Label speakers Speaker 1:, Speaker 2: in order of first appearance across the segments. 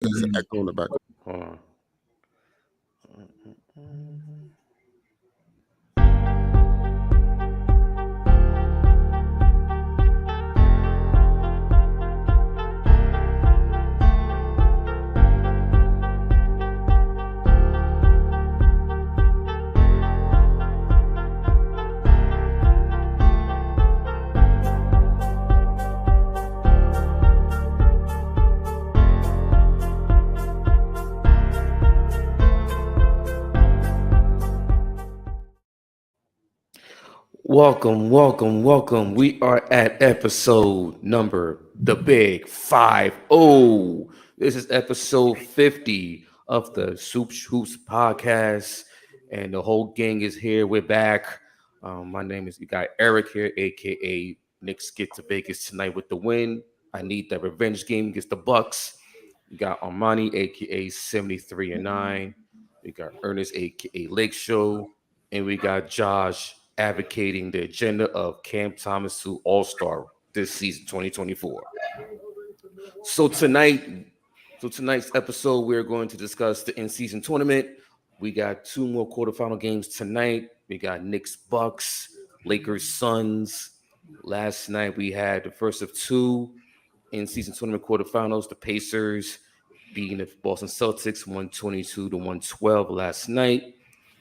Speaker 1: There's an echo in the back.
Speaker 2: Hold on. Welcome. We are at episode number the big 50. This is episode 50 of the Soup Hoops podcast, and the whole gang is here. We're back. My name is, you got Eric here, aka Knicks get to Vegas tonight with the win. I need that revenge game against the Bucks. You got Armani, aka 73-9. We got Ernest, aka Lake Show, and we got Josh advocating the agenda of Cam Thomas to All-Star this season 2024. So tonight's episode, we're going to discuss the in-season tournament. We got two more quarterfinal games tonight. We got Knicks Bucks, Lakers Suns. Last night we had the first of two in-season tournament quarterfinals. The Pacers beating the Boston Celtics 122-112 last night.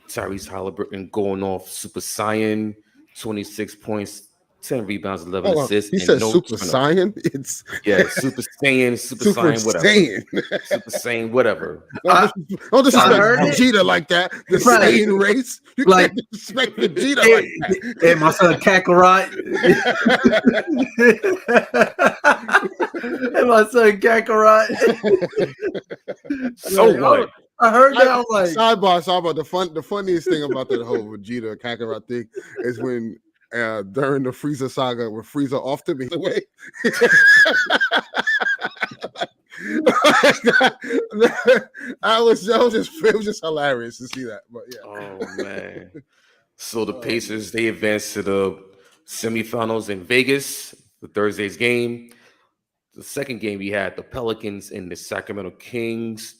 Speaker 2: Tyrese Halliburton going off Super Saiyan, 26 points, 10 rebounds, 11 assists.
Speaker 1: He said Super Saiyan? It's
Speaker 2: Super Saiyan, Super Saiyan, whatever. Super Saiyan, whatever.
Speaker 1: Don't disrespect Vegeta like that. The Saiyan race. You can't disrespect Vegeta like that.
Speaker 3: And my son Kakarot. And my son Kakarot.
Speaker 2: So what?
Speaker 3: I heard that. I'm like,
Speaker 1: sidebar. The funniest thing about that whole Vegeta Kakarot thing is when during the Frieza saga, when Frieza off him away. It was just hilarious to see that. But yeah.
Speaker 2: Oh man. So the Pacers, they advanced to the semifinals in Vegas for Thursday's game. The second game, we had the Pelicans and the Sacramento Kings.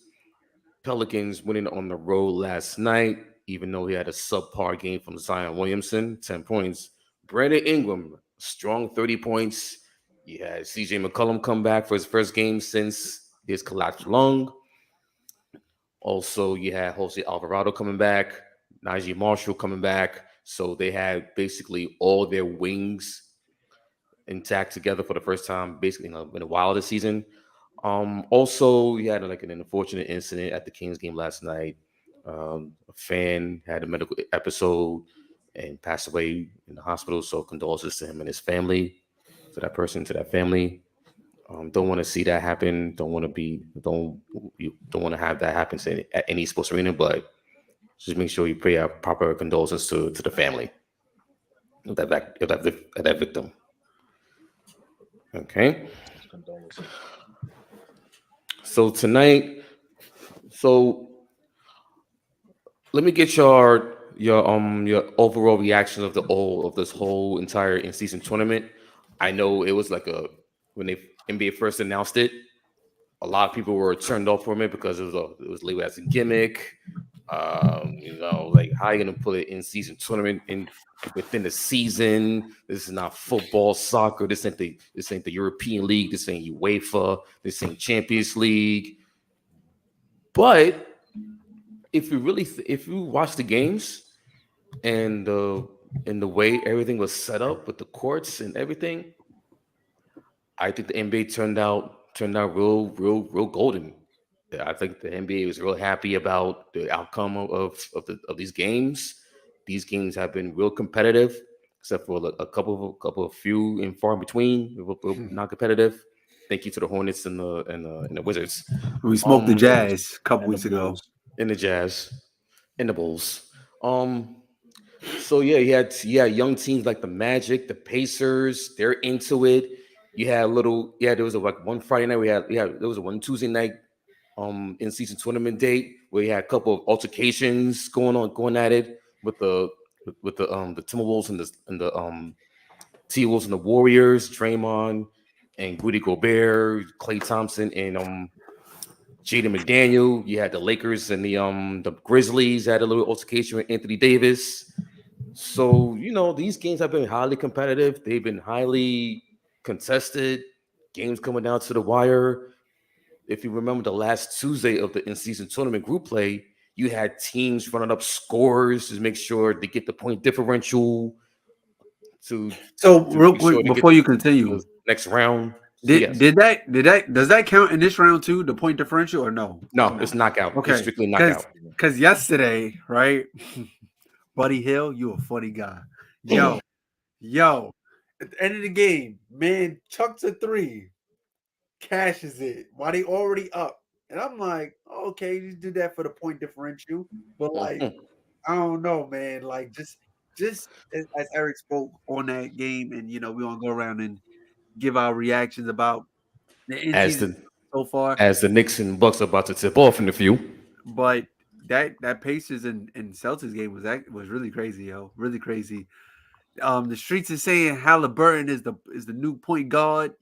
Speaker 2: Pelicans winning on the road last night, even though he had a subpar game from Zion Williamson, 10 points. Brandon Ingram, strong 30 points. You had CJ McCollum come back for his first game since his collapsed lung. Also, you had Jose Alvarado coming back, Najee Marshall coming back. So they had basically all their wings intact together for the first time, basically in a while this season. Also, you had an unfortunate incident at the Kings game last night. A fan had a medical episode and passed away in the hospital. So condolences to him and his family, to that person, to that family. Don't want to see that happen. Don't want to have that happen at any sports arena. But just make sure you pay our proper condolences to the family of that victim. Okay. So tonight, let me get your overall reaction of this whole entire in-season tournament. I know it was when the NBA first announced it, a lot of people were turned off from it because it was labeled as a gimmick. How are you gonna put an in-season tournament within the season? This is not football, soccer. This ain't the European League. This ain't UEFA. This ain't Champions League. But if you watch the games and the way everything was set up with the courts and everything, I think the NBA turned out real golden. I think the NBA was real happy about the outcome of these games. These games have been real competitive, except for a couple of few and far in between, not competitive. Thank you to the Hornets and the Wizards.
Speaker 3: We smoked the Jazz a couple weeks ago.
Speaker 2: In the Jazz, in the Bulls. So yeah, you had young teams like the Magic, the Pacers. They're into it. You had there was one Friday night. There was one Tuesday night in season tournament date where you had a couple of altercations going at it with the Timberwolves and the T-Wolves and the Warriors, Draymond and Rudy Gobert, Klay Thompson and Jaden McDaniel. You had the Lakers and the Grizzlies had a little altercation with Anthony Davis. So these games have been highly competitive. They've been highly contested. Games coming down to the wire. If you remember the last Tuesday of the in-season tournament group play, you had teams running up scores to make sure they get the point differential.
Speaker 3: So real
Speaker 2: be sure
Speaker 3: quick
Speaker 2: to
Speaker 3: before
Speaker 2: get
Speaker 3: you
Speaker 2: to
Speaker 3: continue,
Speaker 2: the next round. So
Speaker 3: did
Speaker 2: yes.
Speaker 3: did that does that count in this round too? The point differential or no?
Speaker 2: No, it's knockout.
Speaker 3: Okay,
Speaker 2: It's strictly knockout.
Speaker 3: Because yesterday, right, Buddy Hill, you a funny guy. Yo, at the end of the game, man, chucks a 3, cashes it while they already up, and I'm like, okay, just do that for the point differential, but like, I don't know, man, like just as Eric spoke on that game, and we want to go around and give our reactions about the end
Speaker 2: As
Speaker 3: season so far.
Speaker 2: the Knicks and Bucks are about to tip off in a few.
Speaker 3: But that Pacers and Celtics game was really crazy, yo. Really crazy. The streets are saying Halliburton is the new point guard.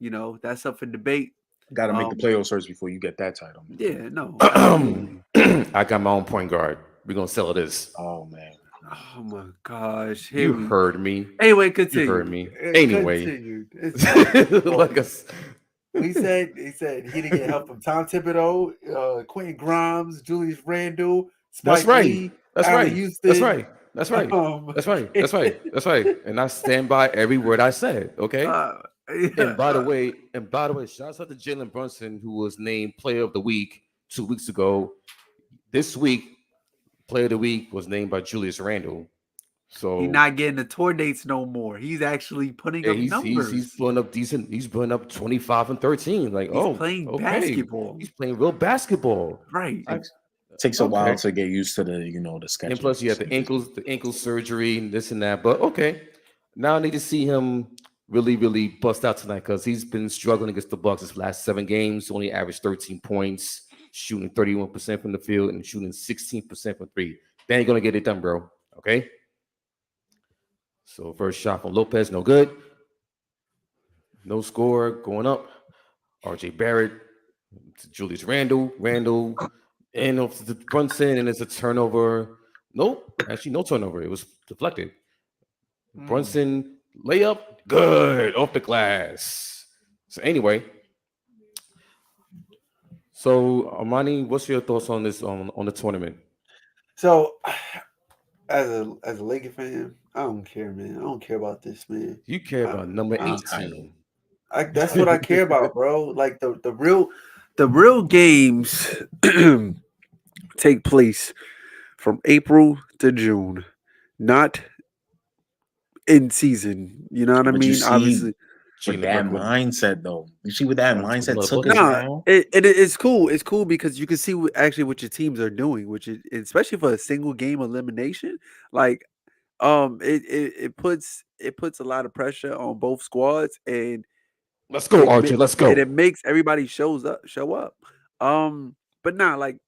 Speaker 3: That's up for debate.
Speaker 4: Got to make the playoffs first before you get that title. Man.
Speaker 3: Yeah, no, absolutely.
Speaker 2: I got my own point guard. We're gonna sell this.
Speaker 4: Oh man.
Speaker 3: Oh my gosh.
Speaker 2: You heard me.
Speaker 3: Anyway, continue.
Speaker 2: You heard me. Anyway.
Speaker 3: Like he said he didn't get help from Tom Thibodeau, Quentin Grimes, Julius Randle, Spike Lee, Allen Houston.
Speaker 2: That's right. That's right. And I stand by every word I said. Okay. And by the way, shouts out to Jalen Brunson, who was named Player of the Week 2 weeks ago. This week, Player of the Week was named by Julius Randle. So
Speaker 3: he's not getting the tour dates no more. He's actually putting up numbers.
Speaker 2: He's putting up decent. He's putting up 25 and 13. Like,
Speaker 3: he's playing basketball.
Speaker 2: He's playing real basketball.
Speaker 3: Right.
Speaker 4: Takes a while to get used to the the schedule.
Speaker 2: And plus, you have the ankle surgery and this and that. But okay, now I need to see him really bust out tonight because he's been struggling against the Bucks his last 7 games. Only averaged 13 points, shooting 31% from the field and shooting 16% from 3. They ain't gonna get it done, bro. Okay. So first shot from Lopez, no good. No score, going up. RJ Barrett to Julius Randle, and off to Brunson, and it's a turnover. Nope, actually no turnover. It was deflected. Brunson layup, good off the glass. So anyway, Armani, what's your thoughts on this on the tournament?
Speaker 3: So, as a Laker fan, I don't care, man. I don't care about this, man.
Speaker 2: You care about number 18.
Speaker 3: That's what I care about, bro. Like the real games take place from April to June, not in season. You know what I mean? Obviously.
Speaker 4: With that mindset, though, you see, with that mindset,
Speaker 3: it's cool. It's cool because you can see what your teams are doing, which is especially for a single game elimination. Like, it puts a lot of pressure on both squads, and
Speaker 2: let's go, Archie. Let's go.
Speaker 3: And it makes everybody show up. But like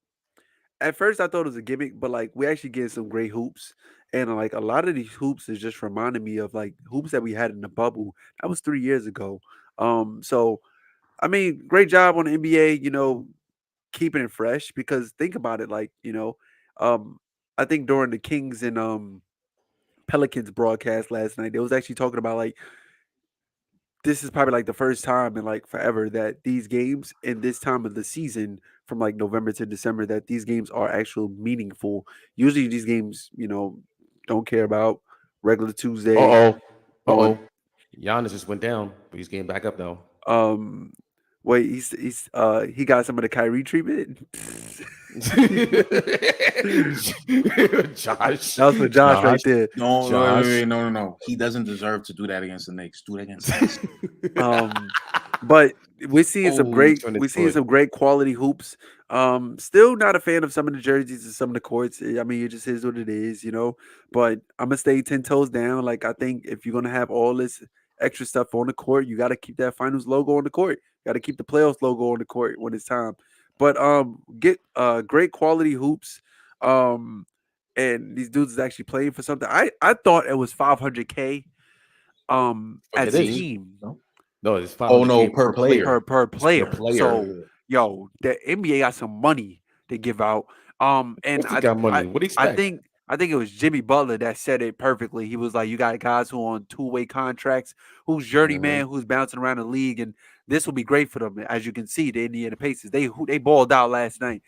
Speaker 3: at first I thought it was a gimmick, but like we actually get some great hoops. And like a lot of these hoops is just reminding me of like hoops that we had in the bubble. That was 3 years ago. So I mean, great job on the NBA, keeping it fresh because think about it, like, I think during the Kings and Pelicans broadcast last night, they was actually talking about like this is probably like the first time in like forever that these games in this time of the season from like November to December that these games are actually meaningful. Usually these games, don't care about regular Tuesday.
Speaker 2: Giannis just went down, but he's getting back up though.
Speaker 3: Wait, he got some of the Kyrie treatment.
Speaker 2: Josh.
Speaker 3: That was for Josh right there.
Speaker 4: No. He doesn't deserve to do that against the Knicks. Do it against the Knicks.
Speaker 3: But we're seeing some great quality hoops. Still not a fan of some of the jerseys and some of the courts. I mean, it just is what it is, But I'm gonna stay 10 toes down. Like I think if you're gonna have all this extra stuff on the court, you got to keep that finals logo on the court. Got to keep the playoffs logo on the court when it's time. But get great quality hoops. And these dudes is actually playing for something. I thought it was $500K as a team.
Speaker 2: No, it's $500K
Speaker 4: per player.
Speaker 3: Per player. So yo, the NBA got some money to give out. And
Speaker 2: If he got money, what do you
Speaker 3: I
Speaker 2: expect?
Speaker 3: I think it was Jimmy Butler that said it perfectly. He was like, "You got guys who are on two-way contracts, who's journeyman, who's bouncing around the league, and this will be great for them." As you can see, the Indiana Pacers, they balled out last night.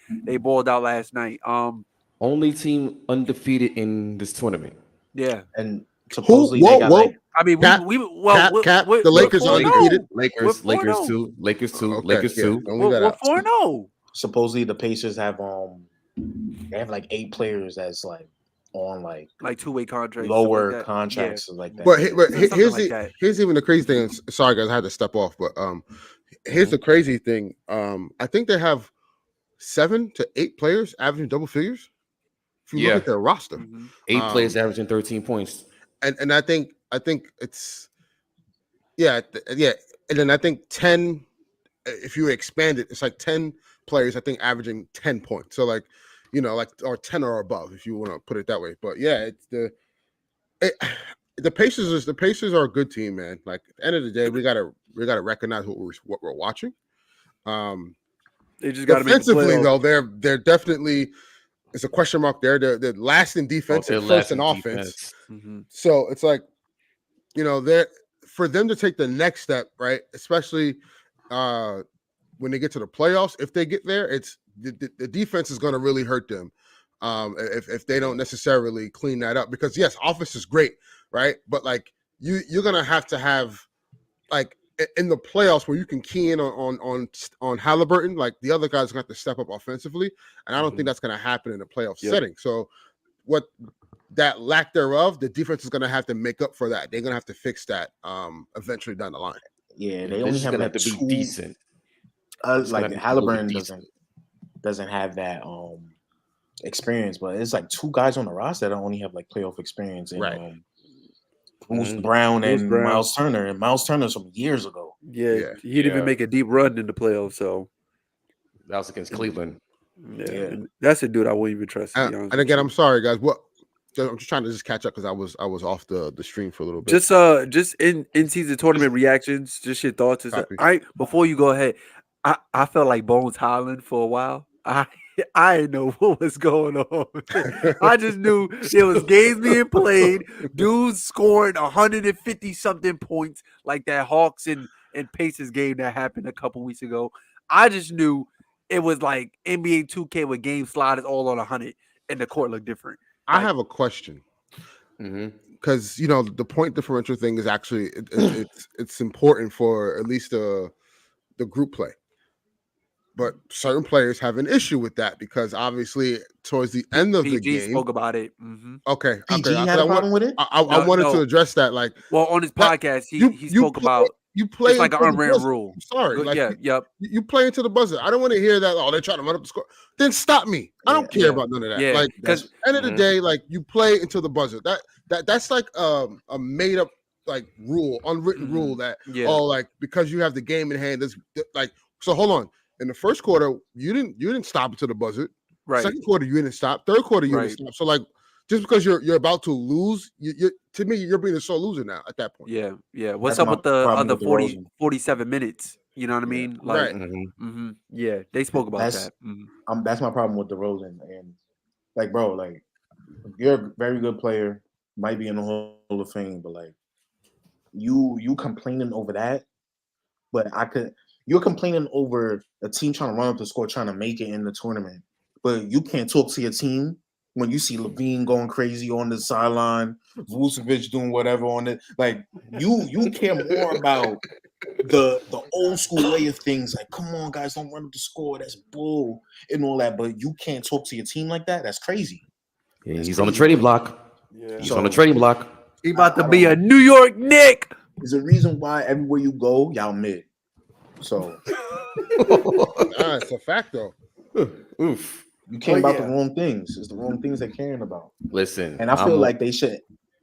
Speaker 2: Only team undefeated in this tournament.
Speaker 3: Yeah.
Speaker 4: And supposedly they got like
Speaker 3: I mean,
Speaker 1: Cap, the Lakers are undefeated.
Speaker 2: Lakers too.
Speaker 1: Okay,
Speaker 2: Lakers
Speaker 1: yeah,
Speaker 2: too.
Speaker 1: don't leave that
Speaker 3: We're
Speaker 1: out.
Speaker 3: 4-0.
Speaker 4: supposedly the Pacers have they have like 8 players that's like on like
Speaker 3: two-way contracts,
Speaker 4: lower
Speaker 3: like
Speaker 4: contracts like that.
Speaker 1: But here's even the crazy thing. Sorry guys, I had to step off, but here's the crazy thing. I think they have 7 to 8 players averaging double figures. If you look at their roster,
Speaker 2: 8 players averaging 13 points,
Speaker 1: and I think it's and then I think 10. If you expand it, it's like 10 players. I think averaging 10 points. So like, or 10 or above, if you want to put it that way. But yeah, it's the Pacers are a good team, man. Like at the end of the day, we gotta recognize what we're watching.
Speaker 3: They just got to
Speaker 1: defensively though. They're definitely. It's a question mark there. They're last in defense and first in offense. So it's like, they're for them to take the next step, right? Especially when they get to the playoffs. If they get there, it's the defense is going to really hurt them if they don't necessarily clean that up. Because yes, offense is great, right? But like you're going to have like in the playoffs where you can key in on Halliburton, like the other guys are going to have to step up offensively, and I don't think that's going to happen in a playoff setting. So, what that lack thereof, the defense is going to have to make up for that. They're going to have to fix that eventually down the line.
Speaker 4: Yeah, they only have like
Speaker 2: to be decent.
Speaker 4: Like Halliburton doesn't have that experience, but it's like 2 guys on the roster that only have like playoff experience, and
Speaker 1: right.
Speaker 4: Bruce Brown and Miles Turner. And Miles Turner's from years ago.
Speaker 3: Yeah. He didn't even make a deep run in the playoffs. So
Speaker 2: that was against Cleveland.
Speaker 3: Yeah. That's a dude I wouldn't even trust.
Speaker 1: And again, I'm sorry, guys. I'm just trying to catch up because I was off the stream for a little bit.
Speaker 3: Just in season tournament reactions, just your thoughts. Before you go ahead, I felt like Bones Highland for a while. I didn't know what was going on. I just knew there was games being played, dudes scoring 150 something points like that Hawks and Pacers game that happened a couple weeks ago. I just knew it was like NBA 2K with game sliders all on 100 and the court looked different.
Speaker 1: I have a question. Because the point differential thing is actually it's important for at least the group play. But certain players have an issue with that because obviously towards the end of the game,
Speaker 3: spoke about it.
Speaker 1: Okay,
Speaker 4: PG had a problem with it.
Speaker 1: I wanted to address that. Like,
Speaker 3: on his podcast, he spoke about
Speaker 1: you play
Speaker 3: like an unwritten rule.
Speaker 1: I'm sorry, like,
Speaker 3: yep.
Speaker 1: You play into the buzzer. I don't want to hear that. Oh, they're trying to run up the score. Then stop me. I don't care about none of that.
Speaker 3: Yeah,
Speaker 1: like, because end of the day, like you play into the buzzer. That's like a made up like rule, unwritten rule that like because you have the game in hand. That's like so. Hold on. In the first quarter, you didn't stop until the buzzer.
Speaker 3: Right.
Speaker 1: Second quarter, you didn't stop. Third quarter, you didn't stop. So like, just because you're about to lose, to me, you're being a sore loser now at that point.
Speaker 3: Yeah. What's up with the other 47 minutes? You know what I mean? Like, yeah, they spoke about that.
Speaker 4: That's my problem with DeRozan. And like, bro, like, you're a very good player, might be in the Hall of Fame, but like, you complaining over that, but you're complaining over a team trying to run up the score, trying to make it in the tournament, but you can't talk to your team when you see Levine going crazy on the sideline, Vucevic doing whatever on it. Like you care more about the old school way of things. Like, come on, guys, don't run up the score. That's bull and all that. But you can't talk to your team like that. That's crazy.
Speaker 2: Yeah, he's on the trading block. Yeah. He's on the trading block.
Speaker 3: He about to be a New York Knick.
Speaker 4: There's a reason why everywhere you go, y'all mid. So
Speaker 1: it's a fact though.
Speaker 2: Oof.
Speaker 4: You care about the wrong things. It's the wrong things they're caring about.
Speaker 2: Listen,
Speaker 4: and I feel like they should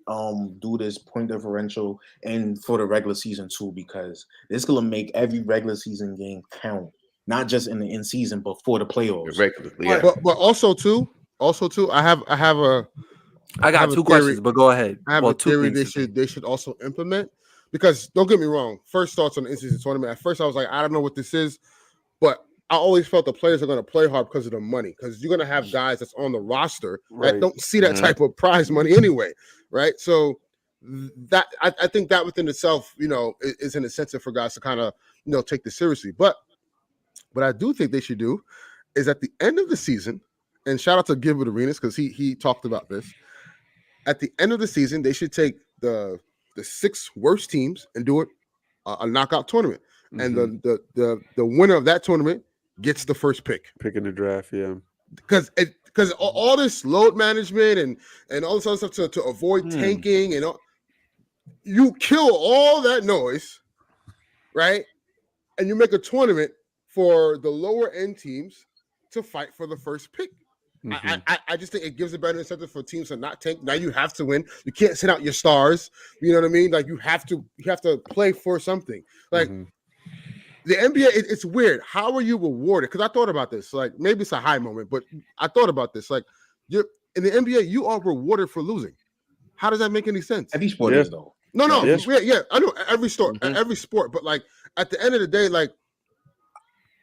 Speaker 4: do this point differential and for the regular season too, because it's gonna make every regular season game count, not just in the in season, but for the playoffs.
Speaker 2: Yeah.
Speaker 1: But also too, I got
Speaker 3: 2 questions, but go ahead.
Speaker 1: I have a theory they should also implement. Because don't get me wrong, first thoughts on the in-season tournament. At first, I was like, I don't know what this is, but I always felt the players are going to play hard because of the money, because you're going to have guys that's on the roster that don't see that type of prize money anyway, right? So that I think that within itself, is an incentive for guys to kind of, take this seriously. But what I do think they should do is at the end of the season, and shout out to Gilbert Arenas because he talked about this. At the end of the season, they should take the 6 worst teams and do it a knockout tournament, and the winner of that tournament gets the first pick
Speaker 3: in the draft. Yeah,
Speaker 1: because all this load management and all this other stuff to avoid tanking and all, you kill all that noise, right? And you make a tournament for the lower end teams to fight for the first pick. I just think it gives a better incentive for teams to not tank. Now you have to win. You can't send out your stars. You know what I mean? Like you have to play for something. Like the NBA, it's weird. How are you rewarded? Because I thought about this. Like maybe it's a high moment, but I thought about this. Like you're in the NBA, you are rewarded for losing. How does that make any sense?
Speaker 4: Every sport is though.
Speaker 1: No. Yeah. I know every sport, but like at the end of the day, like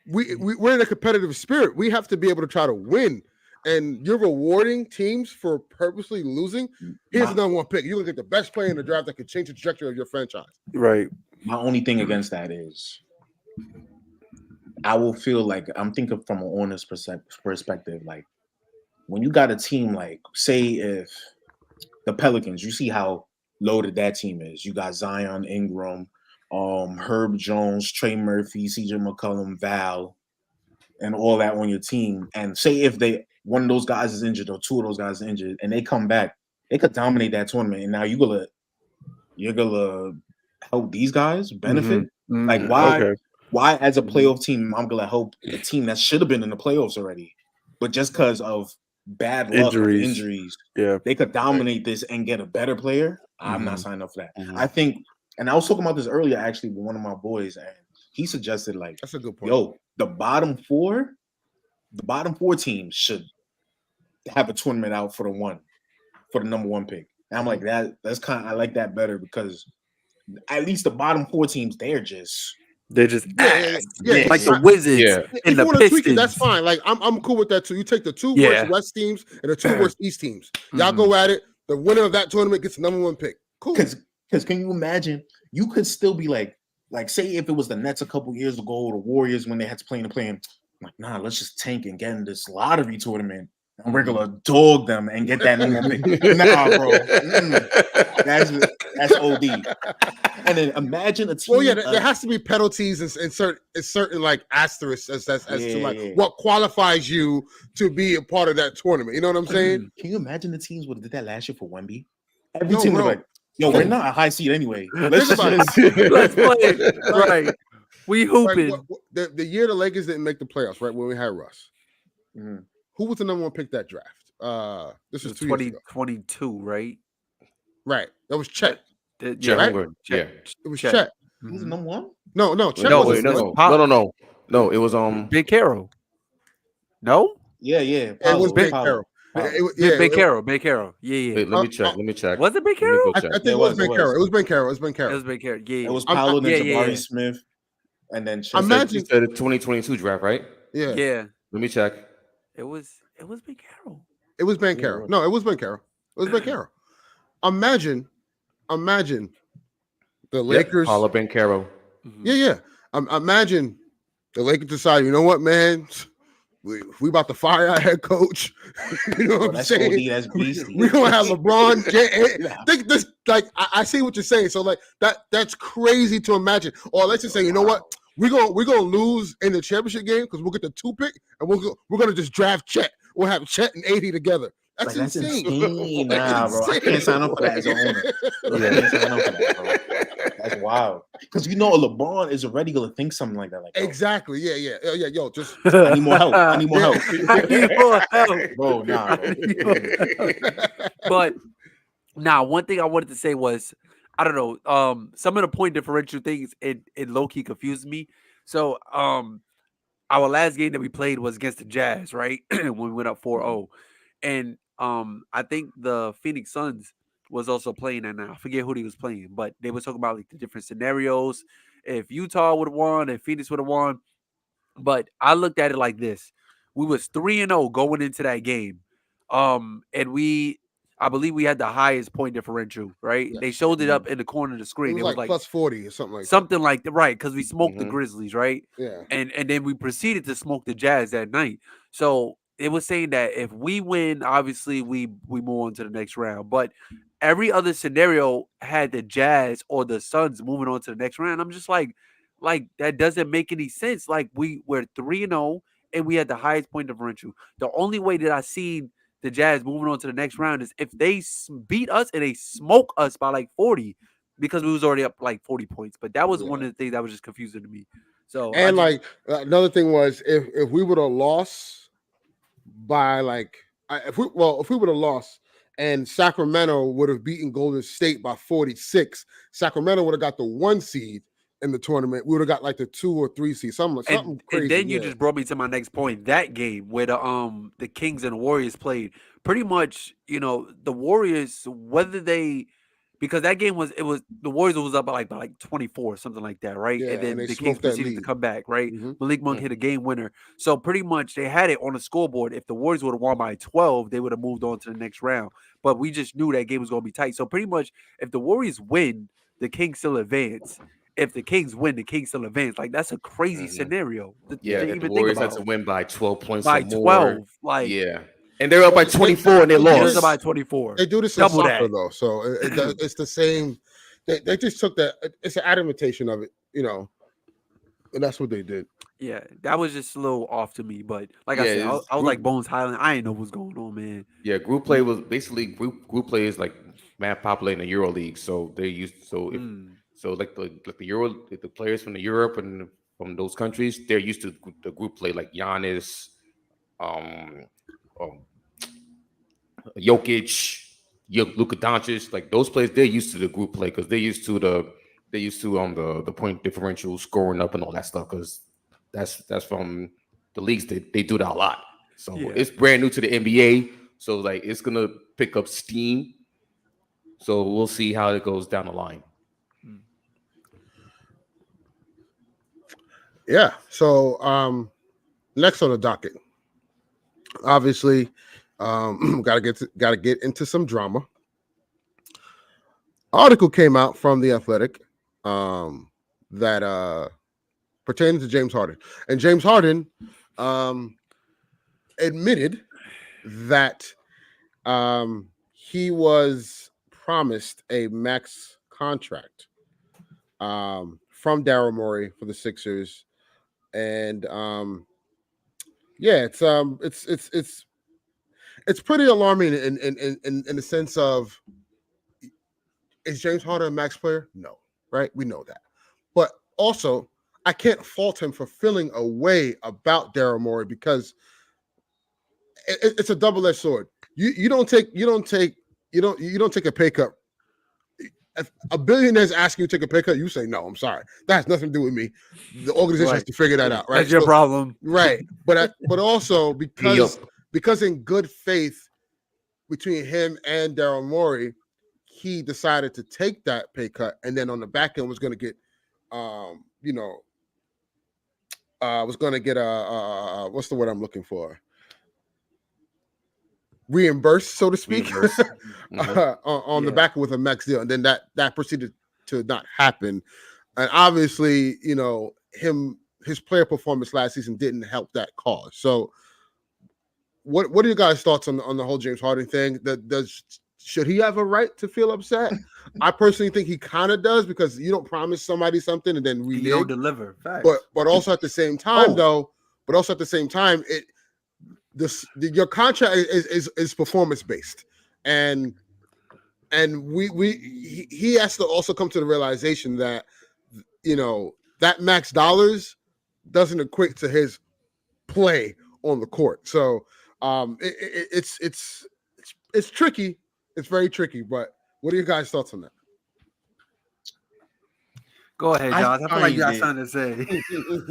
Speaker 1: we're in a competitive spirit. We have to be able to try to win. And you're rewarding teams for purposely losing. Here's the number 1 pick. You're gonna get the best player in the draft that can change the trajectory of your franchise.
Speaker 3: Right.
Speaker 4: My only thing against that is I will feel like I'm thinking from an honest perspective. Like when you got a team, like say if the Pelicans, you see how loaded that team is. You got Zion, Ingram, Herb Jones, Trey Murphy, CJ McCollum, Val, and all that on your team. And say if one of those guys is injured or 2 of those guys are injured and they come back, they could dominate that tournament. And now you're gonna help these guys benefit. Like why as a playoff team, I'm gonna help a team that should have been in the playoffs already, but just because of bad luck injuries, they could dominate this and get a better player. I'm not signing up for that. I think, and I was talking about this earlier actually with one of my boys, and he suggested like,
Speaker 1: that's a good point.
Speaker 4: Yo, the bottom four teams should have a tournament out for the number 1 pick. And I'm like, that's kind of, I like that better because at least the bottom 4 teams, they're just
Speaker 3: like the Wizards.
Speaker 1: Yeah. If you want to tweak it, that's fine. Like I'm cool with that too. You take the 2 worst West teams and the 2 worst East teams. Y'all go at it. The winner of that tournament gets the number 1 pick. Cool.
Speaker 4: Because can you imagine? You could still be like say if it was the Nets a couple years ago, or the Warriors when they had to play in the play-in, like, nah, let's just tank and get in this lottery tournament and we're gonna dog them and get that number 1 pick. Nah, bro. That's OD. And then imagine a team.
Speaker 1: Well, yeah, there has to be penalties and certain like asterisks as to like what qualifies you to be a part of that tournament. You know what I'm saying?
Speaker 4: Can you imagine the teams would have did that last year for Wemby? Every team was like, yo, we're not a high seed anyway. Let's play.
Speaker 3: Right. We hooping.
Speaker 1: Like, the year the Lakers didn't make the playoffs, right? When we had Russ. Who was the number 1 pick that draft? This was
Speaker 3: 2022, right?
Speaker 1: Right. That was Chet.
Speaker 2: Right?
Speaker 1: It was Chet.
Speaker 4: Who was the number 1?
Speaker 1: No. Chet
Speaker 2: no. It was
Speaker 3: Big Carroll. No.
Speaker 4: Yeah.
Speaker 1: It was Big Carroll.
Speaker 3: Big Carroll. Yeah.
Speaker 2: Wait, let me check.
Speaker 3: Was it Big Carroll?
Speaker 1: I think it was Big Carroll. It was Big Carroll.
Speaker 3: Yeah.
Speaker 4: It was Paolo and Jabari Smith, and then
Speaker 1: imagine
Speaker 2: the 2022 draft, right?
Speaker 1: Yeah.
Speaker 2: Let me check.
Speaker 3: It was Big Carroll.
Speaker 1: It was Ben Carroll. No, it was Ben Carroll. It was Ben Carroll. Imagine the Lakers.
Speaker 2: Paolo Ben Carroll.
Speaker 1: Yeah. Imagine the Lakers decide, you know what, man? We about to fire our head coach. You know what I'm saying?
Speaker 4: That's beastie.
Speaker 1: We don't have LeBron. Think this, like I see what you're saying. So like that's crazy to imagine. Or let's just say, you know what? We're gonna lose in the championship game because we'll get the 2 pick and we're gonna just draft Chet. We'll have Chet and 80 together. That's insane.
Speaker 4: Nah, bro. I can't sign up for that as an owner. I can't sign up for that, bro. That's wild. Because LeBron is already gonna think something like that. Like,
Speaker 1: exactly. Yeah. Yo, just
Speaker 4: I need more help.
Speaker 3: Bro,
Speaker 4: nah.
Speaker 3: But now, one thing I wanted to say was, I don't know, some of the point differential things it low key confused me. So our last game that we played was against the Jazz, right? When we went up 4-0. And I think the Phoenix Suns was also playing that now. I forget who he was playing, but they were talking about like the different scenarios. If Utah would have won, if Phoenix would have won, But I looked at it like this: we was 3-0 going into that game, and I believe we had the highest point differential. Right?
Speaker 1: Yes.
Speaker 3: They showed it up in the corner of the
Speaker 1: It
Speaker 3: screen.
Speaker 1: was
Speaker 3: It was
Speaker 1: like
Speaker 3: like
Speaker 1: plus 40 or something like that.
Speaker 3: something like that, right? Because we smoked the Grizzlies, right?
Speaker 1: Yeah.
Speaker 3: And then we proceeded to smoke the Jazz that night. So it was saying that if we win, obviously we move on to the next round. But every other scenario had the Jazz or the Suns moving on to the next round. I'm just like that doesn't make any sense. Like we're 3-0 and we had the highest point differential. The only way that I seen the Jazz moving on to the next round is if they beat us and they smoke us by like 40, because we was already up like 40 points. But that was one of the things that was just confusing to me. So
Speaker 1: and like another thing was if we would have lost by like if we would have lost and Sacramento would have beaten Golden State by 46, Sacramento would have got the 1 seed in the tournament. We would have got like the 2 or 3 seed, something crazy.
Speaker 3: And then you just brought me to my next point. That game where the Kings and the Warriors played, pretty much, the Warriors, whether they, because that game was the Warriors was up by like 24, something like that, right?
Speaker 1: Yeah,
Speaker 3: and then
Speaker 1: and
Speaker 3: the Kings proceeded to come back, right? Malik Monk hit a game winner. So pretty much they had it on the scoreboard. If the Warriors would have won by 12, they would have moved on to the next round. But we just knew that game was going to be tight. So pretty much if the Warriors win, the Kings still advance. If the Kings win, the Kings still advance. Like, that's a crazy scenario.
Speaker 2: If the Warriors had to win by 12 points
Speaker 3: by
Speaker 2: or
Speaker 3: 12,
Speaker 2: more, and they're up by 24 and they lost.
Speaker 3: By 24.
Speaker 1: They do this in soccer though, so it's the same. They just took that. It's an adaptation of it, and that's what they did.
Speaker 3: Yeah, that was just a little off to me, but like I said, I was like Bones Highland. I didn't know what's going on, man.
Speaker 2: Yeah, group play was basically group play is like mad popular in the Euro League, so they used the players from the Europe and from those countries, they're used to the group play, like Giannis, Jokic, Luka Doncic, like those players. They're used to the group play because they're used to the point differential, scoring up and all that stuff, because that's from the leagues that they do that a lot. So it's brand new to the NBA, so like it's gonna pick up steam. So we'll see how it goes down the line.
Speaker 1: Yeah. So next on the docket, obviously, gotta get into some drama. Article came out from The Athletic that pertains to James Harden, and James Harden admitted that he was promised a max contract from Daryl Morey for the Sixers. And it's pretty alarming in the sense of, is James Harden a max player? No, right? We know that. But also, I can't fault him for feeling a way about Daryl Morey, because it's a double-edged sword. You don't take a pay cut. If a billionaire's asking you to take a pay cut, you say no. I'm sorry, that has nothing to do with me. The organization has to figure that out. Right,
Speaker 3: that's your problem.
Speaker 1: Right, but also because in good faith between him and Daryl Morey, he decided to take that pay cut, and then on the back end was going to get, was going to get what's the word I'm looking for? Reimbursed, so to speak, on the back with a max deal, and then that proceeded to not happen. And obviously, his player performance last season didn't help that cause. So, what are your guys' thoughts on the whole James Harden thing? Should he have a right to feel upset? I personally think he kind of does, because you don't promise somebody something and then
Speaker 3: you don't deliver. Facts.
Speaker 1: But also at the same time, your contract is performance based, and he has to also come to the realization that that max dollars doesn't equate to his play on the court. So it's tricky. It's very tricky. But what are your guys' thoughts on that?
Speaker 3: Go ahead, Josh. I feel like you got something to say.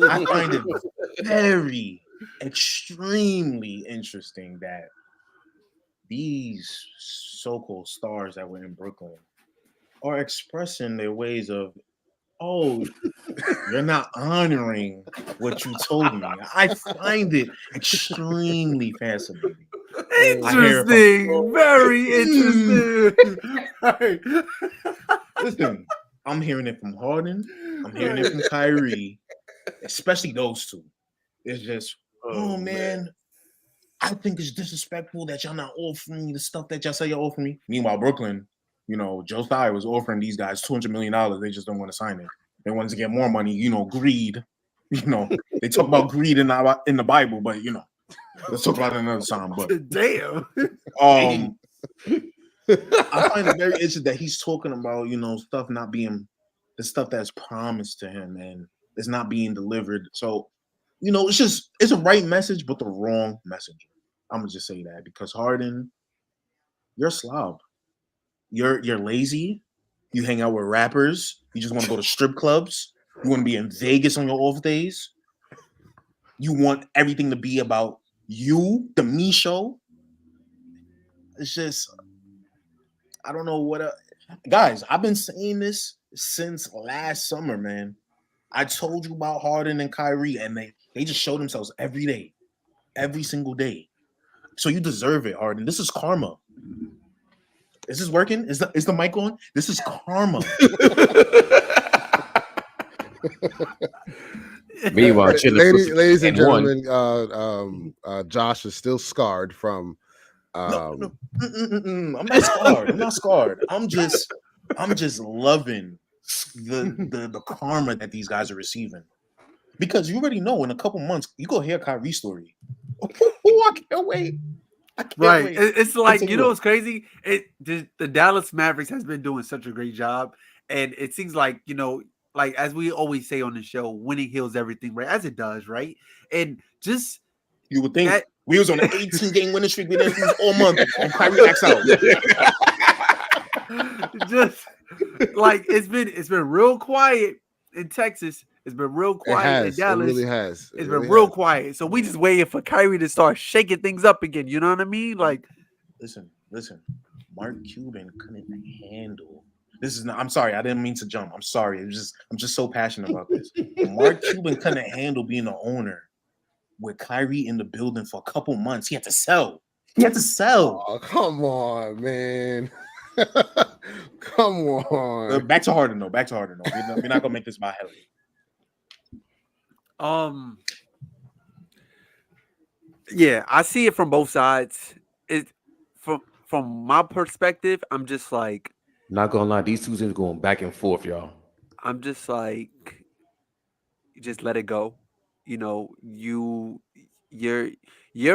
Speaker 4: I find it very extremely interesting that these so-called stars that were in Brooklyn are expressing their ways of Oh, you're not honoring what you told me. I find it extremely fascinating.
Speaker 3: Interesting. Very interesting. Right.
Speaker 4: Listen, I'm hearing it from Harden. I'm hearing it from Kyrie, especially those two. It's just, oh man, I think it's disrespectful that y'all not offering me the stuff that y'all say you're offering me. Meanwhile, Brooklyn, Joe Tsai was offering these guys $200 million. They just don't want to sign it. They wanted to get more money, greed. They talk about greed in the Bible, but let's talk about it another time. But
Speaker 3: damn.
Speaker 4: I find it very interesting that he's talking about, stuff not being the stuff that's promised to him and it's not being delivered. So, it's a right message, but the wrong message. I'm gonna just say that because Harden, you're a slob. You're lazy. You hang out with rappers. You just want to go to strip clubs. You want to be in Vegas on your off days. You want everything to be about you, the me show. It's just, I don't know what. Guys, I've been saying this since last summer, man. I told you about Harden and Kyrie, and they just show themselves every day, every single day. So you deserve it, Harden. This is karma. Is this working? Is the mic on? This is karma.
Speaker 2: Meanwhile,
Speaker 1: ladies and gentlemen, Josh is still scarred from.
Speaker 4: No. I'm not scarred. I'm not scarred. I'm just loving the karma that these guys are receiving, because you already know in a couple months you go hear Kyrie's story. I can't wait.
Speaker 3: Right. It's like, what's crazy? The Dallas Mavericks has been doing such a great job. And it seems like, like as we always say on the show, winning heals everything, right? As it does, right? And just
Speaker 4: you would think we was on an 18-game winning streak. We didn't lose all month, and Kyrie acts out.
Speaker 3: Just like it's been real quiet in Texas. It's been real quiet in Dallas.
Speaker 1: It really has.
Speaker 3: It's been real quiet. So we just waiting for Kyrie to start shaking things up again. You know what I mean? Like,
Speaker 4: listen. Mark Cuban couldn't handle. This is not. I'm sorry. I didn't mean to jump. I'm sorry. I'm just so passionate about this. Mark Cuban couldn't handle being the owner with Kyrie in the building for a couple months. He had to sell.
Speaker 1: Oh, come on, man. Come on.
Speaker 4: Back to Harden, though. We're not gonna make this about Haley.
Speaker 3: Yeah, I see it from both sides. It from my perspective, I'm just like,
Speaker 2: not gonna lie, these two teams going back and forth, y'all.
Speaker 3: I'm just like, just let it go. Your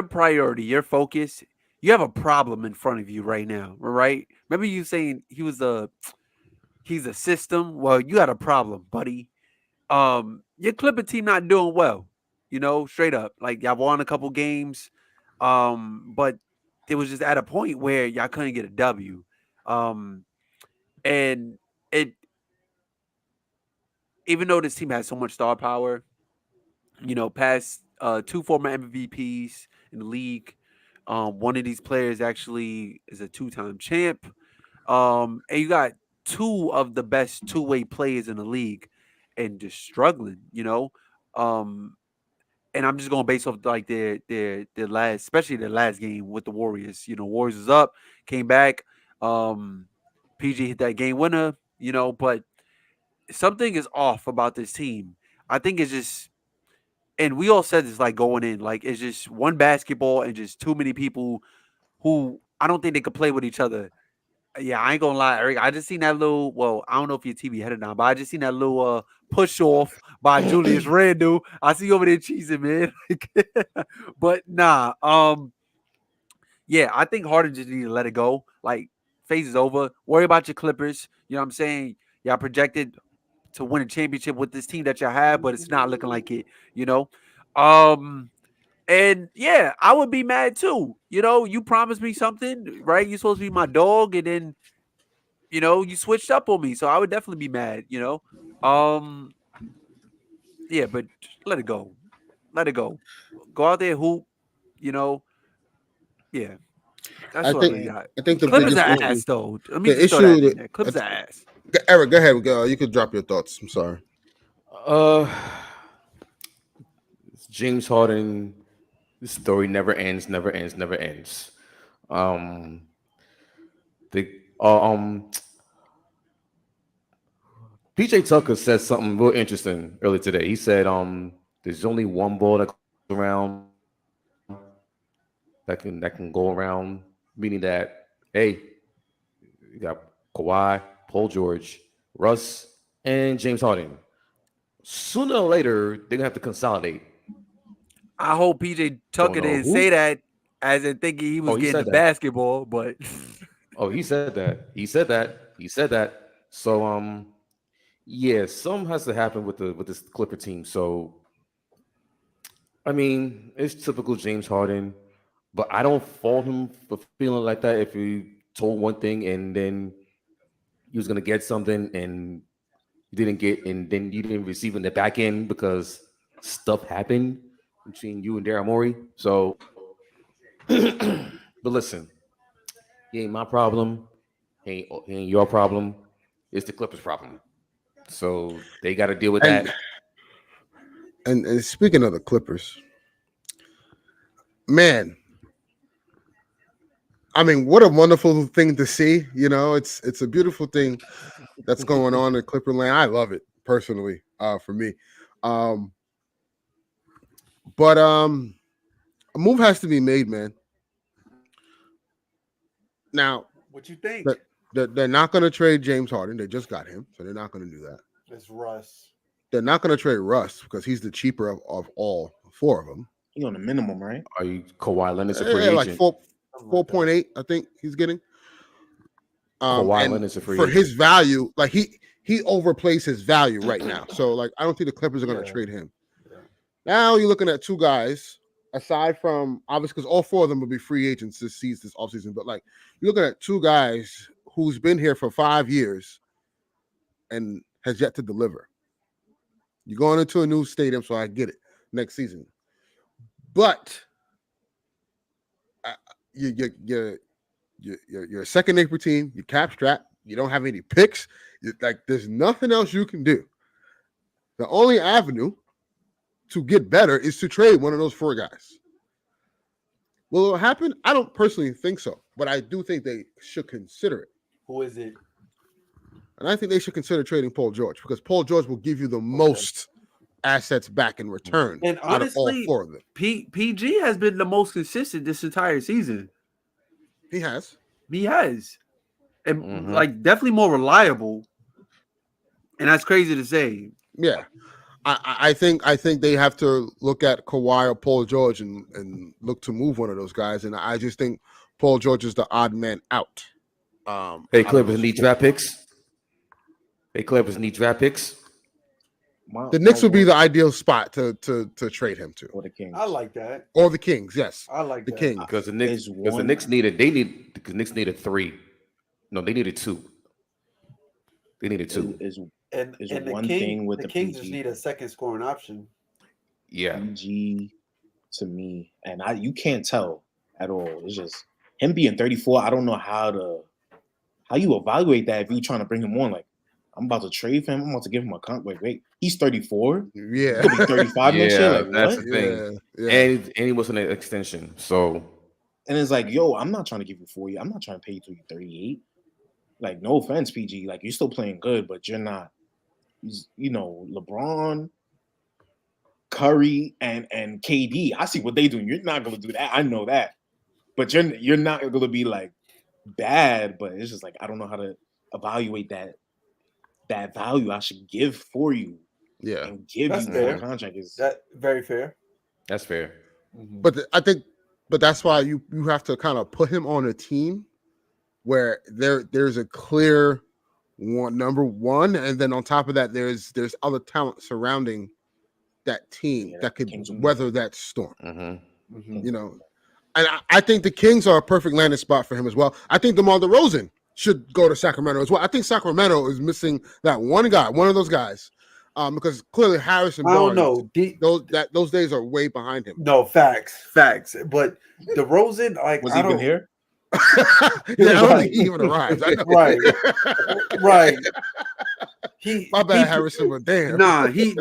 Speaker 3: priority, your focus. You have a problem in front of you right now, right? Remember you saying he's a system. Well, you got a problem, buddy. Your Clipper team not doing well, straight up. Like y'all won a couple games, but it was just at a point where y'all couldn't get a W. And it, even though this team has so much star power, past two former MVPs in the league. One of these players actually is a two-time champ. And you got two of the best two-way players in the league and just struggling, and I'm just going based off like their last, especially their last game with the Warriors. Warriors was up, came back. PG hit that game winner, but something is off about this team. I think it's just, and we all said this like going in, like it's just one basketball and just too many people who I don't think they could play with each other. Yeah, I ain't gonna lie, Eric. I just seen that little. Well, I don't know if your TV headed down, but I just seen that little push off by Julius Randle. I see you over there cheesing, man. But nah, yeah, I think Harden just need to let it go. Like, phase is over. Worry about your Clippers. You know what I'm saying? Y'all projected to win a championship with this team that y'all have, but it's not looking like it. And yeah, I would be mad too. You promised me something, right? You're supposed to be my dog, and then, you switched up on me. So I would definitely be mad, Yeah, but let it go. Let it go. Go out there, hoop, Yeah. That's what I got.
Speaker 1: I think the
Speaker 3: Clippers
Speaker 1: biggest
Speaker 3: are
Speaker 1: issue,
Speaker 3: ass, though. Let me just throw that in there. Clippers are ass.
Speaker 1: Eric, go ahead. You could drop your thoughts. I'm sorry.
Speaker 2: James Harden, the story never ends, never ends, never ends. The PJ Tucker said something real interesting earlier today. He said, there's only one ball that goes around that can go around, meaning that you got Kawhi, Paul George, Russ, and James Harden. Sooner or later, they're gonna have to consolidate.
Speaker 3: I hope PJ Tucker didn't say that as in thinking he was getting the basketball, but
Speaker 2: he said that. He said that. He said that. So yeah, something has to happen with this Clipper team. So I mean, it's typical James Harden, but I don't fault him for feeling like that. If he told one thing and then he was gonna get something and you didn't get, and then you didn't receive in the back end because stuff happened between you and Daryl Morey. So, but listen, he ain't my problem. He ain't your problem. It's the Clippers' problem. So they got to deal with that.
Speaker 1: And speaking of the Clippers, man, I mean, what a wonderful thing to see. You know, it's a beautiful thing that's going on in Clipper land. I love it personally, for me. But a move has to be made, man. Now,
Speaker 5: what you think?
Speaker 1: They're not going to trade James Harden. They just got him, so they're not going to do that.
Speaker 5: It's Russ.
Speaker 1: They're not going to trade Russ because he's the cheaper of all four of them.
Speaker 4: He's on the minimum, right?
Speaker 2: Are you Kawhi Leonard's a free agent?
Speaker 1: Like 4.8, I think he's getting.
Speaker 2: Kawhi Leonard's a free
Speaker 1: for
Speaker 2: agent.
Speaker 1: his value. Like he overplays his value right now. So like I don't think the Clippers are going to trade him. Yeah. Now you're looking at two guys. Aside from obviously, because all four of them will be free agents this offseason, but like you're looking at two guys who's been here for 5 years and has yet to deliver. You're going into a new stadium, so I get it next season. But you're a second neighbor team. You cap strap. You don't have any picks. Like there's nothing else you can do. The only avenue to get better is to trade one of those four guys. Will it happen? I don't personally think so, but I do think they should consider it.
Speaker 5: Who is it?
Speaker 1: And I think they should consider trading Paul George because Paul George will give you the most assets back in return.
Speaker 3: And honestly, all four of them. PG has been the most consistent this entire season.
Speaker 1: He has.
Speaker 3: And like definitely more reliable. And that's crazy to say.
Speaker 1: Yeah. I think they have to look at Kawhi or Paul George and look to move one of those guys. And I just think Paul George is the odd man out.
Speaker 2: Hey, Clippers need draft picks. The
Speaker 1: Knicks would be the ideal spot to trade him to.
Speaker 4: Or the Kings.
Speaker 5: I like that.
Speaker 1: Or the Kings, yes.
Speaker 5: I like
Speaker 1: the Kings.
Speaker 2: Because the Knicks needed 3. No, they needed 2. They needed 2.
Speaker 5: And the Kings just need a second scoring option.
Speaker 2: Yeah.
Speaker 4: PG to me, and you can't tell at all. It's just him being 34. I don't know how you evaluate that if you're trying to bring him on. Like, I'm about to trade for him. I'm about to give him a contract. Wait, he's 34.
Speaker 1: Yeah,
Speaker 4: he'll be 35 next year. Like,
Speaker 2: that's
Speaker 4: what?
Speaker 2: the thing.
Speaker 1: Yeah.
Speaker 2: And he was on an extension. So,
Speaker 4: and it's like, yo, I'm not trying to give you 4 years. I'm not trying to pay you till you're 38. Like, no offense, PG. Like, you're still playing good, but you're not. You know, LeBron, Curry, and KD. I see what they doing. You're not gonna do that. I know that, but you're not gonna be like bad. But it's just like I don't know how to evaluate that value I should give for you.
Speaker 1: Yeah,
Speaker 4: and give
Speaker 5: that's
Speaker 4: you
Speaker 5: fair.
Speaker 4: a contract is
Speaker 5: that very fair.
Speaker 2: That's fair.
Speaker 1: Mm-hmm. But that's why you have to kind of put him on a team where there's a clear number one, and then on top of that, there's other talent surrounding that team that could weather that storm. You know, and I think the Kings are a perfect landing spot for him as well. I think DeMar DeRozan should go to Sacramento as well. I think Sacramento is missing that one of those guys, because clearly Harrison Barnes.
Speaker 5: I don't know.
Speaker 1: Those days are way behind him.
Speaker 5: No, facts. But DeRozan, like,
Speaker 4: was he even here?
Speaker 1: Yeah, I don't think he even arrived.
Speaker 5: Right.
Speaker 1: My bad, Harrison, but damn.
Speaker 3: No. He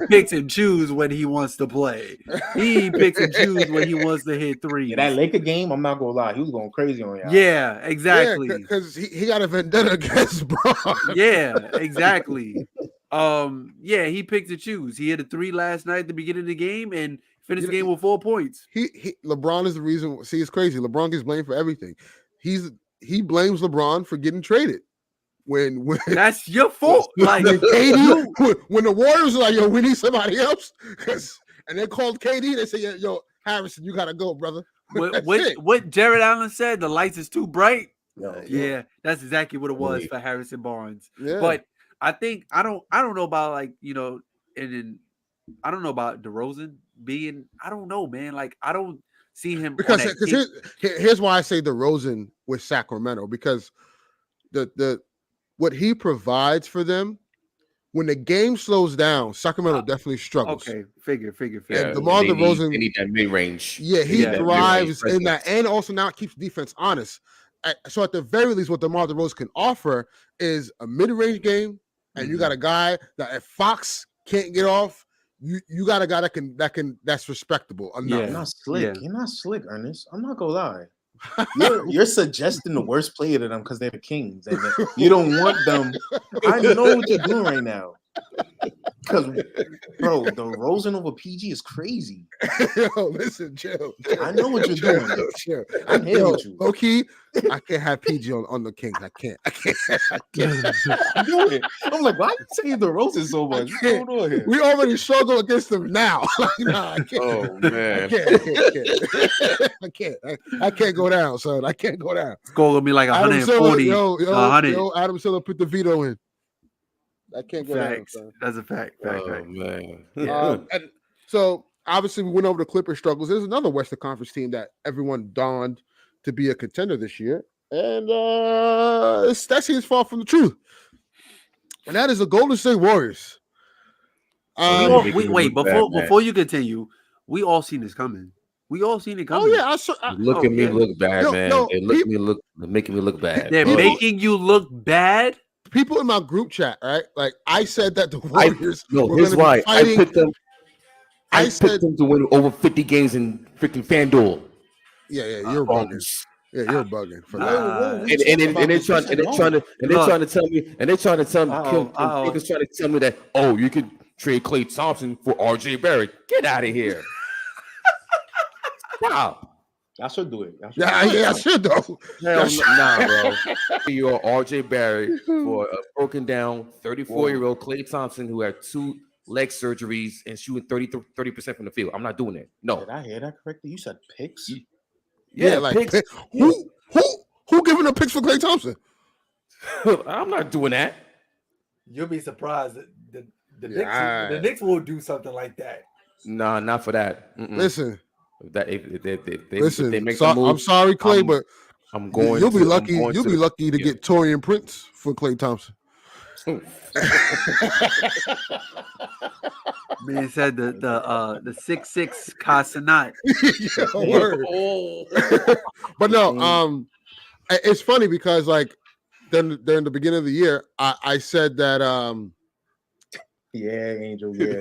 Speaker 3: picks and chooses when he wants to play. He picks and chooses when he wants to hit threes.
Speaker 4: Yeah, that Laker game, I'm not gonna lie, he was going crazy on y'all.
Speaker 3: Yeah, exactly.
Speaker 1: Because he got a vendetta against Bron.
Speaker 3: Yeah, exactly. He picked to choose. He hit a 3 last night at the beginning of the game and finished the game with 4 points.
Speaker 1: LeBron is the reason. See, it's crazy. LeBron gets blamed for everything. He blames LeBron for getting traded. When
Speaker 3: that's your fault. Like
Speaker 1: when the Warriors are like, yo, we need somebody else. And they called KD, they say, yo, Harrison, you gotta go, brother.
Speaker 3: What Jared Allen said, the lights is too bright.
Speaker 4: Yeah,
Speaker 3: that's exactly what it was for Harrison Barnes.
Speaker 1: Yeah.
Speaker 3: But I think I don't know about like, you know, and then I don't know about DeRozan being, I don't know, man. Like I don't see him
Speaker 1: because here's why I say DeRozan with Sacramento, because the what he provides for them when the game slows down, Sacramento definitely struggles.
Speaker 3: Okay, figure.
Speaker 1: And DeMar DeRozan,
Speaker 2: they need that mid range.
Speaker 1: Yeah, he thrives in that, and also now it keeps defense honest. So at the very least, what DeMar DeRozan can offer is a mid-range game, and you got a guy that if Fox can't get off, you got a guy that's respectable enough.
Speaker 4: You're not slick. Yeah. You're not slick, Ernest. I'm not gonna lie. You're suggesting the worst player to them because they're the Kings, and you don't want them. I know what you're doing right now. Because, bro, the Rosen over PG is crazy.
Speaker 1: Yo, listen, chill.
Speaker 4: I know what you're doing.
Speaker 1: Chill.
Speaker 4: I'm here with you.
Speaker 1: Okay, I can't have PG on the Kings. I can't.
Speaker 4: I'm like, why are you saying the Rosen so much? What's going on here?
Speaker 1: We already struggle against them now. Nah, I can't.
Speaker 2: Oh man,
Speaker 1: I can't go down, son. I can't go down.
Speaker 3: It's going to be like 140.
Speaker 1: Yo, Adam Silver put the veto in. I can't go down, son.
Speaker 3: That's a fact.
Speaker 2: Man.
Speaker 1: And so obviously we went over the Clippers struggles. There's another Western Conference team that everyone donned to be a contender this year, and that seems far from the truth. And that is the Golden State Warriors.
Speaker 3: Wait, before you continue, we all seen this coming. We all seen it coming.
Speaker 1: Oh yeah,
Speaker 2: look bad, man. They're making me look bad.
Speaker 3: They're making you look bad.
Speaker 1: People in my group chat, right? Like I said that the Warriors.
Speaker 2: Here's why I picked them. I picked them to win over 50 games in freaking FanDuel.
Speaker 1: Yeah, you're bugging. Yeah, you're bugging for that.
Speaker 2: And they're trying to tell me, that you could trade Klay Thompson for RJ Barrett. Get out of here. Stop.
Speaker 4: I should do it.
Speaker 1: I should though.
Speaker 2: Nah, bro. You're RJ Barrett for a broken down 34-year-old Klay Thompson who had 2 leg surgeries and shooting 30% from the field. I'm not doing it. No.
Speaker 4: Did I hear that correctly? You said picks?
Speaker 1: Yeah, like picks. Who giving up picks for Klay Thompson?
Speaker 2: I'm not doing that.
Speaker 5: You'll be surprised that the Knicks will do something like that.
Speaker 2: Nah, not for that.
Speaker 1: Listen.
Speaker 2: Listen, they make
Speaker 1: I'm sorry, Klay, but
Speaker 2: I'm going.
Speaker 1: You'll be lucky. You'll be lucky to get Torian Prince for Klay Thompson.
Speaker 3: Man said the 6'6" Casanat.
Speaker 1: But no, it's funny because like during the beginning of the year, I said that
Speaker 4: Yeah, Angel. Yeah.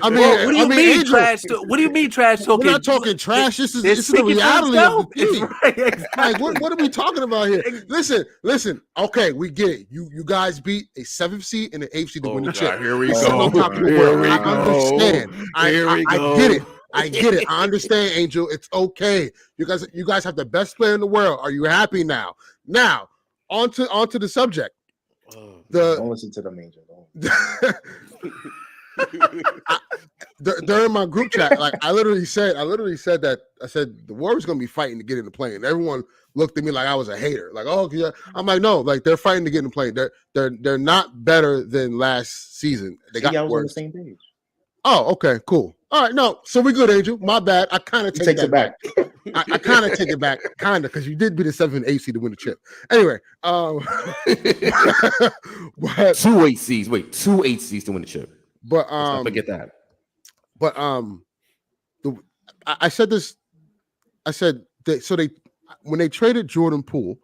Speaker 3: I mean, what do you mean Angel, trash? What do you mean trash talking?
Speaker 1: We're not talking trash. This is the reality of the team. Right, exactly. Like, what are we talking about here? Listen. Okay, we get it. You guys beat a 7th seed and an 8th seed to win the chip.
Speaker 2: Here we go.
Speaker 1: I understand. I get it. I get it. I understand, Angel. It's okay. You guys have the best player in the world. Are you happy now? Now, onto the subject.
Speaker 4: Don't listen to them, Angel.
Speaker 1: During my group chat, like I literally said that I said the Warriors gonna be fighting to get in the play, and everyone looked at me like I was a hater. Like, oh yeah, I'm like, no, like they're fighting to get in the play. They're not better than last season. They got
Speaker 4: worse.
Speaker 1: On
Speaker 4: the same page.
Speaker 1: Oh, okay, cool. All right, no, so we good, Angel. My bad. I kind of take it back. I kind of take it back, because you did beat the 7th and 8th seed to win the chip. Anyway, but
Speaker 2: 2 8 seeds. Wait, 2 8 seeds to win the chip.
Speaker 1: But
Speaker 2: let's not forget that.
Speaker 1: But I said this when they traded Jordan Poole,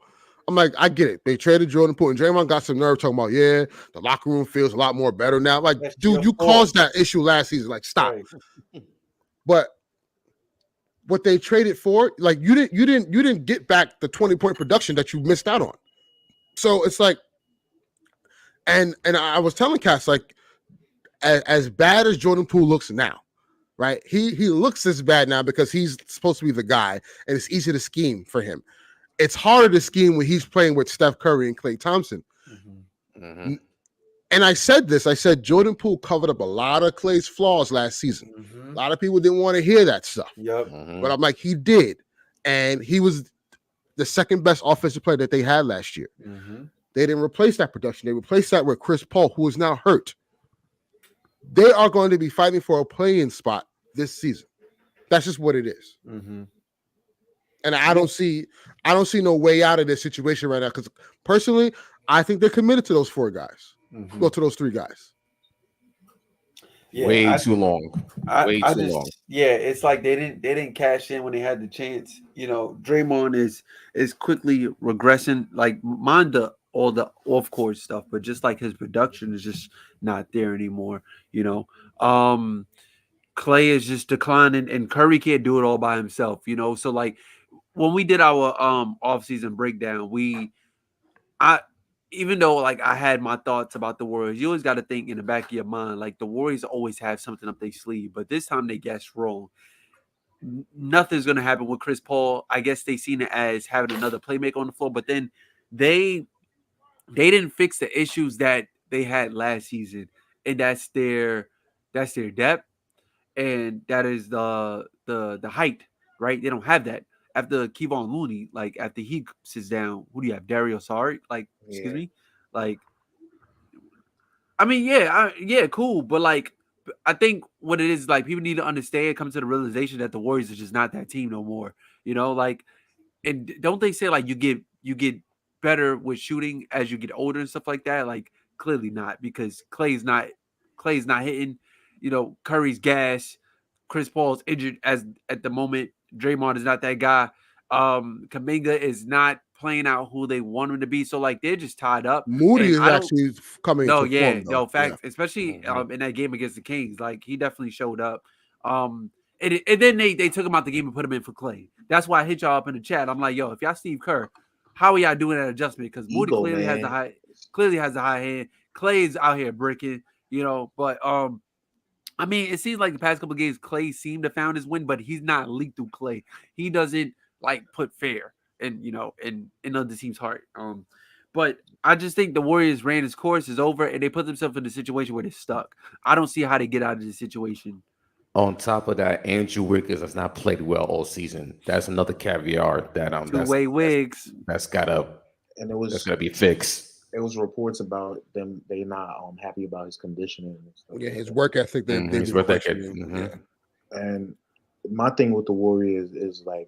Speaker 1: I'm like, I get it. They traded Jordan Poole, and Draymond got some nerve talking about, the locker room feels a lot more better now. Like, dude, you caused that issue last season. Like, stop. Right. But what they traded for, like, you didn't get back the 20-point production that you missed out on. So it's like, and I was telling Cass, like, as bad as Jordan Poole looks now, right? He looks this bad now because he's supposed to be the guy, and it's easy to scheme for him. It's harder to scheme when he's playing with Steph Curry and Klay Thompson. Mm-hmm. Mm-hmm. And I said Jordan Poole covered up a lot of Klay's flaws last season. Mm-hmm. A lot of people didn't want to hear that stuff. Yep. Mm-hmm. But I'm like, he did. And he was the second best offensive player that they had last year. Mm-hmm. They didn't replace that production. They replaced that with Chris Paul, who is now hurt. They are going to be fighting for a play-in spot this season. That's just what it is. Mm-hmm. And I don't see no way out of this situation right now, because personally, I think they're committed to those 4 guys. Mm-hmm. Go to those 3 guys.
Speaker 2: Yeah, way too long. Way too long.
Speaker 3: Yeah, it's like they didn't cash in when they had the chance. You know, Draymond is quickly regressing. Like, mind all the off-court stuff, but just like his production is just not there anymore. You know, Klay is just declining, and Curry can't do it all by himself. You know, so like when we did our offseason breakdown, even though like I had my thoughts about the Warriors, you always got to think in the back of your mind, like the Warriors always have something up their sleeve, but this time they guessed wrong. Nothing's going to happen with Chris Paul. I guess they seen it as having another playmaker on the floor, but then they didn't fix the issues that they had last season, and that's their depth, and that is the height, right? They don't have that. After Kevon Looney, like after he sits down, who do you have? Dario Saric? Like, excuse me? Like, I mean, cool. But like, I think what it is, like, people need to understand, come to the realization that the Warriors are just not that team no more. You know, like, and don't they say like you get better with shooting as you get older and stuff like that? Like, clearly not, because Clay's not hitting. You know, Curry's gas. Chris Paul's injured at the moment. Draymond is not that guy. Kuminga is not playing out who they want him to be. So like they're just tied up.
Speaker 1: Moody is actually coming.
Speaker 3: Facts. Yeah. Especially in that game against the Kings, like he definitely showed up. And then they took him out the game and put him in for Klay. That's why I hit y'all up in the chat. I'm like, yo, if y'all Steve Kerr, how are y'all doing that adjustment? Because Moody clearly has the high hand. Klay's out here bricking, you know, but I mean, it seems like the past couple of games, Klay seemed to found his win, but he's not lethal Klay. He doesn't like put fear in other team's heart. But I just think the Warriors ran its course, is over, and they put themselves in a situation where they're stuck. I don't see how they get out of this situation.
Speaker 2: On top of that, Andrew Wiggins has not played well all season. That's another caveat that
Speaker 3: two-way Wiggs.
Speaker 2: That's gotta be fixed.
Speaker 4: There was reports about them. They not happy about his conditioning. And stuff.
Speaker 1: Yeah, his work ethic.
Speaker 2: His work ethic. Mm-hmm.
Speaker 4: Yeah. And my thing with the Warriors is like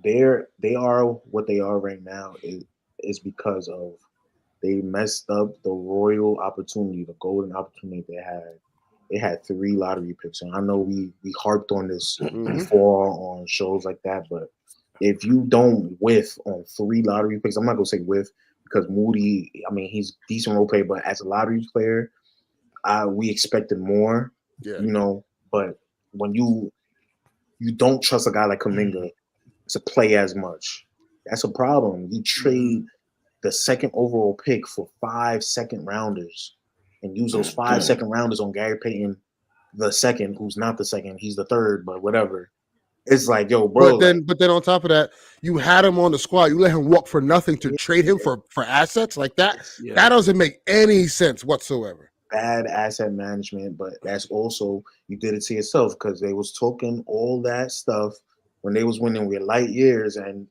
Speaker 4: they are what they are right now is because of they messed up the royal opportunity, the golden opportunity they had. They had 3 lottery picks, and I know we harped on this before on shows like that, but if you don't whiff on 3 lottery picks, I'm not gonna say whiff. Because Moody, I mean, he's a decent role player, but as a lottery player, we expected more, you know. But when you don't trust a guy like Kuminga to play as much, that's a problem. You trade the 2nd overall pick for 5 second rounders and use those 5 second rounders on Gary Payton, the second, who's not the second, he's the 3rd, but whatever. It's like, yo, bro.
Speaker 1: But then on top of that, you had him on the squad. You let him walk for nothing to trade him for assets like that. Yeah. That doesn't make any sense whatsoever.
Speaker 4: Bad asset management, but that's also, you did it to yourself, because they was talking all that stuff when they was winning with light years, and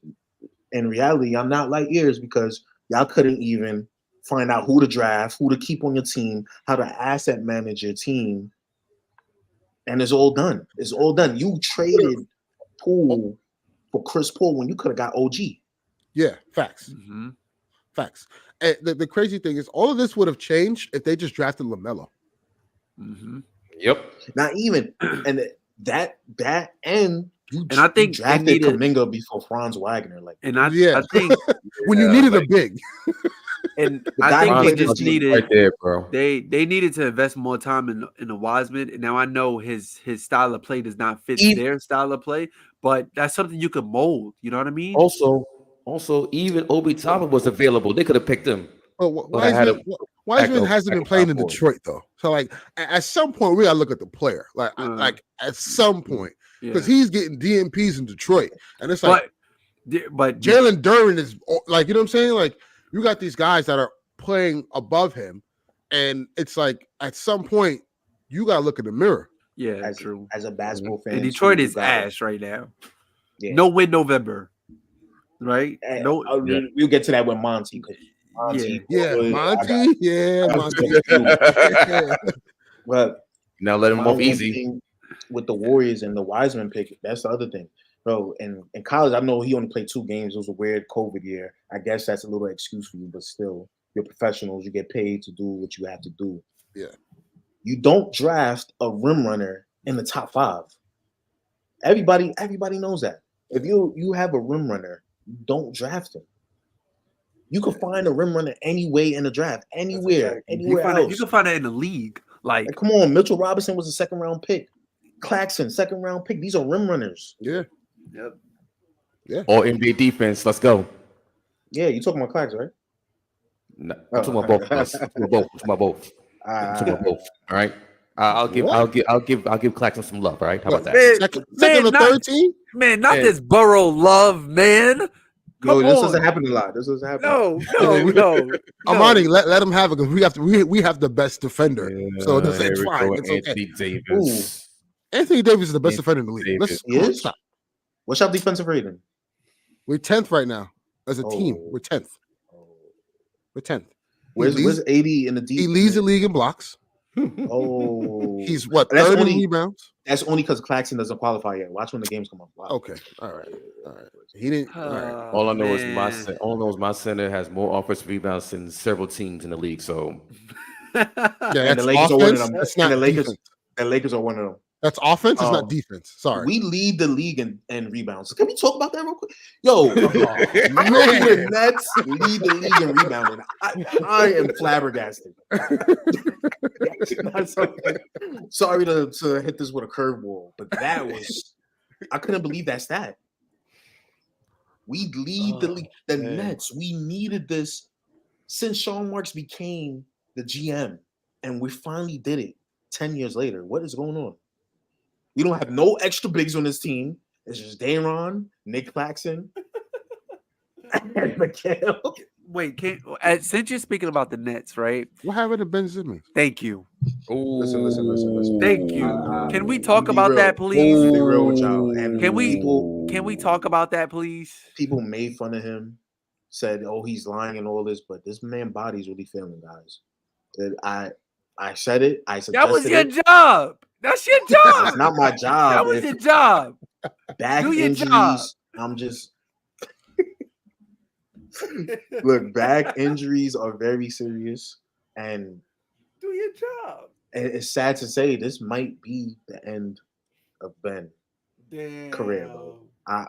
Speaker 4: in reality, y'all not light years because y'all couldn't even find out who to draft, who to keep on your team, how to asset manage your team, and it's all done. It's all done. You traded Poole for Chris Paul when you could have got OG.
Speaker 1: Yeah, facts. Mm-hmm. Facts. And the crazy thing is, all of this would have changed if they just drafted LaMelo.
Speaker 2: Mm-hmm. Yep.
Speaker 4: Not even, and that and
Speaker 3: And I think
Speaker 4: you drafted Kuminga before Franz Wagner. Like,
Speaker 3: and I think
Speaker 1: when you needed a big.
Speaker 3: And I think they just needed
Speaker 2: right there, bro.
Speaker 3: They needed to invest more time in the Wiseman. And now I know his style of play does not fit their style of play, but that's something you could mold. You know what I mean?
Speaker 2: Also, even Obi Toppin was available. They could have picked him.
Speaker 1: Well, Wiseman hasn't been playing in Detroit though. So like at some point we gotta look at the player. Like at some point. Because he's getting DMPs in Detroit. And it's like but Jalen Duren is like, you know what I'm saying? Like you got these guys that are playing above him, and it's like at some point you gotta look in the mirror.
Speaker 3: Yeah,
Speaker 4: true. As a basketball fan,
Speaker 3: and Detroit is ash right now. Yeah. No win November, right? No,
Speaker 4: we'll get to that with Monty.
Speaker 1: Monty.
Speaker 4: But
Speaker 2: now let him off easy
Speaker 4: with the Warriors and the Wiseman pick. That's the other thing. Bro, in college, I know he only played 2 games. It was a weird COVID year. I guess that's a little excuse for you, but still, you're professionals. You get paid to do what you have to do.
Speaker 1: Yeah.
Speaker 4: You don't draft a rim runner in the top 5. Everybody knows that. If you have a rim runner, don't draft him. You can find a rim runner anyway in the draft, anywhere else.
Speaker 3: You can find it in the league. Like,
Speaker 4: come on, Mitchell Robinson was a 2nd round pick. Claxton, 2nd round pick. These are rim runners.
Speaker 1: Yeah.
Speaker 3: Yep.
Speaker 1: Yeah.
Speaker 2: All NBA defense. Let's go.
Speaker 4: Yeah, you talking about Clax, right?
Speaker 2: No, I'm talking about both. I'm talking about both. All right. I'll give Claxton some love. All right. How about that?
Speaker 1: Second or third team?
Speaker 3: Man, not this Burrow love, man.
Speaker 4: Yo, this doesn't happen a lot. This doesn't happen.
Speaker 3: No.
Speaker 1: Amani, let him have it because we have the best defender. Yeah, so it's fine. It's
Speaker 2: Anthony Davis.
Speaker 1: Anthony Davis is the best defender in the league. Let's stop.
Speaker 4: What's your defensive rating?
Speaker 1: We're 10th right now as a team. We're 10th. We're 10th.
Speaker 4: Where's 80 in the defense?
Speaker 1: He leads the league in blocks. He's what? 3rd in rebounds.
Speaker 4: That's only because Claxton doesn't qualify yet. Watch when the games come up. Wow.
Speaker 1: Okay. All right. He didn't. All right.
Speaker 2: All I know is my center has more offensive rebounds than several teams in the league. So
Speaker 1: yeah,
Speaker 4: the Lakers are one of them.
Speaker 1: That's not
Speaker 4: the Lakers are one of them.
Speaker 1: That's offense. It's not defense. Sorry.
Speaker 4: We lead the league in rebounds. Can we talk about that real quick? Yo, the Nets lead the league in rebounding. I am flabbergasted. Sorry to hit this with a curveball, but that was I couldn't believe that stat. We lead the league. The Nets. We needed this since Sean Marks became the GM, and we finally did it 10 years later. What is going on? We don't have no extra bigs on this team. It's just Daron, Nick Claxton, and Mikhail.
Speaker 3: Wait, since you're speaking about the Nets, right?
Speaker 1: What happened to Ben Simmons?
Speaker 3: Thank you.
Speaker 4: Listen.
Speaker 3: Thank you. Can we talk about that, please?
Speaker 4: Be real with y'all. And
Speaker 3: can we talk about that, please?
Speaker 4: People made fun of him, said, "Oh, he's lying and all this," but this man's body's really failing, guys. I said it. I suggested
Speaker 3: that was your job. That's your job.
Speaker 4: It's not my job.
Speaker 3: That was your job.
Speaker 4: Back injuries.
Speaker 3: Job.
Speaker 4: I'm just look. Back injuries are very serious, and
Speaker 3: do your job.
Speaker 4: And it's sad to say this might be the end of Ben's career, bro. I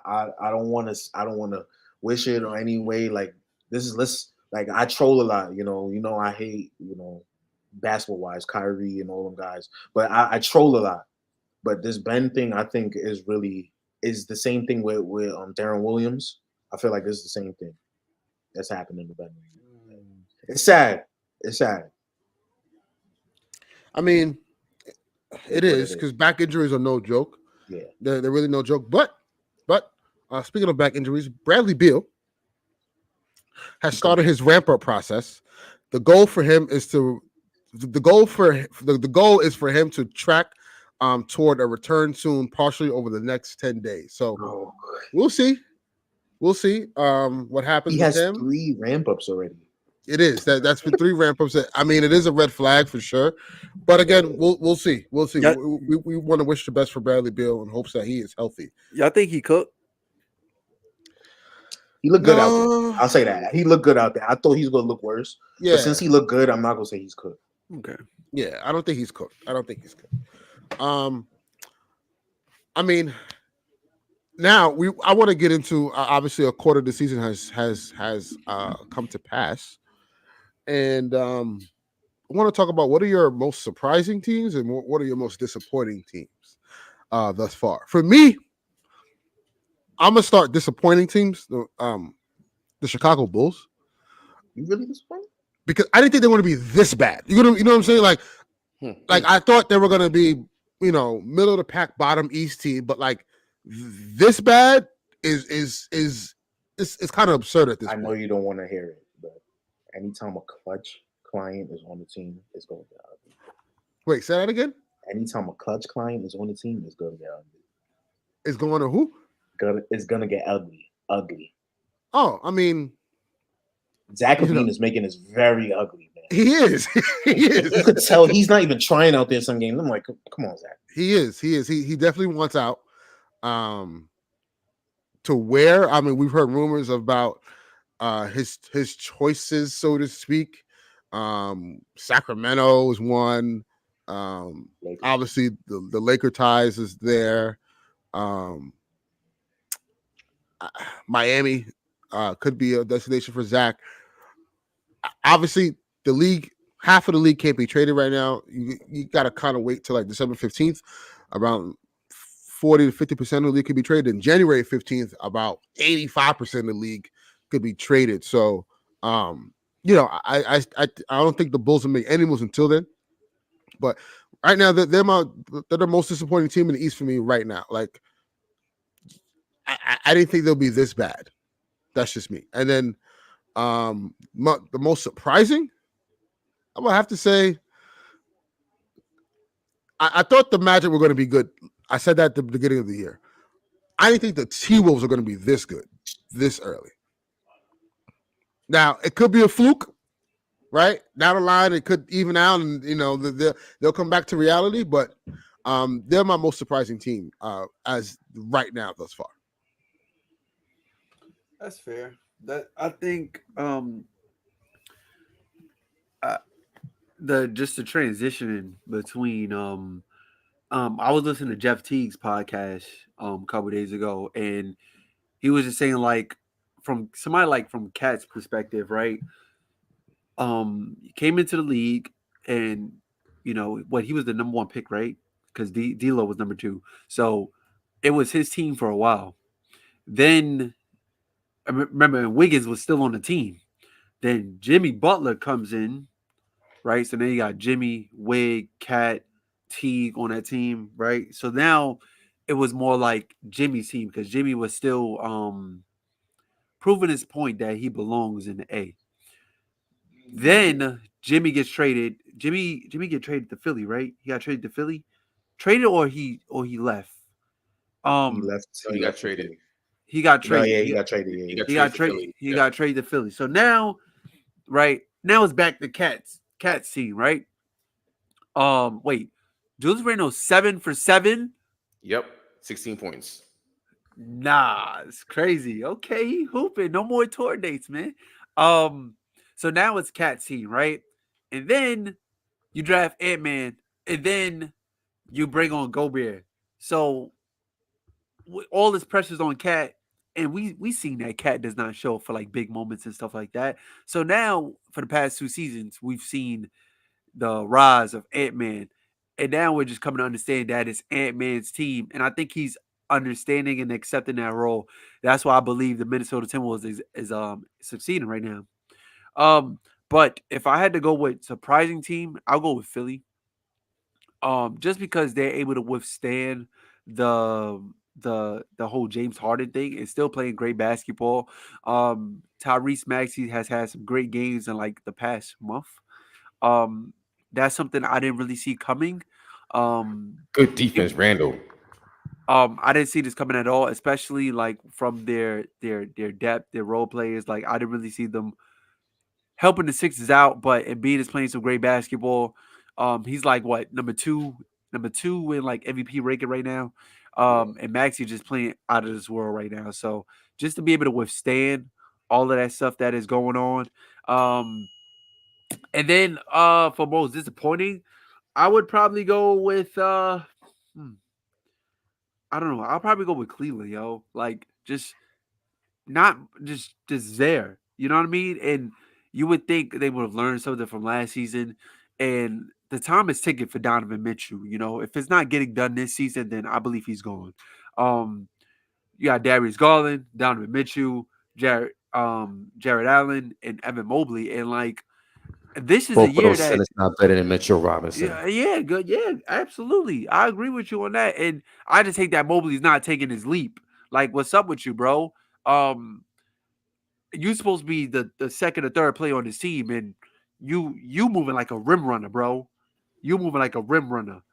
Speaker 4: don't want to wish it or any way. Like this is I troll a lot. You know I hate basketball wise, Kyrie and all them guys. But I troll a lot. But this Ben thing, I think, is the same thing with Darren Williams. I feel like this is the same thing that's happening to Ben. It's sad. It's sad.
Speaker 1: I mean, it is because back injuries are no joke.
Speaker 4: Yeah,
Speaker 1: they're really no joke. But speaking of back injuries, Bradley Beal has started his ramp up process. The goal for him is the goal is for him to track toward a return soon, partially over the next 10 days. So we'll see. We'll see what happens.
Speaker 4: He has
Speaker 1: with him.
Speaker 4: 3 ramp ups already.
Speaker 1: It is that's been 3 ramp ups. I mean, it is a red flag for sure. But again, we'll see. We'll see. Yeah. We want to wish the best for Bradley Beal in hopes that he is healthy.
Speaker 3: Y'all think he cooked?
Speaker 4: He looked good out there. I'll say that. He looked good out there. I thought he was going to look worse. Yeah. But since he looked good, I'm not going to say he's cooked.
Speaker 3: Okay.
Speaker 1: Yeah, I don't think he's cooked. I mean, now I want to get into obviously a quarter of the season has come to pass, and I want to talk about what are your most surprising teams and what are your most disappointing teams thus far. For me, I'm gonna start disappointing teams. The Chicago Bulls.
Speaker 4: You really disappointed?
Speaker 1: Because I didn't think they were going to be this bad. You know what I'm saying? Like I thought they were going to be, middle of the pack, bottom East team, but like this bad is kind of absurd at this point.
Speaker 4: I know you don't want to hear it, but anytime a clutch client is on the team, it's going to get ugly.
Speaker 1: Wait, say that again?
Speaker 4: Anytime a clutch client is on the team, it's going to get ugly.
Speaker 1: It's going to who?
Speaker 4: It's going to get ugly. Ugly.
Speaker 1: Oh, I mean,
Speaker 4: Zach LaVine is making this very ugly, man.
Speaker 1: He is. He is.
Speaker 4: You could tell he's not even trying out there some games. I'm like, come on, Zach.
Speaker 1: He is. He definitely wants out. To where? I mean, we've heard rumors about his choices, so to speak. Sacramento is one. Obviously, the Laker ties is there. Miami could be a destination for Zach. Obviously, the league, half of the league can't be traded right now. You got to kind of wait till like December 15th. Around 40 to 50% of the league could be traded. In January 15th, about 85% of the league could be traded. So, I don't think the Bulls will make any moves until then. But right now, they're the most disappointing team in the East for me right now. Like, I didn't think they'll be this bad. That's just me. And then the most surprising, I'm gonna have to say, I thought the Magic were going to be good. I said that at the beginning of the year. I didn't think the T-Wolves are going to be this good, this early. Now, it could be a fluke, right? Down the line, it could even out, and they'll come back to reality. But they're my most surprising team as right now thus far.
Speaker 3: That's fair. That I think the transitioning between I was listening to Jeff Teague's podcast a couple of days ago, and he was just saying from Cat's perspective, right? He came into the league, and he was the number one pick, right? Because D'Lo was number 2, so it was his team for a while. Then I remember Wiggins was still on the team. Then Jimmy Butler comes in, right? So then you got Jimmy, Wig, Cat, Teague on that team, right? So now it was more like Jimmy's team because Jimmy was still proving his point that he belongs in the A. Then Jimmy gets traded. Jimmy get traded to Philly, right? He got traded to Philly. Traded or he left.
Speaker 4: He left.
Speaker 2: He got traded.
Speaker 3: He got traded.
Speaker 4: Yeah, he got traded. Yeah,
Speaker 3: he got traded. He got traded to Philly. So now, right now it's back to Cat's team, right? Wait, Julius Randle 7 for 7.
Speaker 2: Yep, 16 points.
Speaker 3: Nah, it's crazy. Okay, he hooping. No more tour dates, man. So now it's Cat's team, right? And then you draft Ant-Man, and then you bring on Gobert. So all this pressure's on Cat, and we seen that Cat does not show up for like big moments and stuff like that. So now for the past 2 seasons, we've seen the rise of Ant-Man, and now we're just coming to understand that it's Ant-Man's team, and I think he's understanding and accepting that role. That's why I believe the Minnesota Timberwolves is succeeding right now. But if I had to go with surprising team, I'll go with Philly. Just because they're able to withstand the whole James Harden thing and still playing great basketball. Tyrese Maxey has had some great games in like the past month. That's something I didn't really see coming.
Speaker 2: Good defense, Randall.
Speaker 3: I didn't see this coming at all, especially like from their depth, their role players. Like I didn't really see them helping the Sixers out, but Embiid is playing some great basketball. He's like what number two in like MVP ranking right now. And Maxey just playing out of this world right now. So just to be able to withstand all of that stuff that is going on. And then for most disappointing, I would probably go with I I don't know. I'll probably go with Cleveland, yo. Like just not just there. You know what I mean? And you would think they would have learned something from last season. And the time is ticking for Donovan Mitchell. You know, if it's not getting done this season, then I believe he's gone. You got Darius Garland, Donovan Mitchell, Jared Allen, and Evan Mobley. And like this is a
Speaker 2: Both of
Speaker 3: year
Speaker 2: those
Speaker 3: that
Speaker 2: centers not better than Mitchell Robinson.
Speaker 3: yeah, good. Yeah, absolutely. I agree with you on that. And I just think that Mobley's not taking his leap. Like, what's up with you, bro? You supposed to be the second or third player on this team, and you moving like a rim runner, bro. You moving like a rim runner.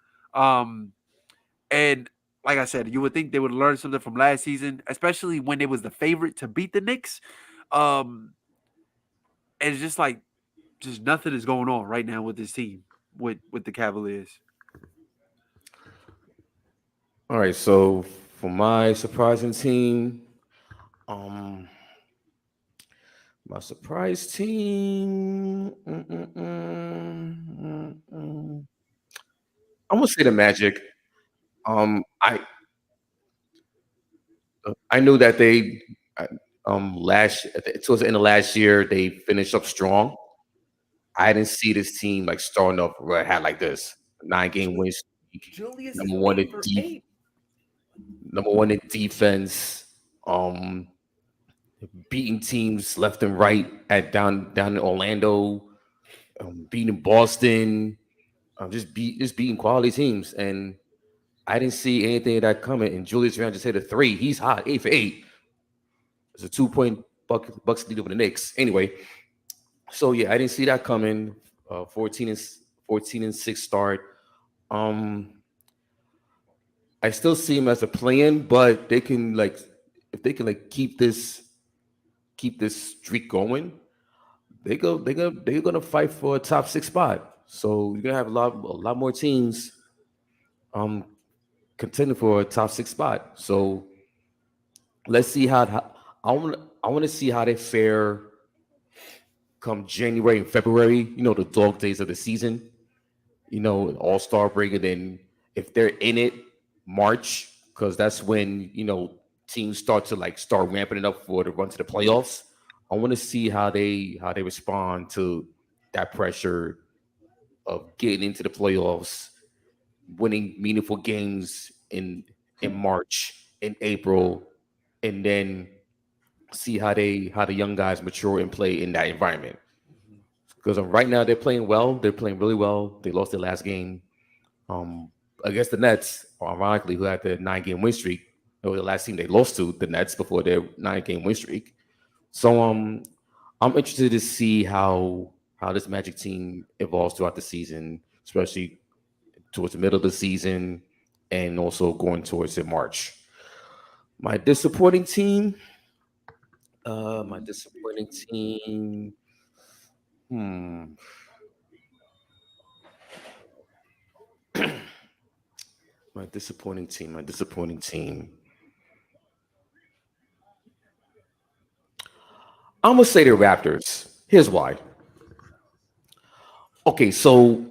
Speaker 3: And like I said, you would think they would learn something from last season, especially when they was the favorite to beat the Knicks. And it's just like just nothing is going on right now with this team, with the Cavaliers.
Speaker 2: All right, so for my surprising team, my surprise team, I'm gonna say the Magic. I knew that they towards the end of last year they finished up strong. I didn't see this team like starting off where it had like this 9-game win streak.
Speaker 5: Julius is
Speaker 2: Number one in
Speaker 5: 8 for 8.
Speaker 2: number one in defense. Beating teams left and right at down in Orlando, beating Boston, just beating quality teams. And I didn't see anything of that coming. And Julius Randle just hit a 3. He's hot, 8 for 8. It's a 2-point Bucks lead over the Knicks. Anyway, so yeah, I didn't see that coming. 14-6 start. I still see him as a play-in, but they can if they can keep this streak going, they're gonna fight for a top 6 spot. So you're gonna have a lot more teams contending for a top 6 spot. So let's see how I want to see how they fare come January and February. You know, the dog days of the season. You know, All-Star break, and then if they're in it, March, because that's when teams start ramping it up for the run to the playoffs. I want to see how they respond to that pressure of getting into the playoffs, winning meaningful games in March, in April, and then see how the young guys mature and play in that environment. Because right now they're playing well. They're playing really well. They lost their last game against the Nets, ironically, who had the 9-game win streak. It was the last team they lost to, the Nets, before their 9-game win streak. So I'm interested to see how this Magic team evolves throughout the season, especially towards the middle of the season and also going towards in March. My disappointing team. My disappointing team. My disappointing team. I'm gonna say the Raptors. Here's why. Okay, so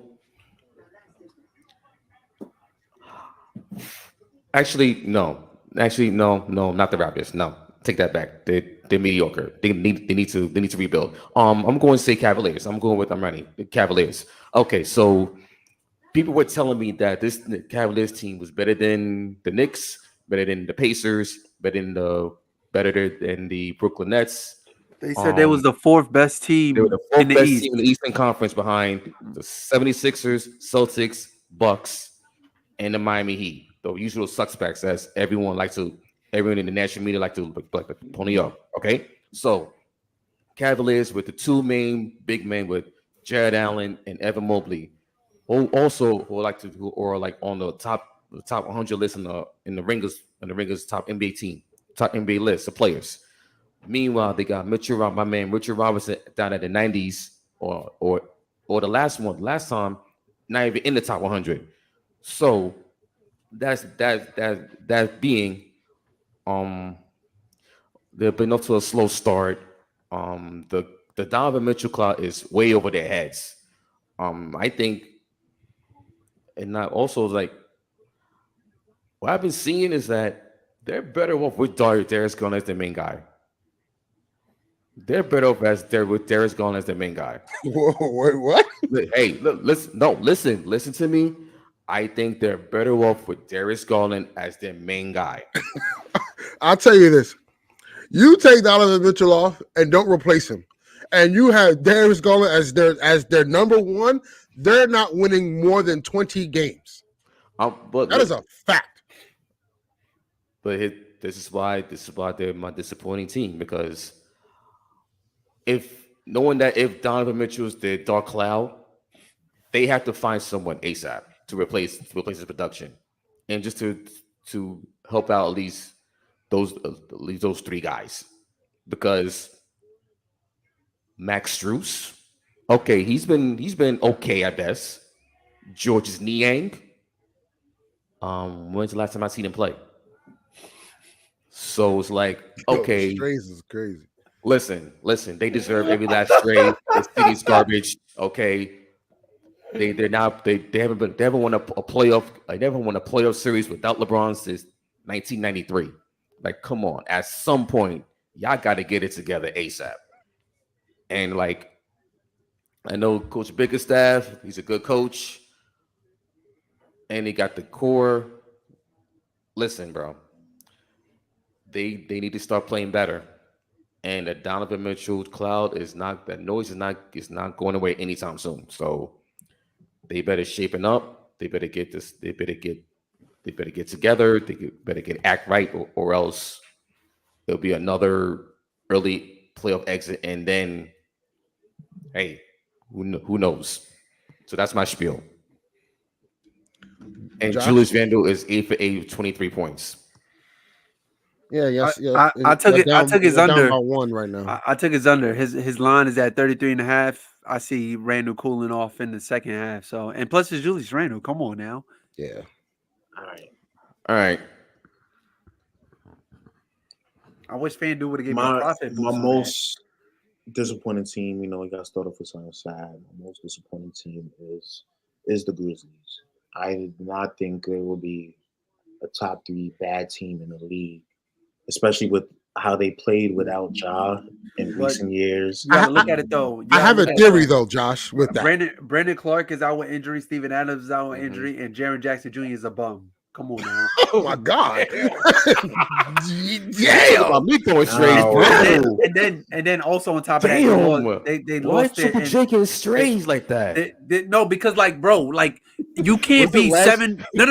Speaker 2: actually, no, not the Raptors. No, take that back. They're mediocre. They need to rebuild. I'm going to say Cavaliers. I'm ready. The Cavaliers. Okay, so people were telling me that this Cavaliers team was better than the Knicks, better than the Pacers, better than the Brooklyn Nets.
Speaker 3: They said they was the fourth best team.
Speaker 2: They were the fourth best team in the Eastern Conference behind the 76ers, Celtics, Bucks, and the Miami Heat. The usual suspects, as everyone in the national media like to pony up. Okay, so Cavaliers with the two main big men with Jared Allen and Evan Mobley, who are on the top 100 list in the Ringers top NBA list of players. Meanwhile, they got my man Richard Robinson down at the 90s, or the last time, not even in the top 100. So that's being they've been up to a slow start. The Donovan Mitchell cloud is way over their heads. I think, and not also what I've been seeing is that they're better off with Darius Garland as the main guy. They're better off with Darius Garland as the main guy.
Speaker 1: Wait, what?
Speaker 2: Hey, look, listen to me. I think they're better off with Darius Garland as their main guy.
Speaker 1: I'll tell you this. You take Donovan Mitchell off and don't replace him, and you have Darius Garland as their number one, they're not winning more than 20 games. That is a fact.
Speaker 2: But this is why they're my disappointing team, because knowing that if Donovan Mitchell's the dark cloud, they have to find someone ASAP to replace his production, and just to help out at least those three guys, because Max Strus, okay, he's been okay at best. Georges Niang, when's the last time I seen him play? So it's like, okay,
Speaker 1: Strays is crazy.
Speaker 2: Listen, they deserve every last trade. The city's garbage. Okay, they haven't won a playoff. They never won a playoff series without LeBron since 1993. Like, come on, at some point, y'all got to get it together ASAP. And like, I know Coach Bickerstaff, he's a good coach, and he got the core. Listen, bro, they need to start playing better. And the Donovan Mitchell cloud is not going away anytime soon. So they better shapen up. They better get this. They better get together. They better get act right, or else there'll be another early playoff exit. And then, hey, who knows? So that's my spiel. And Josh? Julius Randle is 8 for 8 with 23 points.
Speaker 1: Yeah.
Speaker 3: I took his under.
Speaker 1: Down by one right now.
Speaker 3: I took his under. His line is at 33.5. I see Randle cooling off in the second half. So, and plus it's Julius Randle. Come on now.
Speaker 1: Yeah.
Speaker 2: All right.
Speaker 3: I wish FanDuel would have given me a profit.
Speaker 4: My most disappointing team, we got started for something sad. My most disappointing team is the Grizzlies. I did not think it would be a top 3 bad team in the league, especially with how they played without Ja in recent years.
Speaker 3: You gotta look at it though.
Speaker 1: I have a theory though, Josh, with that.
Speaker 3: Brandon Clark is out with injury. Steven Adams is out with injury, and Jaren Jackson Jr. is a bum. Come on now.
Speaker 1: Oh my God.
Speaker 2: Damn. Me throwing strays, bro.
Speaker 3: And then also on top of that, they lost
Speaker 2: Triple J getting strays like that.
Speaker 3: No, because like, bro, like you can't be 7. No.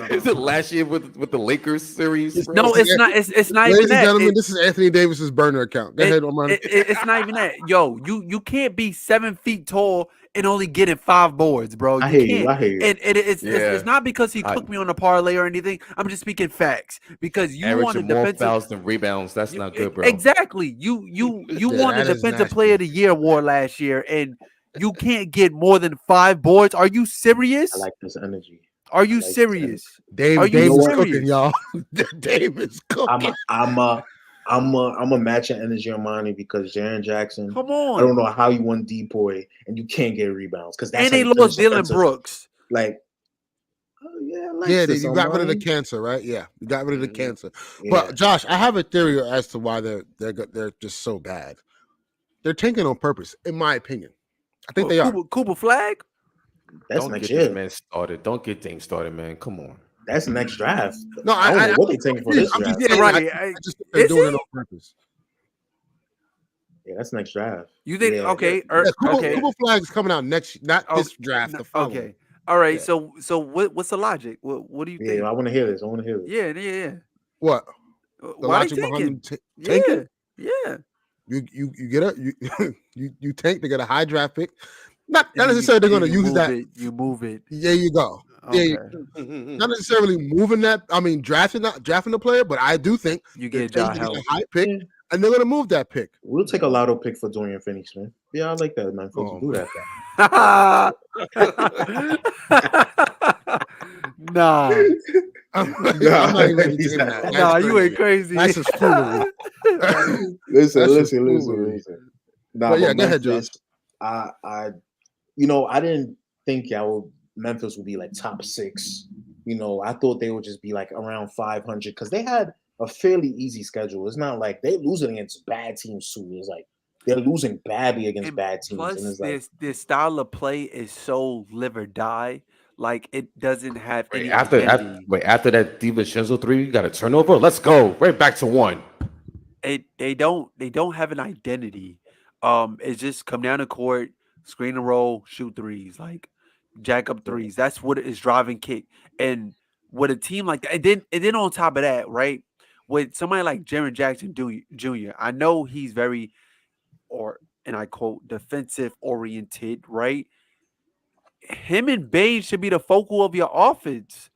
Speaker 2: Is it last year with the Lakers series? Bro?
Speaker 3: No, it's not. It's not
Speaker 1: Ladies
Speaker 3: even that.
Speaker 1: Ladies and gentlemen, this is Anthony Davis's burner account. Go ahead, Omar.
Speaker 3: It's not even that. Yo, you can't be 7 feet tall and only getting 5 boards, bro.
Speaker 4: I hear you.
Speaker 3: And it's not because he cooked me on a parlay or anything. I'm just speaking facts. Because you want a defensive
Speaker 2: fouls than rebounds. That's not good, bro.
Speaker 3: Exactly. You won the defensive player of the year award last year, and you can't get more than 5 boards. Are you serious?
Speaker 4: I like this energy.
Speaker 3: Are you serious?
Speaker 1: Dave is cooking, y'all. Dave is cooking.
Speaker 4: I'm a match an energy on money because Jaren Jackson.
Speaker 3: Come on.
Speaker 4: I don't know how you won Depoy and you can't get rebounds because that's.
Speaker 3: And they lost Dylan Brooks.
Speaker 4: Like,
Speaker 1: you got rid of the cancer, right? Yeah, you got rid of the cancer. Yeah. But Josh, I have a theory as to why they're just so bad. They're tanking on purpose, in my opinion. I think they are.
Speaker 3: Cooper Flag.
Speaker 4: That's next year.
Speaker 2: Man started. Don't get things started, man. Come on.
Speaker 4: That's next draft.
Speaker 1: No, I don't know
Speaker 4: what they're taking for this draft.
Speaker 3: Right.
Speaker 1: I just think they're doing it on purpose.
Speaker 4: Yeah, that's next draft.
Speaker 3: You think?
Speaker 4: Yeah,
Speaker 3: okay.
Speaker 1: Cooper Flag is coming out next, not this draft. The following.
Speaker 3: Okay. All right. Yeah. So what's the logic? What do you think?
Speaker 4: Yeah, I want to hear this.
Speaker 3: Yeah.
Speaker 1: What?
Speaker 3: The logic behind
Speaker 1: tanking?
Speaker 3: Yeah.
Speaker 1: You tank to get a high draft pick. Not necessarily they're going to use that.
Speaker 3: You move it.
Speaker 1: There you go.
Speaker 3: Okay.
Speaker 1: Not necessarily moving that. I mean, drafting the player, but I do think
Speaker 3: you get a
Speaker 1: high pick, and they're going to move that pick.
Speaker 4: We'll take a lotto pick for Dorian Finney-Smith. Yeah, I like that, man. Folks do that.
Speaker 3: Nah.
Speaker 1: I'm not even saying that.
Speaker 3: Nah, you ain't crazy.
Speaker 1: That's just foolery.
Speaker 4: Listen.
Speaker 1: Nah, but yeah, go ahead, Josh.
Speaker 4: I didn't think Memphis would be like top 6 I thought they would just be like around 500 because they had a fairly easy schedule. It's not like they're losing against bad teams too. It's like they're losing badly against bad teams.
Speaker 3: Plus,
Speaker 4: and it's like
Speaker 3: their style of play is so live or die. Like it doesn't have any
Speaker 2: after
Speaker 3: identity.
Speaker 2: after that DiVincenzo 3, you got a turnover. Let's go right back to 1.
Speaker 3: They don't have an identity. It's just come down the court, screen and roll, shoot threes, like jack up threes. That's what is driving kick. And with a team like that, and then on top of that, right, with somebody like Jaren Jackson Jr., I know he's very, and I quote, defensive oriented, right? Him and Baines should be the focal of your offense.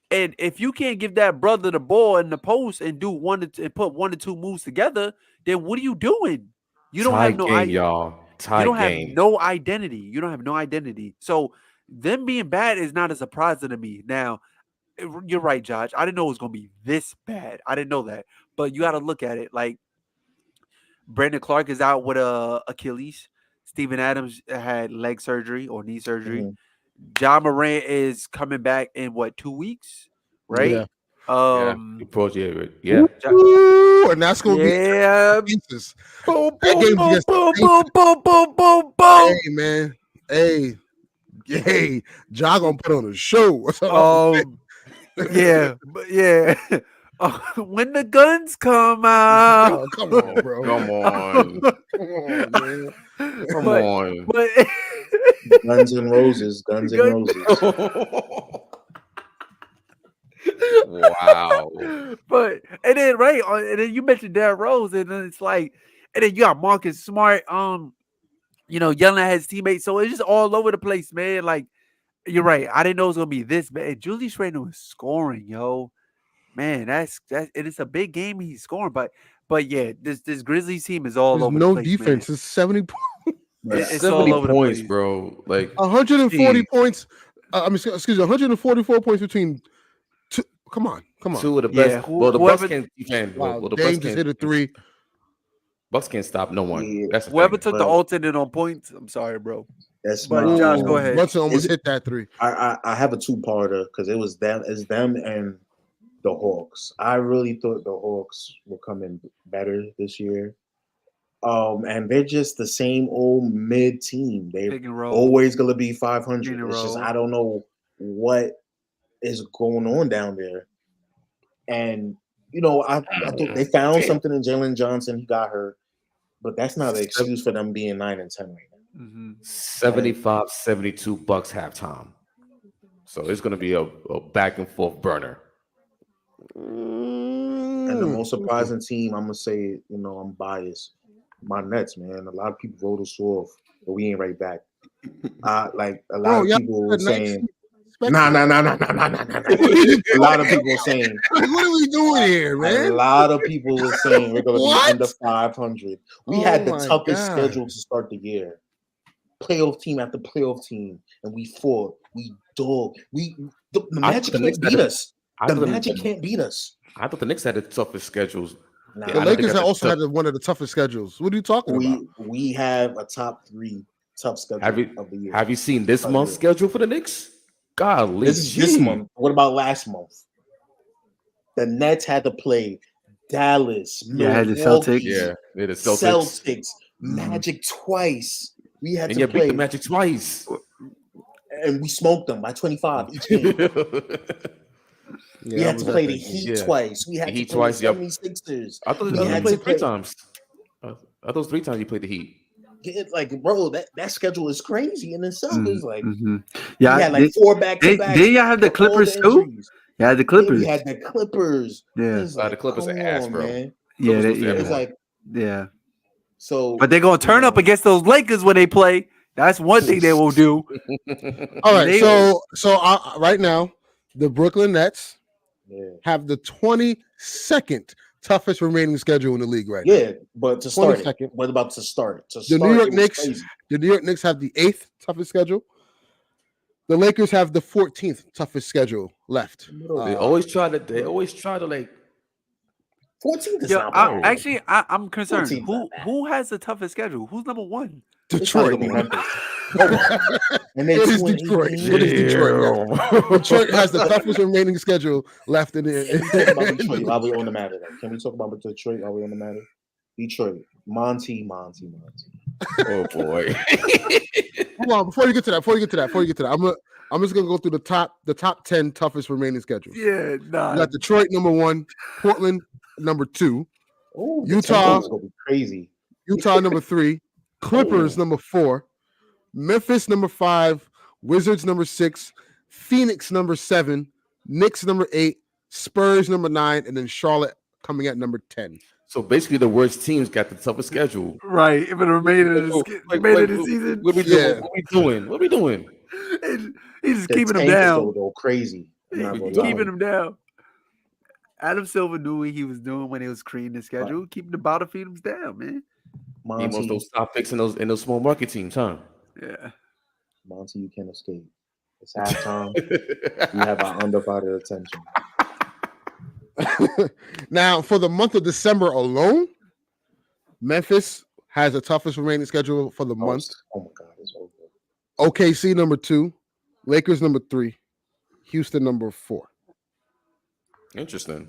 Speaker 3: And if you can't give that brother the ball in the post and do and put 1 to 2 moves together, then what are you doing? You don't have no
Speaker 2: game, y'all.
Speaker 3: You don't have no identity. You don't have no identity. So them being bad is not a surprise to me. Now, you're right, Josh. I didn't know it was going to be this bad. I didn't know that. But you got to look at it. Like, Brandon Clark is out with Achilles. Steven Adams had leg surgery or knee surgery.
Speaker 4: Mhm.
Speaker 3: Ja Morant is coming back in 2 weeks, right?
Speaker 1: Yeah.
Speaker 2: Yeah.
Speaker 1: Ooh, and that's gonna
Speaker 3: be
Speaker 1: pieces.
Speaker 3: Boom,
Speaker 1: That
Speaker 3: boom,
Speaker 1: game's
Speaker 3: boom,
Speaker 1: against
Speaker 3: boom,
Speaker 1: the
Speaker 3: boom, boom, boom, boom, boom.
Speaker 1: Hey man, hey, Ja gonna put on a show.
Speaker 3: Yeah, but yeah. When the guns come out,
Speaker 1: Oh, come on, bro.
Speaker 2: Come on,
Speaker 1: man.
Speaker 2: Come on.
Speaker 3: But
Speaker 4: Guns and Roses.
Speaker 2: Wow.
Speaker 3: But and then you mentioned Derrick Rose, and then it's like, and then you got Marcus Smart, yelling at his teammates. So it's just all over the place, man. Like, you're right. I didn't know it was gonna be this bad. Julius Randle was scoring, yo. Man, that's it's a big game he's scoring, but yeah, this Grizzlies team is all over the place.
Speaker 1: Defense.
Speaker 3: Man.
Speaker 1: It's 70
Speaker 3: It's
Speaker 2: 70
Speaker 3: all over
Speaker 2: points,
Speaker 3: the place.
Speaker 2: bro. Like
Speaker 1: 140 points. Excuse me, 144 points between two. Come on.
Speaker 2: Two of the best.
Speaker 3: Yeah,
Speaker 2: the Bucks can't defend.
Speaker 1: Wow,
Speaker 2: the
Speaker 1: Dame
Speaker 2: Bucks
Speaker 1: just hit a 3.
Speaker 2: Bucks can't stop no one.
Speaker 4: Yeah.
Speaker 2: That's
Speaker 3: whoever took the alternate on points. I'm sorry, bro.
Speaker 4: That's
Speaker 3: but Josh, go ahead.
Speaker 1: Brunson almost hit that 3.
Speaker 4: I have a 2-parter because it was them and the Hawks. I really thought the Hawks were coming better this year. And they're just the same old mid team. They're always gonna be 500. It's just I don't know what is going on down there. And I thought they found something in Jalen Johnson. He got hurt, but that's not an excuse for them being 9 and 10 right now.
Speaker 3: Mm-hmm.
Speaker 2: 75-72 Bucks halftime. So it's gonna be a back and forth burner.
Speaker 4: And the most surprising team, I'm gonna say, I'm biased. My Nets, man. A lot of people wrote us off, but we ain't right back. Like a lot of people were saying, nah. A lot of people were saying,
Speaker 1: what are we doing here, man?
Speaker 4: A lot of people were saying we're gonna be under 500. We had the toughest schedule to start the year. Playoff team after playoff team, and we fought. We dogged. The Magic can't beat us. The Magic can't beat us.
Speaker 2: I thought the Knicks had the toughest schedules.
Speaker 1: The Lakers also had one of the toughest schedules. What are you talking about?
Speaker 4: We have a top 3 tough schedule of the year.
Speaker 2: Have you seen this month's schedule for the Knicks? Golly.
Speaker 4: This month. What about last month? The Nets had to play Dallas,
Speaker 3: Milwaukee, the Celtics.
Speaker 2: Yeah, the
Speaker 4: Celtics, Magic twice. We had to play
Speaker 2: beat the Magic twice.
Speaker 4: And we smoked them by 25 each game. We had to play the Heat twice. We had to play the 76ers.
Speaker 2: I thought you played 3 times. I thought it was 3 times you played the Heat.
Speaker 4: Like, bro, that schedule is crazy in itself. It's like,
Speaker 3: yeah,
Speaker 4: we had like 4 back-to-backs.
Speaker 3: Did y'all have the Clippers too? Yeah, the Clippers.
Speaker 4: We had the Clippers.
Speaker 3: Yeah,
Speaker 2: like, the Clippers are ass, bro.
Speaker 4: Man.
Speaker 3: Yeah,
Speaker 4: it's like,
Speaker 3: yeah.
Speaker 4: So,
Speaker 3: but they're gonna turn up against those Lakers when they play. That's one thing they will do.
Speaker 1: All right, so right now, the Brooklyn Nets have the 22nd toughest remaining schedule in the league right now.
Speaker 4: Yeah, but to start it, what about to start it?
Speaker 1: The New York Knicks have the 8th toughest schedule. The Lakers have the 14th toughest schedule left.
Speaker 2: They always try to like
Speaker 4: 14th is not bad.
Speaker 3: Actually, I'm concerned. Who has the toughest schedule? Who's number 1?
Speaker 1: Detroit.
Speaker 4: And then
Speaker 1: it is Detroit. It is Detroit. Yeah. Detroit has the toughest remaining schedule left in the.
Speaker 4: Can we talk about Detroit while we're on the matter? Can we talk about Detroit while we're on the matter? Detroit, Monty.
Speaker 2: Oh boy.
Speaker 1: Hold on, before you get to that, I'm just gonna go through the top 10 toughest remaining schedules.
Speaker 3: Yeah, nah.
Speaker 1: You got Detroit number 1, Portland number 2,
Speaker 4: Ooh,
Speaker 1: Utah
Speaker 4: gonna be crazy.
Speaker 1: Utah number 3, Clippers number 4, Memphis number 5, Wizards number 6, Phoenix number 7, Knicks number 8, Spurs number 9, and then Charlotte coming at number 10.
Speaker 2: So basically, the worst teams got the toughest schedule.
Speaker 3: Right. For the remainder of the season.
Speaker 2: What are we doing?
Speaker 3: He's just keeping them down.
Speaker 4: Go crazy.
Speaker 3: He's keeping them down. Adam Silver knew what he was doing when he was creating the schedule, keeping the bottom feeders down, man.
Speaker 2: Monty, most of those top picks in those small market teams, huh?
Speaker 3: Yeah.
Speaker 4: Monty, you can't escape. It's halftime. You have our undivided attention.
Speaker 1: Now, for the month of December alone, Memphis has the toughest remaining schedule for the month.
Speaker 4: Oh my God, it's over.
Speaker 1: OKC number 2, Lakers number 3, Houston number 4.
Speaker 2: Interesting.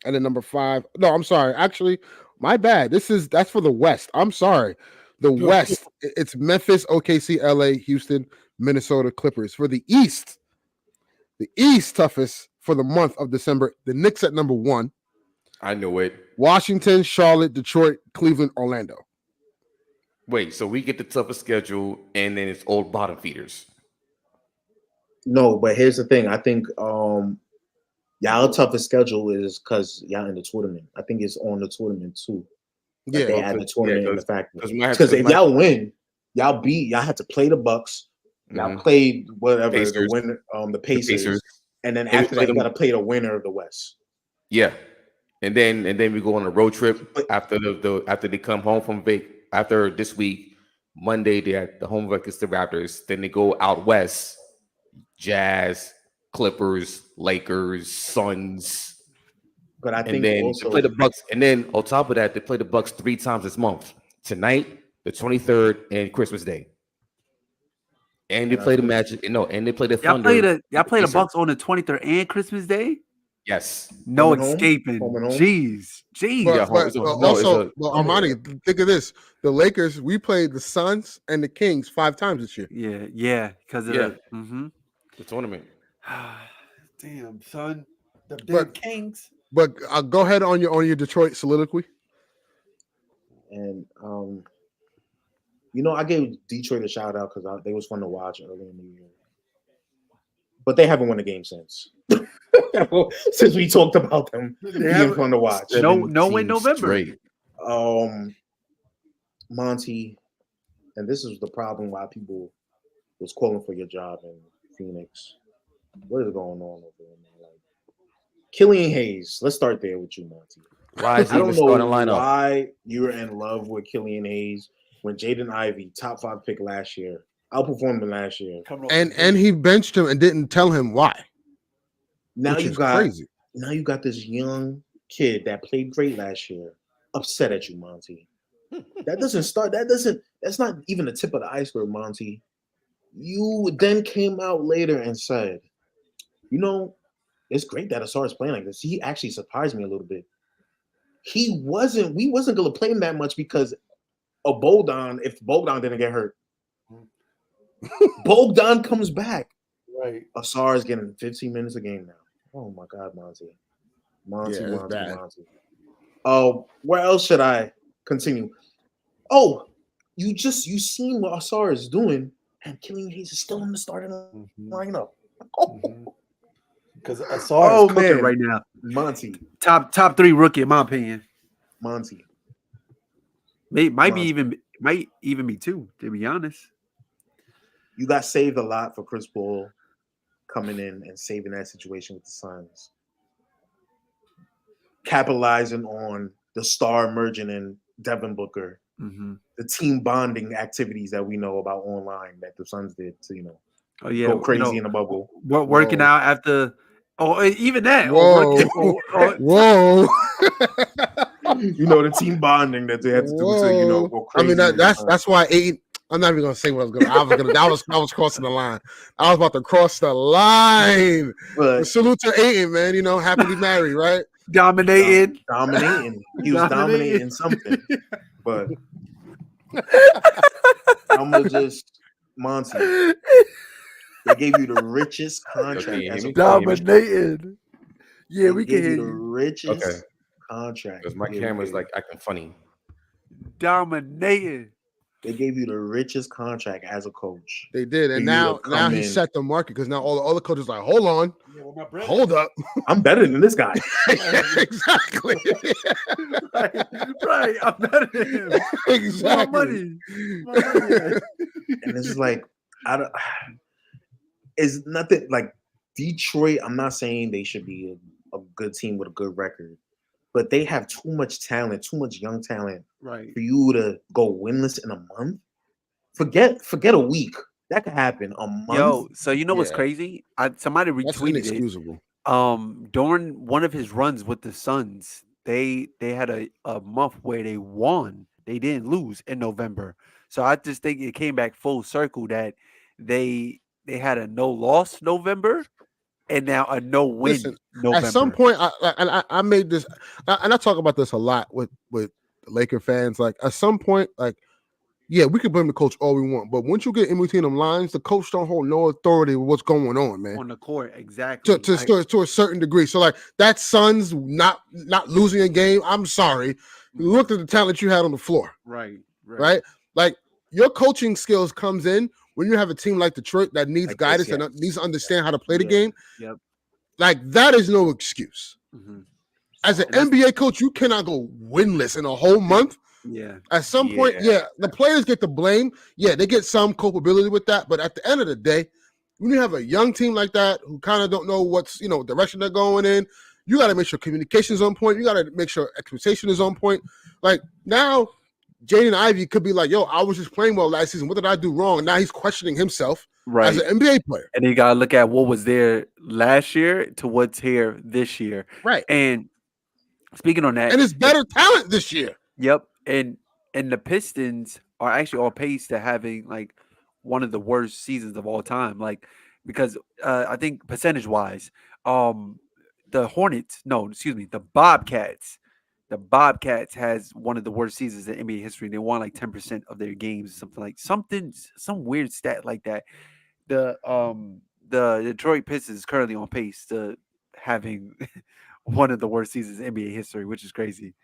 Speaker 1: And then number 5. No, I'm sorry. Actually, my bad. That's for the West. I'm sorry. The West, it's Memphis, OKC, LA, Houston, Minnesota, Clippers. For the East toughest for the month of December, the Knicks at number 1.
Speaker 2: I know it.
Speaker 1: Washington, Charlotte, Detroit, Cleveland, Orlando.
Speaker 2: Wait, so we get the toughest schedule, and then it's old bottom feeders.
Speaker 4: No, but here's the thing. I think y'all toughest schedule is because y'all in the tournament. I think it's on the tournament too. Like they had the tournament in the factor. Because if y'all win, y'all have to play the Bucks. Y'all played whatever the winner, the Pacers, and then after that you got to play the winner of the West.
Speaker 2: Yeah, and then we go on a road trip after after they come home from after this week. Monday they had the home against the Raptors. Then they go out west. Jazz, Clippers, Lakers, Suns.
Speaker 4: But I think
Speaker 2: and then
Speaker 4: also
Speaker 2: they play the Bucks, and then on top of that, they play the Bucks 3 times this month. Tonight, the 23rd, and Christmas Day. And they play the Magic. No, and they play the Thunder.
Speaker 3: Y'all play the Bucks on the 23rd and Christmas Day?
Speaker 2: Yes.
Speaker 3: No escaping. Jeez.
Speaker 1: But Armani, think of this. The Lakers, we played the Suns and the Kings 5 times this year.
Speaker 3: Yeah. Because of
Speaker 2: the tournament.
Speaker 5: Damn, son. The Kings.
Speaker 1: But go ahead on your Detroit soliloquy.
Speaker 4: And I gave Detroit a shout out because they was fun to watch early in the year. But they haven't won a game since. Since we talked about them being fun to watch.
Speaker 3: No win November.
Speaker 2: Straight.
Speaker 4: Monty, and this is the problem why people was calling for your job in Phoenix. What is going on over there, man? Like Killian Hayes. Let's start there with you, Monty.
Speaker 2: Why is he even starting lineup?
Speaker 4: Why you're in love with Killian Hayes when Jaden Ivey, top 5 pick last year, outperformed him last year,
Speaker 1: and he benched him and didn't tell him why.
Speaker 4: Now you got this young kid that played great last year upset at you, Monty. That's not even the tip of the iceberg, Monty. You then came out later and said, it's great that Asar is playing like this. He actually surprised me a little bit. We wasn't going to play him that much because of Bogdan, if Bogdan didn't get hurt. Bogdan comes back.
Speaker 5: Right.
Speaker 4: Asar is getting 15 minutes a game now. Oh my God, Monty. Monty. Oh, where else should I continue? Oh, you seen what Asar is doing, and Killian Hayes is still in the starting lineup.
Speaker 5: Because Asar is cooking
Speaker 3: right now.
Speaker 4: Monty.
Speaker 3: Top 3 rookie, in my opinion.
Speaker 4: Monty.
Speaker 3: Might even be 2, to be honest.
Speaker 4: You got saved a lot for Chris Paul coming in and saving that situation with the Suns. Capitalizing on the star merging in Devin Booker. The team bonding activities that we know about online that the Suns did to, go crazy in the bubble.
Speaker 3: Working out after even that.
Speaker 1: Whoa. Whoa.
Speaker 4: The team bonding that they had to do to, go crazy.
Speaker 1: I mean, that's why I'm not even gonna say what I was gonna. I was crossing the line. I was about to cross the line. But salute to Aiden, man. You know, happily married, right?
Speaker 3: Dominating.
Speaker 4: He was dominating something. But I'm gonna just Monty. They gave you the richest contract as a
Speaker 3: dominating. Yeah, we can hear
Speaker 4: you. The richest contract.
Speaker 2: Because my camera's like acting funny.
Speaker 3: Dominating.
Speaker 4: They gave you the richest contract as a coach.
Speaker 1: They did, and now he set the market because now all the other coaches are like, hold on, hold up,
Speaker 4: I'm better than this guy.
Speaker 1: Exactly.
Speaker 3: right. I'm better than him.
Speaker 1: Exactly.
Speaker 3: More money.
Speaker 4: And it's like it's nothing like Detroit. I'm not saying they should be a good team with a good record, but they have too much talent, too much young talent,
Speaker 3: right?
Speaker 4: For you to go winless in a month. Forget a week. That could happen a month.
Speaker 3: Yo, so you know what's crazy? Somebody retweeted it. During one of his runs with the Suns, they had a month where they won. They didn't lose in November. So I just think it came back full circle that they had a no-loss November and now a no-win November.
Speaker 1: At some point, I made this, and I talk about this a lot with Laker fans. Like at some point, like, yeah, we can blame the coach all we want, but once you get in between them lines, the coach don't hold no authority with what's going on, man.
Speaker 3: On the court, exactly.
Speaker 1: To a certain degree. So like that Suns not losing a game, I'm sorry. Look at the talent you had on the floor.
Speaker 3: Right.
Speaker 1: Like your coaching skills comes in when you have a team like Detroit that needs guidance and needs to understand how to play the game.
Speaker 3: Yep.
Speaker 1: Like that is no excuse.
Speaker 3: Mm-hmm.
Speaker 1: As an NBA coach, you cannot go winless in a whole month.
Speaker 3: Yeah.
Speaker 1: At some point, the players get the blame. Yeah, they get some culpability with that. But at the end of the day, when you have a young team like that who kind of don't know what's, direction they're going in, you got to make sure communication is on point. You got to make sure expectation is on point. Like now, Jaden Ivey could be like, yo, I was just playing well last season. What did I do wrong? And now he's questioning himself as an NBA player.
Speaker 3: And you got to look at what was there last year to what's here this year.
Speaker 1: Right.
Speaker 3: And speaking on that.
Speaker 1: And it's better talent this year.
Speaker 3: Yep. And the Pistons are actually on pace to having like one of the worst seasons of all time. Like, because I think percentage-wise, the Bobcats has one of the worst seasons in NBA history. They won like 10% of their games, some weird stat like that. The Detroit Pistons is currently on pace to having one of the worst seasons in NBA history, which is crazy.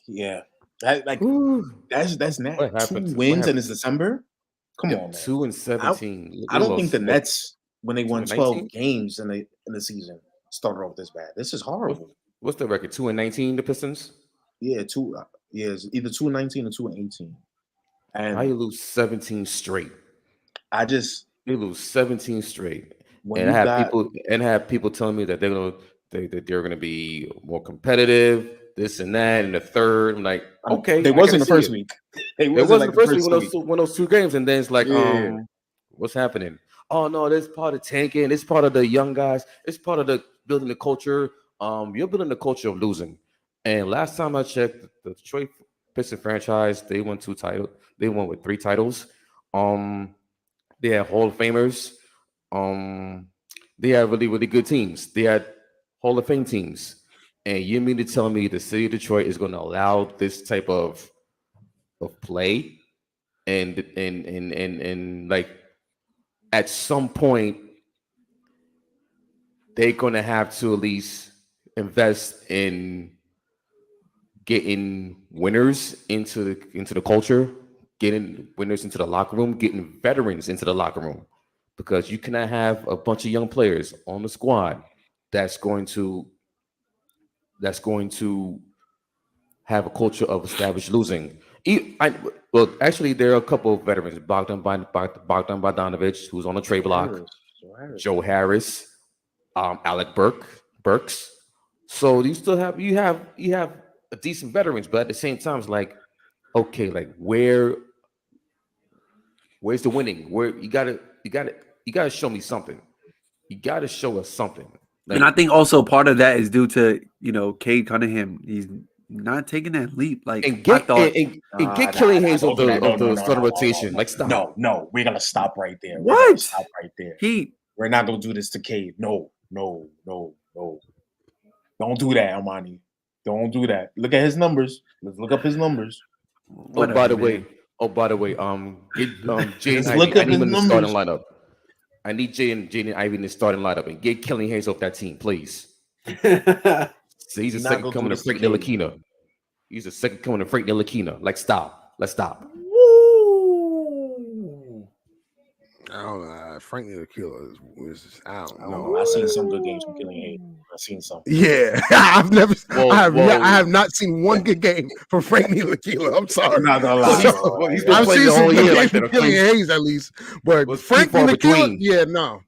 Speaker 4: Yeah, that's not 2 wins and it's December. Come on, man.
Speaker 2: 2-17.
Speaker 4: I don't think the Nets, when they won 12 games in the season, started off this bad. This is horrible.
Speaker 2: What's the record? 2-19. The Pistons.
Speaker 4: Yeah, it's either 2-19 or 2-18. And
Speaker 2: how you lose 17 straight?
Speaker 4: You
Speaker 2: lose 17 straight, and I have people telling me that they're gonna be more competitive. This and that, and the third. I'm like, okay.
Speaker 4: They wasn't the first week.
Speaker 2: It wasn't the first week when those 2 games, and then it's like, what's happening? Oh no, this part of tanking. It's part of the young guys. It's part of the building the culture. You're building the culture of losing. And last time I checked, the Detroit Pistons franchise, they won 2 titles. They won with 3 titles. They had Hall of Famers. They had really, really good teams. They had Hall of Fame teams. And you mean to tell me the city of Detroit is going to allow this type of play, and like at some point they're going to have to at least invest in getting winners into the culture, getting winners into the locker room, getting veterans into the locker room, because you cannot have a bunch of young players on the squad that's going to have a culture of established losing. Well, actually, there are a couple of veterans: Bogdan Bogdanovic, who's on the trade block, Joe Harris, Alec Burks. So you still have a decent veterans, but at the same time, it's like, okay, like where's the winning? Where you gotta show me something. You gotta show us something.
Speaker 3: And I think also part of that is due to Cade Cunningham. He's not taking that leap. Like
Speaker 2: and get
Speaker 3: I thought,
Speaker 2: and get Killian Hayes of the starting rotation. Like stop.
Speaker 4: No, we're gonna stop right there.
Speaker 3: What?
Speaker 4: We're gonna stop right there.
Speaker 3: We're
Speaker 4: not gonna do this to Cade. No. Don't do that, Armani. Don't do that. Look at his numbers. Let's look up his numbers.
Speaker 2: Whatever, by the way, get Jaden Ivey.
Speaker 4: Look
Speaker 2: I
Speaker 4: up
Speaker 2: need
Speaker 4: his
Speaker 2: him in the
Speaker 4: numbers.
Speaker 2: starting lineup. I need Jaden Ivey in the starting lineup and get Killian Hayes off that team, please. So he's the second coming of Frank Ntilikina. He's the second coming of Frank Ntilikina. Like stop. Let's stop.
Speaker 1: I don't know. Frank Ntilikina is I don't know.
Speaker 4: I seen some good games from Killian Hayes. I seen some.
Speaker 1: Yeah, I have not seen one good game from Frank Ntilikina. I'm sorry.
Speaker 4: I'm not gonna lie.
Speaker 2: He's been
Speaker 1: I've
Speaker 2: playing
Speaker 1: seen
Speaker 2: the
Speaker 1: some
Speaker 2: whole
Speaker 1: good
Speaker 2: year
Speaker 1: games
Speaker 2: like
Speaker 1: from
Speaker 2: that.
Speaker 1: Killian Hayes at least, but
Speaker 2: Was
Speaker 1: Frank
Speaker 2: far
Speaker 1: Ntilikina,
Speaker 2: between.
Speaker 1: yeah, no.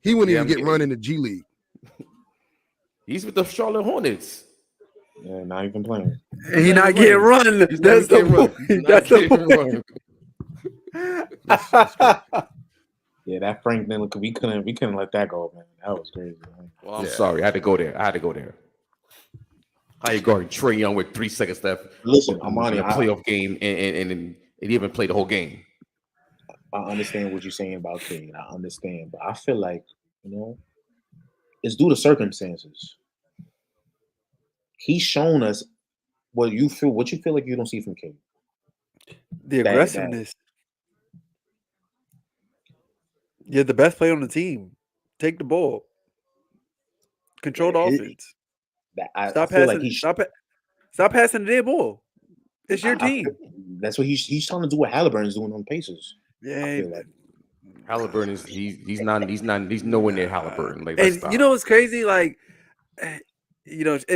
Speaker 1: He wouldn't even get run in the G League.
Speaker 2: He's with the Charlotte Hornets.
Speaker 4: Yeah, not even playing.
Speaker 3: He not getting run. That's the point. That's the point.
Speaker 4: Yeah, that Frank Ntilikina, we couldn't let that go, man. That was crazy. Man.
Speaker 2: Well, I'm sorry. I had to go there. How you guarding Trae Young with 3 seconds left?
Speaker 4: Listen, Armani,
Speaker 2: in a playoff game and he even played the whole game.
Speaker 4: I understand what you're saying about Cade. I understand, but I feel like, it's due to circumstances. He's shown us what you feel like you don't see from Cade.
Speaker 3: The aggressiveness. You're the best player on the team. Take the ball. Control the offense. Stop passing the dead ball. It's your team.
Speaker 4: That's what he's trying to do. What Halliburton's doing on Pacers.
Speaker 3: Yeah,
Speaker 4: I feel like
Speaker 2: Halliburton is he's nowhere near Halliburton. Like,
Speaker 3: and you know what's crazy? Like, and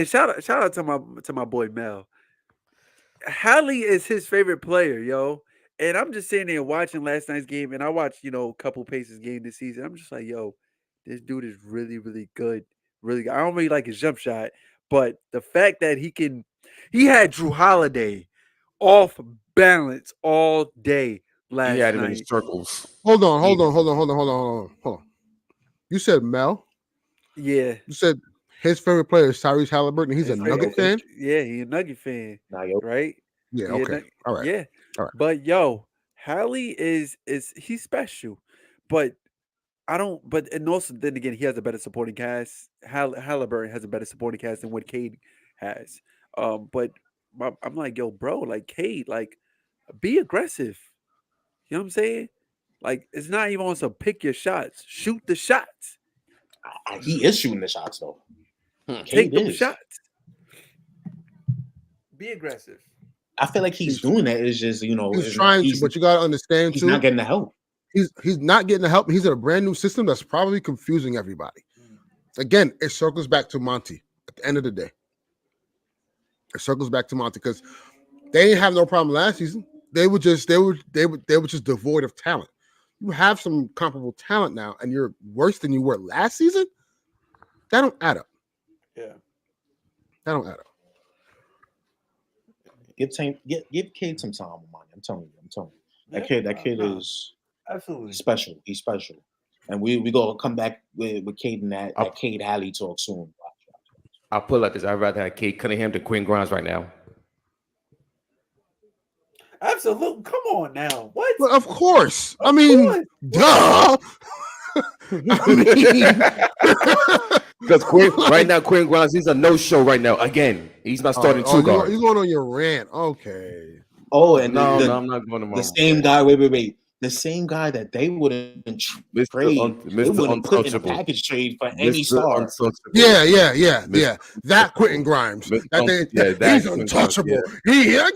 Speaker 3: shout out to my boy Mel. Hallie is his favorite player, yo. And I'm just sitting there watching last night's game, and I watched, a couple Pacers game this season. I'm just like, yo, this dude is really, really good. Really good. I don't really like his jump shot, but the fact that he had Drew Holiday off balance all day last night.
Speaker 2: He had him in circles.
Speaker 1: Hold on. You said Mel?
Speaker 3: Yeah.
Speaker 1: You said his favorite player is Tyrese Halliburton. He's a Nugget fan?
Speaker 3: Yeah, he's a Nugget fan. Right?
Speaker 1: Yeah, okay. All right.
Speaker 3: Yeah.
Speaker 1: All right.
Speaker 3: But yo, Hallie is he's special. But and also then again, he has a better supporting cast. Halliburton has a better supporting cast than what Cade has. But I'm like, yo, bro, like Cade, like be aggressive. You know what I'm saying? Like it's not even on some pick your shots. Shoot the shots.
Speaker 4: He is shooting the shots though.
Speaker 3: Take those shots. Be aggressive.
Speaker 4: I feel like he's doing that. It's just
Speaker 1: he's trying to, but you gotta understand
Speaker 4: he's
Speaker 1: too.
Speaker 4: He's not getting the help.
Speaker 1: He's not getting the help. He's in a brand new system that's probably confusing everybody. Again, it circles back to Monty at the end of the day. It circles back to Monty because they didn't have no problem last season. They were just devoid of talent. You have some comparable talent now, and you're worse than you were last season. That don't add up.
Speaker 3: Yeah,
Speaker 1: that don't add up.
Speaker 4: Give Cade some time, man. I'm telling you. That kid is
Speaker 5: absolutely
Speaker 4: special. He's special, and we gonna come back with Cade and that Cade Hallie talk soon.
Speaker 2: I'll put it like this: I'd rather have Cade Cunningham than Quinn Grimes right now.
Speaker 5: Absolutely. Come on now. What?
Speaker 1: Well, of course. I mean, duh.
Speaker 2: Because right now, Quinn Grimes, he's a no-show right now. Again, he's not starting two guard.
Speaker 1: You're going on your rant. Okay.
Speaker 4: Oh, and
Speaker 2: no, I'm not going to my
Speaker 4: the same guy. Wait. The same guy that they wouldn't trade. They wouldn't put in a package trade for any star.
Speaker 1: Yeah. That Quentin Grimes. He's untouchable. Yeah.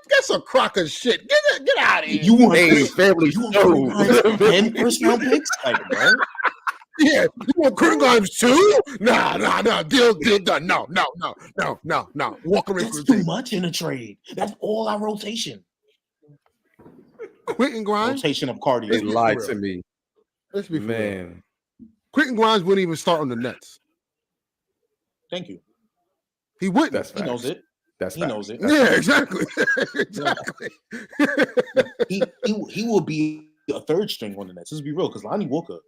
Speaker 1: Get some crock of shit. Get out of here.
Speaker 4: You want family? You want 10 first-round picks? Like, bro.
Speaker 1: Yeah, you want Quentin Grimes too? Nah. Deal done. No. Walk away.
Speaker 4: That's too much in a trade. That's all our rotation.
Speaker 1: Quentin Grimes?
Speaker 4: Rotation of cardio.
Speaker 2: They lied to me.
Speaker 1: Let's be
Speaker 2: man.
Speaker 1: Quentin Grimes wouldn't even start on the Nets.
Speaker 4: Thank you.
Speaker 1: He wouldn't.
Speaker 4: He knows it. He knows it.
Speaker 1: Yeah, exactly.
Speaker 4: He will be a third string on the Nets. Let's be real, because Lonnie Walker.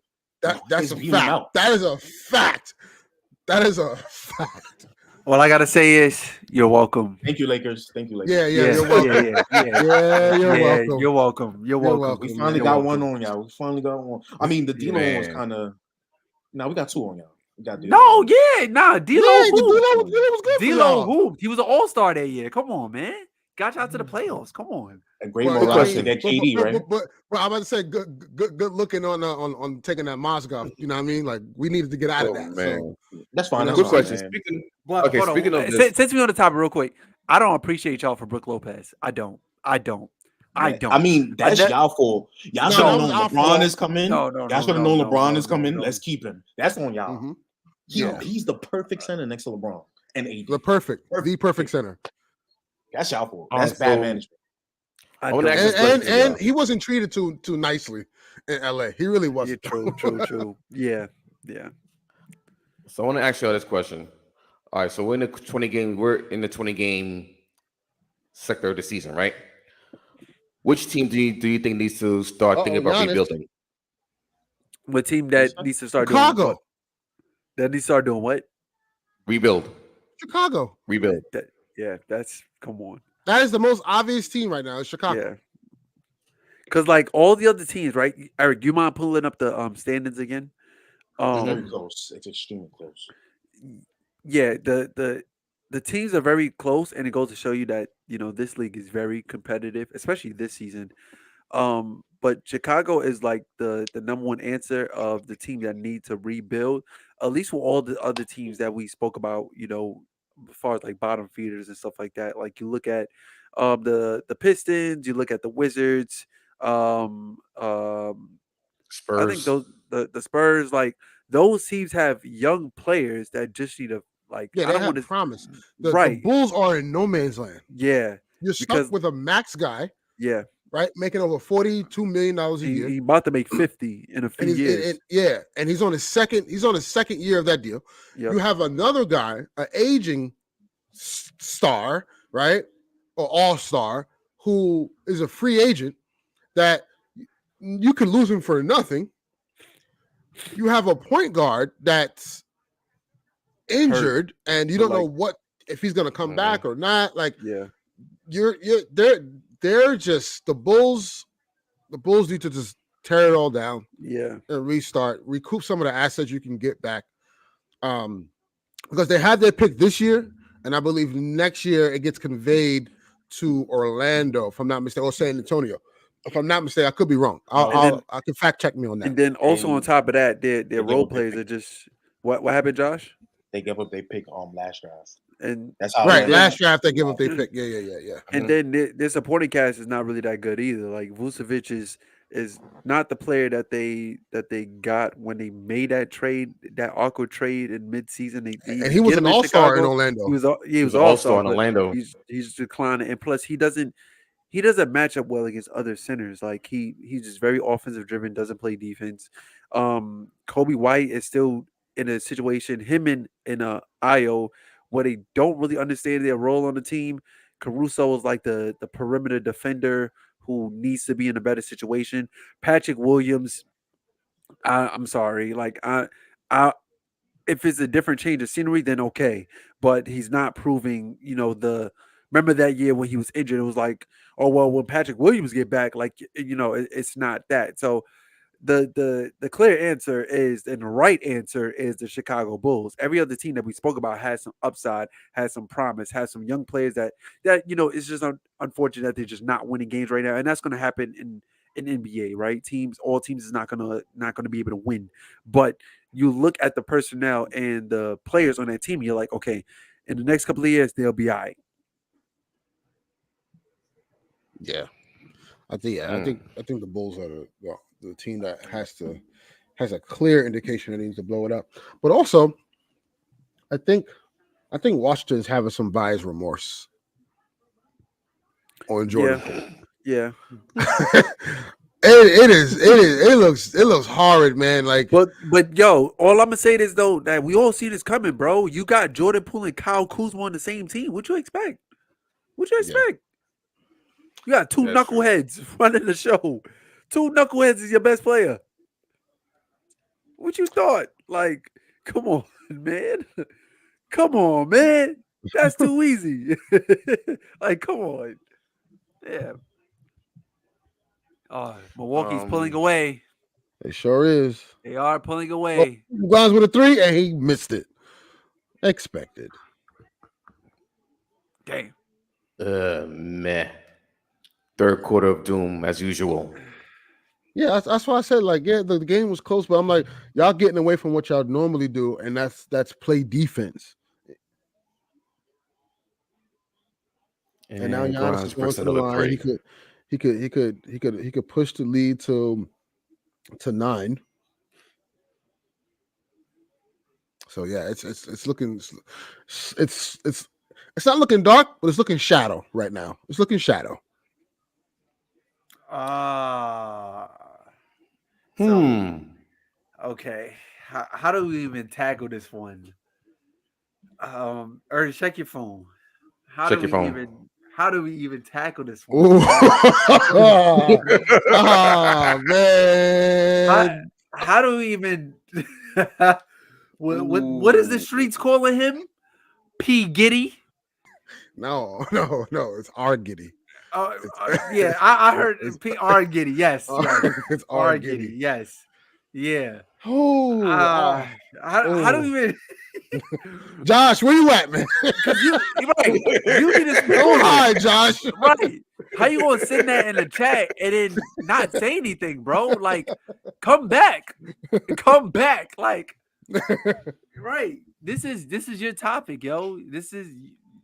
Speaker 1: That's a fact. That is a fact.
Speaker 3: All I gotta say is you're welcome.
Speaker 4: Thank you, Lakers. Thank you, Lakers.
Speaker 1: Yeah, you're welcome. You're welcome.
Speaker 3: You're welcome. You're welcome.
Speaker 4: We finally got one on y'all. We finally got one. I mean, the D-Lo one was kind of. No, we got two on y'all. We got D-Lo.
Speaker 3: No, D-Lo
Speaker 1: was good.
Speaker 3: D-Lo hooped. He was an all-star that year. Come on, man. Got y'all to the playoffs. Come on.
Speaker 4: A great morale to get KD, right?
Speaker 1: But I'm about to say good looking on taking that Mozgov. You know what I mean? Like we needed to get out of that.
Speaker 2: Man.
Speaker 1: So.
Speaker 4: That's fine.
Speaker 2: Good question.
Speaker 4: Speaking
Speaker 2: of this,
Speaker 3: since we're on the topic real quick, I don't appreciate y'all for Brook Lopez. I don't. I
Speaker 4: mean, that's y'all fault. Y'all should have known LeBron is coming.
Speaker 3: No.
Speaker 4: Y'all should have known LeBron is coming. Let's keep him. That's on y'all.
Speaker 1: Mm-hmm.
Speaker 4: He's the perfect center next to LeBron and AD.
Speaker 1: The perfect center.
Speaker 4: That's y'all fault. That's bad management.
Speaker 1: And he wasn't treated too nicely in LA. He really wasn't.
Speaker 3: Yeah, true. Yeah.
Speaker 2: So I want to ask y'all this question. All right, so we're in the 20-game sector of the season, right? Which team do you think needs to start thinking about rebuilding?
Speaker 3: What team that needs to start
Speaker 1: Chicago.
Speaker 3: doing what? That needs to start doing what?
Speaker 2: Rebuild.
Speaker 1: Chicago.
Speaker 2: Rebuild.
Speaker 3: That's come on.
Speaker 1: That is the most obvious team right now. Is Chicago.
Speaker 3: Yeah. Because like all the other teams, right? Eric, you mind pulling up the standings again?
Speaker 4: It's very close. It's extremely close.
Speaker 3: Yeah, the teams are very close, and it goes to show you that this league is very competitive, especially this season. But Chicago is like the number one answer of the team that need to rebuild, at least for all the other teams that we spoke about, as far as like bottom feeders and stuff like that. Like you look at the Pistons, you look at the Wizards,
Speaker 2: Spurs.
Speaker 3: I think those the Spurs, like those teams have young players that just need to I don't want to
Speaker 1: promise. The Bulls are in no man's land.
Speaker 3: Yeah.
Speaker 1: You're stuck with a max guy.
Speaker 3: Yeah.
Speaker 1: Right, making over $42 million a year.
Speaker 3: He's about to make 50 in a few years.
Speaker 1: And he's on his second year of that deal. Yep. You have another guy, an aging star, right, or all-star, who is a free agent that you can lose him for nothing. You have a point guard that's injured, and you don't know if he's going to come back or not. Like, they're just the Bulls. The Bulls need to just tear it all down, and restart, recoup some of the assets you can get back, because they had their pick this year, and I believe next year it gets conveyed to Orlando, if I'm not mistaken, or San Antonio. If I'm not mistaken, I could be wrong. I can fact check me on that.
Speaker 3: And then also on top of that, their role players are just what happened, Josh?
Speaker 4: They gave up their pick last draft.
Speaker 3: And
Speaker 4: that's how
Speaker 1: last draft they give up their pick. Yeah.
Speaker 3: And then their supporting cast is not really that good either. Like Vucevic is not the player that they got when they made that trade, that awkward trade in midseason.
Speaker 1: And he was an all-star in Orlando.
Speaker 3: He was all-star in Orlando. He's declining, and plus he doesn't match up well against other centers. Like he's just very offensive driven, doesn't play defense. Kobe White is still in a situation, him and Ayo, where they don't really understand their role on the team. Caruso is like the perimeter defender who needs to be in a better situation. Patrick Williams, I'm sorry, like I if it's a different change of scenery, then okay, but he's not proving. Remember that year when he was injured, it was like, oh well, when Patrick Williams get back, like it's not that. So the clear answer is, and the right answer is, the Chicago Bulls. Every other team that we spoke about has some upside, has some promise, has some young players that it's just unfortunate that they're just not winning games right now, and that's going to happen in NBA, right? All teams is not going to be able to win, but you look at the personnel and the players on that team, you're like, okay, in the next couple of years they'll be all right.
Speaker 1: Yeah, I think the Bulls are the team that has a clear indication that needs to blow it up. But also, I think Washington's having some buyer's remorse on Jordan.
Speaker 3: Yeah.
Speaker 1: It looks horrid, man. Like,
Speaker 3: but yo, all I'm gonna say is though that we all see this coming, bro. You got Jordan Poole and Kyle Kuzma on the same team. What you expect? Yeah. You got two knuckleheads running the show. Two knuckleheads is your best player. What you thought? Like, come on, man. Come on, man. That's too easy. Like, come on. Yeah. Oh, Milwaukee's pulling away.
Speaker 1: It sure is.
Speaker 3: They are pulling away.
Speaker 1: Guys with a 3, and he missed it. Expected.
Speaker 3: Damn.
Speaker 2: Meh. Third quarter of doom as usual.
Speaker 1: Yeah, that's why I said, like, yeah, the game was close, but I'm like, y'all getting away from what y'all normally do, and that's play defense. And now Giannis is going to the line. He could push the lead to 9. So yeah, it's looking it's not looking dark, but it's looking shadow right now. It's looking shadow.
Speaker 3: Okay. How do we even tackle this one? Or check your phone. How do we even tackle this one?
Speaker 1: Oh man.
Speaker 3: How do we even what is the streets calling him? P. Giddy?
Speaker 1: No, it's R. Giddy.
Speaker 3: Yeah, I heard P. R. Giddy. Yes,
Speaker 1: it's R. Giddy.
Speaker 3: Yes, yeah.
Speaker 1: How
Speaker 3: do we even?
Speaker 1: Josh, where you at, man?
Speaker 3: Because you need to
Speaker 1: don't hide, Josh.
Speaker 3: Right? How you gonna send that in the chat and then not say anything, bro? Like, come back, like. Right. This is your topic, yo. This is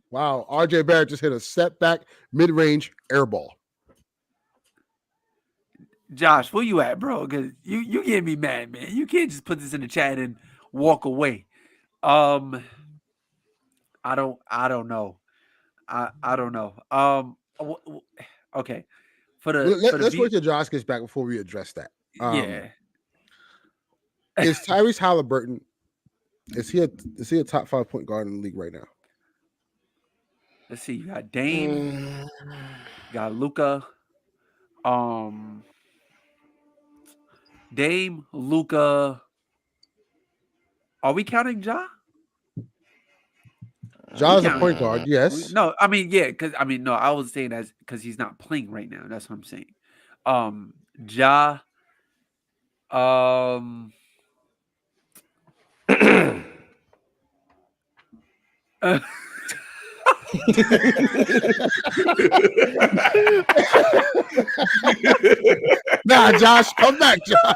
Speaker 1: wow. RJ Barrett just hit a setback mid-range air ball.
Speaker 3: Josh, where you at, bro? Because you getting me mad, man. You can't just put this in the chat and walk away. I don't know. I don't know. Okay.
Speaker 1: Let's wait till Josh gets back before we address that.
Speaker 3: Yeah.
Speaker 1: Is Tyrese Halliburton? Is he a top 5 point guard in the league right now?
Speaker 3: Let's see. You got Dame. You got Luka. Dame, Luka. Are we counting Ja?
Speaker 1: Ja's a point guard. Yes.
Speaker 3: No, I mean, yeah, because no, I was saying that because he's not playing right now. That's what I'm saying. Ja.
Speaker 1: Nah, Josh, come back, Josh.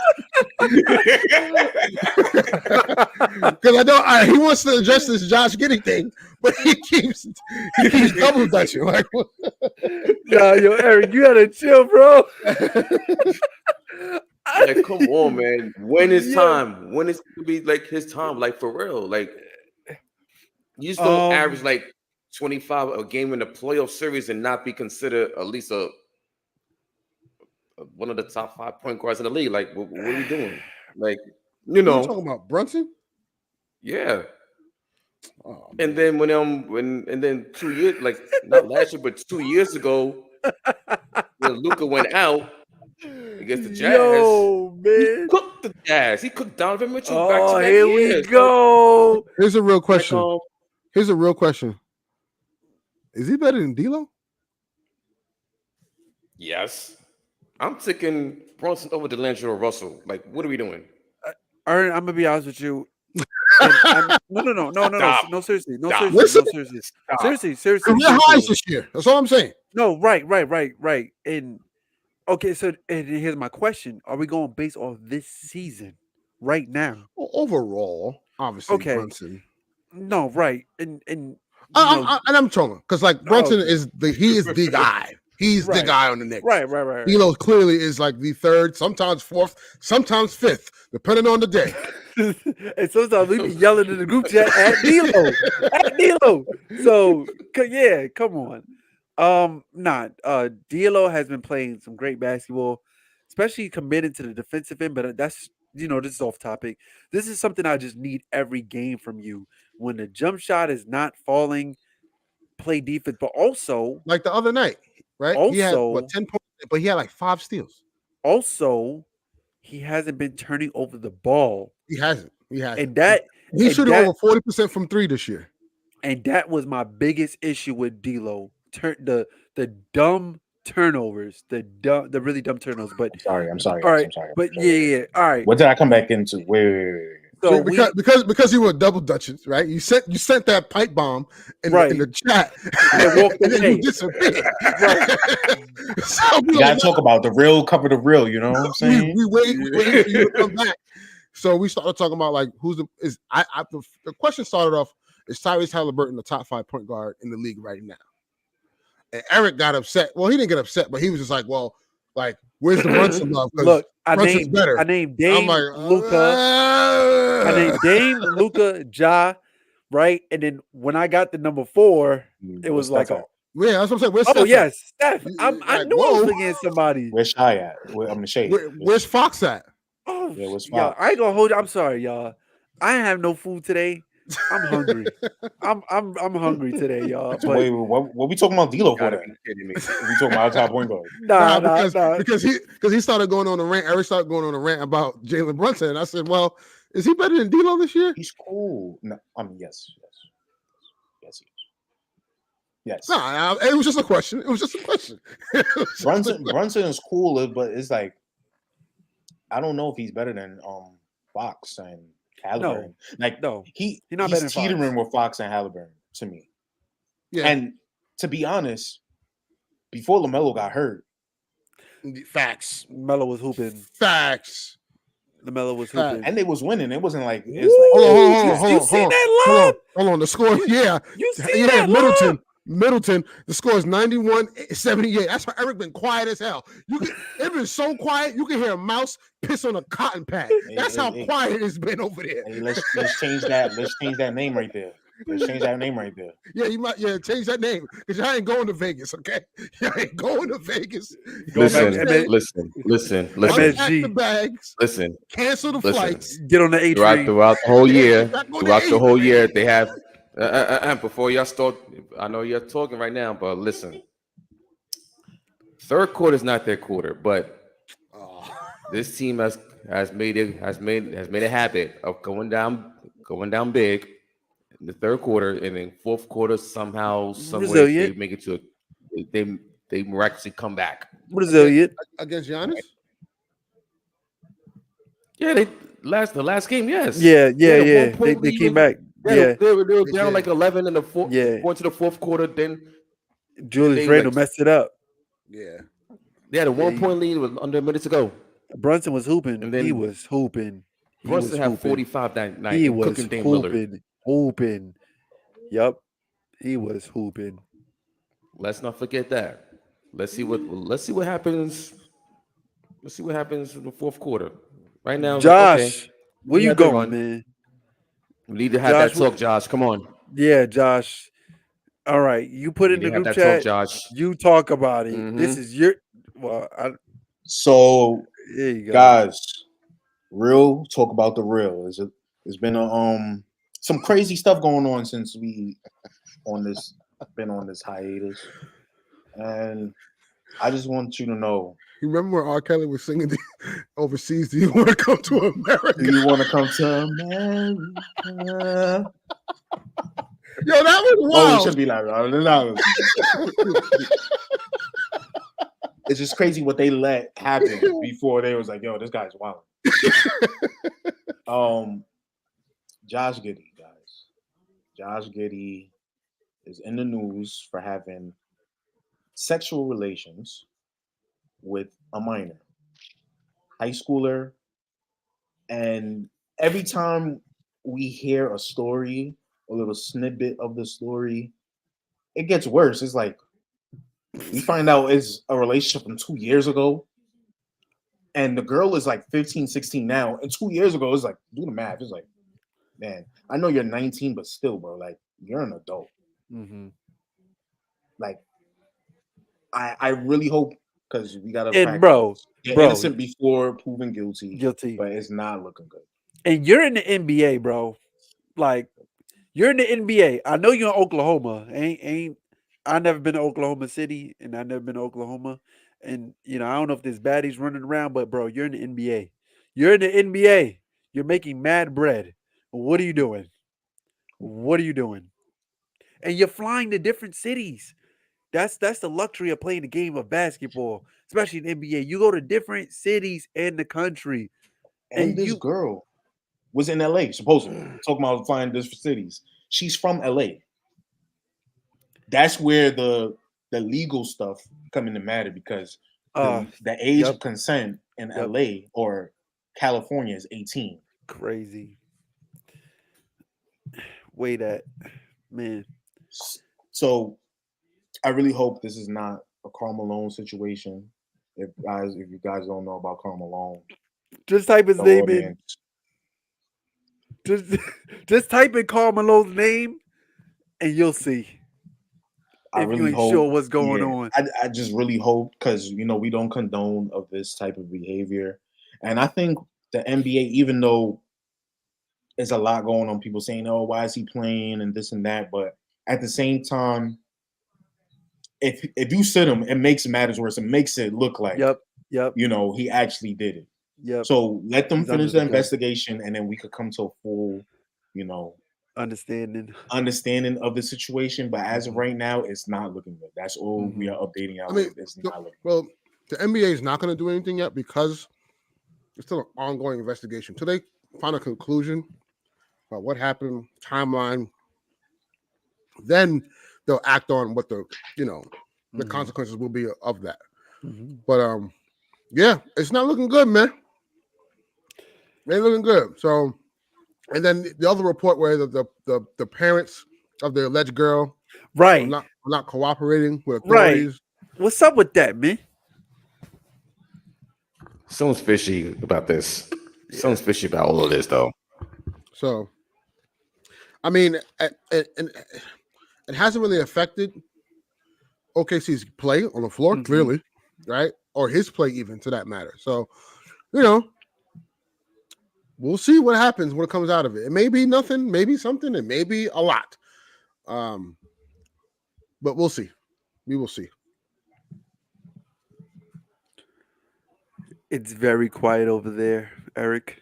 Speaker 1: Because I know he wants to address this Josh Giddey thing, but he keeps double dutching. Like,
Speaker 3: nah, yo, Eric, you gotta chill, bro.
Speaker 2: Like, come on, man. When is time? When is to be like his time? Like, for real. Like, you just don't average like 25 a game in the playoff series and not be considered at least one of the top 5 point guards in the league. Like, what are we doing? Like, you know,
Speaker 1: you talking about Brunson?
Speaker 2: Yeah. Oh, and then and then 2 years, like not last year, but 2 years ago, when Luka went out against the Jazz,
Speaker 3: yo, man,
Speaker 2: he cooked the Jazz. He cooked Donovan Mitchell.
Speaker 3: Oh,
Speaker 2: back to
Speaker 3: here we go.
Speaker 1: Here's a real question. Is he better than D'Lo?
Speaker 2: Yes. I'm taking Brunson over D'Angelo Russell. Like, what are we doing?
Speaker 3: Ern, I'm gonna be honest with you. No, seriously. Seriously.
Speaker 1: Career highs this year. That's all I'm saying.
Speaker 3: No, right. And okay, so and here's my question: are we going based off this season right now?
Speaker 1: Well, overall, obviously,
Speaker 3: okay.
Speaker 1: Brunson.
Speaker 3: No, right, and
Speaker 1: I'm trolling because like Brunson is the guy. He's the guy on the Knicks.
Speaker 3: Right.
Speaker 1: D'Lo clearly is like the third, sometimes fourth, sometimes fifth, depending on the day.
Speaker 3: And sometimes we be yelling in the group chat at D'Lo. So yeah, come on. D'Lo has been playing some great basketball, especially committed to the defensive end. But that's this is off topic. This is something I just need every game from you. When the jump shot is not falling, play defense, but also
Speaker 1: like the other night. Right.
Speaker 3: Also,
Speaker 1: he had 10 points, but he had like 5 steals.
Speaker 3: Also, he hasn't been turning over the ball.
Speaker 1: He hasn't.
Speaker 3: And that
Speaker 1: he's shooting over 40% from 3 this year.
Speaker 3: And that was my biggest issue with D'Lo. The dumb turnovers, the really dumb turnovers. But
Speaker 4: I'm sorry.
Speaker 3: all right, but yeah. All right.
Speaker 4: What did I come back into? Wait.
Speaker 3: So
Speaker 1: because you were double dutching, right? You sent that pipe bomb in the chat
Speaker 3: and walked
Speaker 1: and
Speaker 3: away.
Speaker 1: then you disappeared.
Speaker 3: Right.
Speaker 1: So
Speaker 4: we gotta talk about the real, cover the real. You know what I'm saying?
Speaker 1: We wait for you to come back. So we started talking about like the question started off, is Tyrese Halliburton the top 5 point guard in the league right now? And Eric got upset. Well, he didn't get upset, but he was just like, well, like, where's the Brunson love?
Speaker 3: Look, I
Speaker 1: named
Speaker 3: Dame, Luka. I named Dame, Luka, Ja, right? And then when I got the number 4, it was like
Speaker 1: yeah, that's what I'm saying. Where's
Speaker 3: Steph yes,
Speaker 1: Steph.
Speaker 3: I knew I was against somebody.
Speaker 4: Where's Shy at? I'm the shade.
Speaker 1: Where's Fox at?
Speaker 3: Oh,
Speaker 4: yeah, where's Fox?
Speaker 3: Y'all, I ain't gonna hold you. I'm sorry, y'all. I ain't have no food today. I'm hungry. I'm hungry today, y'all.
Speaker 4: So wait, what we talking about D'Lo for? Then? We talking about top point guard?
Speaker 3: Nah.
Speaker 1: Because he started going on a rant. Eric started going on a rant about Jalen Brunson, and I said, well, is he better than D'Lo this year?
Speaker 4: He's cool. No, yes, he is. Yes.
Speaker 1: No, it was just a question.
Speaker 4: Brunson is cool, but it's like I don't know if he's better than Fox and Halliburton. He's not better than teetering with Fox and Halliburton to me. Yeah. And to be honest, before LaMelo got hurt,
Speaker 1: facts.
Speaker 3: LaMelo was hooping.
Speaker 1: Facts.
Speaker 3: LaMelo was hooping,
Speaker 4: and they was winning. It wasn't like
Speaker 1: hold on. The score, yeah,
Speaker 3: you see that,
Speaker 1: Middleton, the score is 91-78. That's why Eric been quiet as hell. It's been so quiet, you can hear a mouse piss on a cotton pad. That's how quiet it's been over there.
Speaker 4: Hey, let's change that. Let's change that name right there.
Speaker 1: Yeah, you might. Yeah, change that name because y'all ain't going to Vegas, okay? Y'all ain't going to Vegas.
Speaker 2: Listen.
Speaker 1: Pack the bags.
Speaker 2: Listen.
Speaker 1: Cancel the flights.
Speaker 3: Get on the A train.
Speaker 2: Throughout the whole year. They have. Before y'all start, I know you're talking right now, but listen. Third quarter is not their quarter, but this team has made a habit of going down big in the third quarter, and then fourth quarter somehow, somewhere they make it to they miraculously come back.
Speaker 3: Resilient
Speaker 1: against Giannis.
Speaker 2: Yeah, the last game, yes.
Speaker 3: Yeah. They came back.
Speaker 2: They were down like 11 in the fourth. Yeah, going to the fourth quarter. Then
Speaker 3: Julius Randle messed it up.
Speaker 1: Yeah,
Speaker 2: they had a 1 point lead with under a minute to go.
Speaker 3: Brunson was hooping, and then he was hooping.
Speaker 2: Brunson had 45 that night.
Speaker 3: He was hooping. Yep, he was hooping.
Speaker 2: Let's not forget that. Let's see what happens. Let's see what happens in the fourth quarter. Right now,
Speaker 3: Josh, where you going, man?
Speaker 2: We need to have that talk, Josh. Come on.
Speaker 3: Yeah, Josh. All right, you put in the group chat.
Speaker 2: Talk, Josh.
Speaker 3: You talk about it. Mm-hmm. This is your.
Speaker 4: So
Speaker 3: there you go,
Speaker 4: guys. Real talk about the real. It's been some crazy stuff going on since we been on this hiatus, and I just want you to know.
Speaker 1: You remember when R. Kelly was singing overseas? Do you want to come to America?
Speaker 4: Do you want to come to America?
Speaker 1: Yo, that was wild.
Speaker 4: Oh, it should be like it's just crazy what they let happen before they was like, yo, this guy's wild. Josh Giddey, guys. Josh Giddey is in the news for having sexual relations with a minor, high schooler, and every time we hear a story, a little snippet of the story, it gets worse. It's like we find out it's a relationship from 2 years ago, and the girl is like 15, 16 now, and 2 years ago, it's like, do the math. It's like, man, I know you're 19, but still, bro, like, you're an adult.
Speaker 3: Mm-hmm.
Speaker 4: Like, I really hope, because we got to
Speaker 3: get
Speaker 4: innocent before proven guilty, but it's not looking good.
Speaker 3: And you're in the NBA, bro. Like, you're in the NBA. I know you're in Oklahoma. I never been to Oklahoma City, and I never been to Oklahoma. And, I don't know if there's baddies running around, but, bro, you're in the NBA. You're in the NBA. You're making mad bread. What are you doing? and you're flying to different cities. That's the luxury of playing the game of basketball, especially in NBA. You go to different cities in the country,
Speaker 4: and this girl was in LA, supposedly talking about flying different cities. She's from LA. That's where the legal stuff come into matter because the age of consent in LA or California is 18.
Speaker 3: Crazy. Way that, man.
Speaker 4: So I really hope this is not a Karl Malone situation. If you guys don't know about Karl Malone,
Speaker 3: just type his name in. Just type in Karl Malone's name, and you'll see.
Speaker 4: I really you ain't hope, sure what's going on. I just really hope because we don't condone of this type of behavior, and I think the NBA, even though there's a lot going on, people saying, "Oh, why is he playing?" and this and that, but at the same time, if you sit him, it makes matters worse. It makes it look like, he actually did it. Yep. So let them finish the investigation, and then we could come to a full,
Speaker 3: understanding
Speaker 4: of the situation. But as of right now, it's not looking good. That's all we are updating out. It's not looking
Speaker 1: well, the NBA is not going to do anything yet because it's still an ongoing investigation. Till they find a conclusion about what happened, timeline, then they'll act on what the the consequences will be of that. But yeah, it's not looking good, man. It ain't looking good. So, and then the other report where the parents of the alleged girl are not cooperating with authorities.
Speaker 3: Right. What's up with that, man?
Speaker 2: Someone's fishy about this. Someone's fishy about all of this, though.
Speaker 1: So, I mean, it hasn't really affected OKC's play on the floor, clearly, right? Or his play, even to that matter. So, we'll see what happens when it comes out of it. It may be nothing, maybe something, it may be a lot. But we'll see. We will see.
Speaker 3: It's very quiet over there, Eric.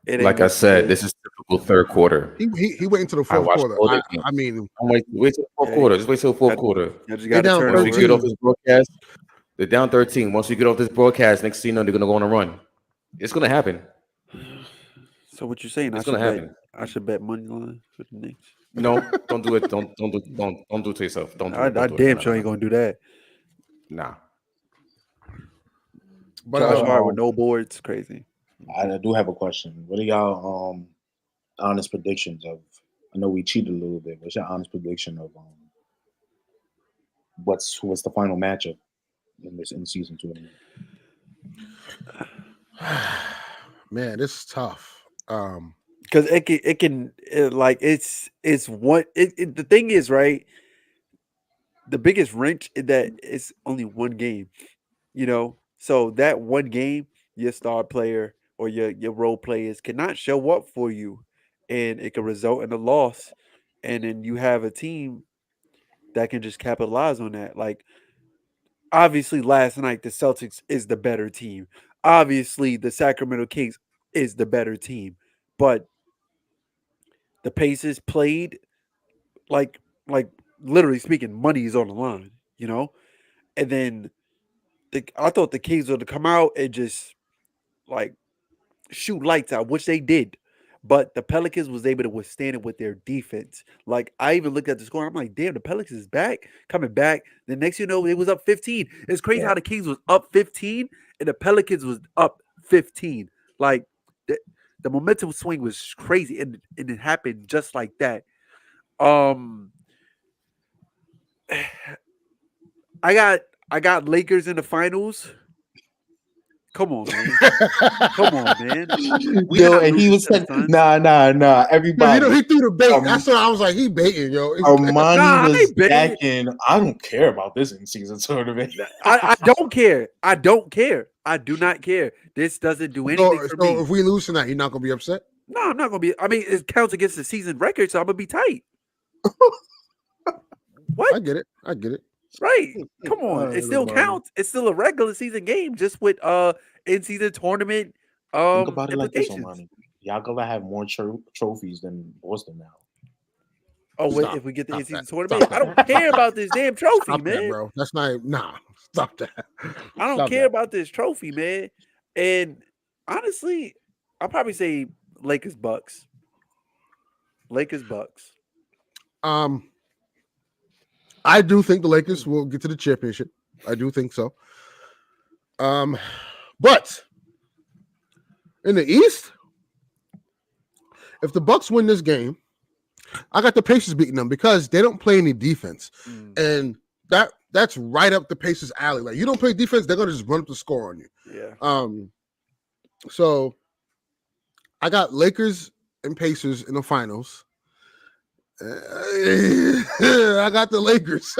Speaker 2: Like I said, this is typical third quarter.
Speaker 1: He went into the fourth quarter. I mean,
Speaker 2: wait till the fourth quarter. Just wait till the fourth quarter.
Speaker 3: Once we get
Speaker 2: off this broadcast, they're down 13. Once we get off this broadcast, next thing you know, they're gonna go on a run. It's gonna happen.
Speaker 3: So what you're saying?
Speaker 2: It's gonna happen.
Speaker 3: I should bet money line for the Knicks.
Speaker 2: No, don't do it. Don't do it to yourself. Don't do it.
Speaker 3: I damn sure ain't gonna do that.
Speaker 2: Nah.
Speaker 3: But Josh Hart with no boards, crazy.
Speaker 4: I do have a question. What are y'all honest predictions of? I know we cheated a little bit. What's your honest prediction of what's the final matchup in season 2?
Speaker 1: Man, this is tough.
Speaker 3: Because the thing is, right? The biggest wrench is that it's only one game, So that one game, your star player or your role players cannot show up for you, and it can result in a loss. And then you have a team that can just capitalize on that. Like, obviously, last night the Celtics is the better team. Obviously, the Sacramento Kings is the better team, but the Pacers played like literally speaking, money is on the line, And then I thought the Kings would come out and just shoot lights out, which they did. But the Pelicans was able to withstand it with their defense. Like, I even looked at the score. I'm like, damn, the Pelicans is coming back. The next it was up 15. It's crazy how the Kings was up 15 and the Pelicans was up 15. Like, the momentum swing was crazy, and it happened just like that. I got Lakers in the finals. Come on, man. Come on, man.
Speaker 4: And he was like, nah. Everybody.
Speaker 1: He threw the bait. That's what I was like. He baiting, yo.
Speaker 4: Armani was backing. I don't care about this in season tournament.
Speaker 3: I don't care. I don't care. I do not care. This doesn't do anything for me.
Speaker 1: So if we lose tonight, you're not going to be upset?
Speaker 3: No, I'm not going to be. I mean, it counts against the season record, so I'm going to be tight. What?
Speaker 1: I get it.
Speaker 3: Right. Come on. It still counts. It's still a regular season game, just with in-season tournament.
Speaker 4: Think about it like this, Armani. Y'all gonna have more trophies than Boston now.
Speaker 3: If we get the in-season tournament, I don't care about this damn trophy, man.
Speaker 1: That, bro. That's not stop that.
Speaker 3: I don't care about this trophy, man. And honestly, I'll probably say Lakers Bucks.
Speaker 1: I do think the Lakers will get to the championship. I do think so. But in the East, if the Bucks win this game, I got the Pacers beating them because they don't play any defense. And that's right up the Pacers' alley. Like, you don't play defense, they're gonna just run up the score on you.
Speaker 3: Yeah.
Speaker 1: So I got Lakers and Pacers in the finals. I got the Lakers.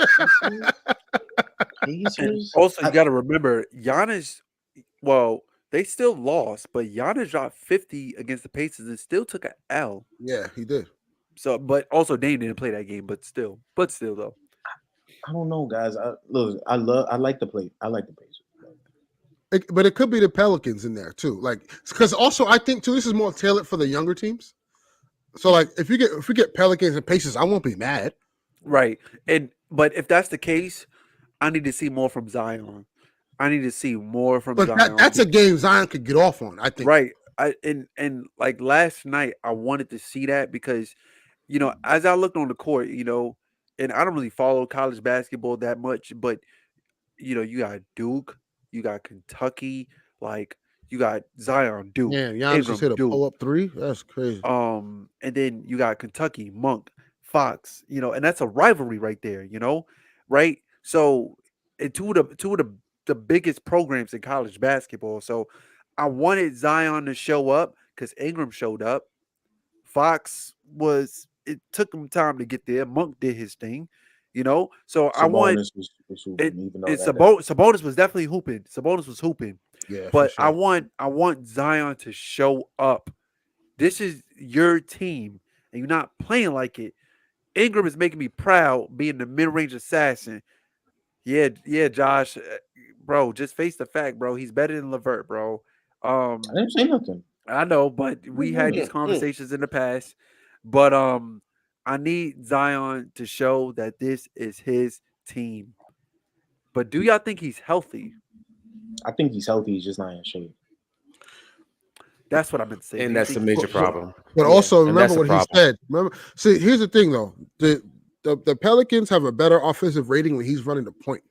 Speaker 3: Also, you got to remember, Giannis. Well, they still lost, but Giannis dropped 50 against the Pacers and still took an L.
Speaker 1: Yeah, he did.
Speaker 3: So, but also Dame didn't play that game, but still though.
Speaker 4: I don't know, guys. I like the play. I like the Pacers.
Speaker 1: But it could be the Pelicans in there too. Like, because also I think too, this is more tailored for the younger teams. So like, if we get Pelicans and Pacers, I won't be mad.
Speaker 3: Right. But if that's the case, I need to see more from Zion. But
Speaker 1: Zion. That's a game Zion could get off on, I think.
Speaker 3: Right. And like last night, I wanted to see that because, as I looked on the court, and I don't really follow college basketball that much, but you got Duke, you got Kentucky, like you got Zion, Duke.
Speaker 1: Yeah, Giannis just hit a pull-up three. That's crazy.
Speaker 3: And then you got Kentucky, Monk, Fox, and that's a rivalry right there, right? So, and two of the biggest programs in college basketball. So, I wanted Zion to show up because Ingram showed up. Fox it took him time to get there. Monk did his thing, So
Speaker 4: Sabonis was
Speaker 3: hooping, Sabonis was definitely hooping. Sabonis was hooping.
Speaker 1: Yeah,
Speaker 3: but
Speaker 1: sure.
Speaker 3: I want Zion to show up. This is your team, and you're not playing like it. Ingram is making me proud being the mid-range assassin. Yeah, Josh, bro, just face the fact, bro. He's better than LeVert, bro.
Speaker 4: I didn't say nothing.
Speaker 3: I know, but we had these conversations in the past. But I need Zion to show that this is his team. But do y'all think he's healthy?
Speaker 4: I think he's healthy. He's just not in shape.
Speaker 3: That's what I meant to say.
Speaker 2: And that's a major problem.
Speaker 1: But also remember what he said. See, here's the thing though. The Pelicans have a better offensive rating when he's running the point.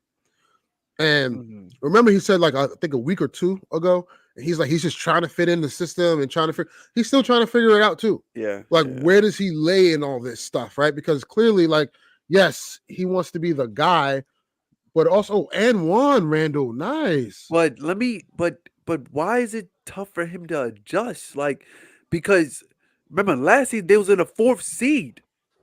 Speaker 1: And remember, he said like I think a week or two ago, he's just trying to fit in the system and he's still trying to figure it out too.
Speaker 3: Yeah.
Speaker 1: Where does he lay in all this stuff, right? Because clearly, yes, he wants to be the guy, but also and one Randall, nice.
Speaker 3: But why is it tough for him to adjust? Because remember last season they was in the 4th seed.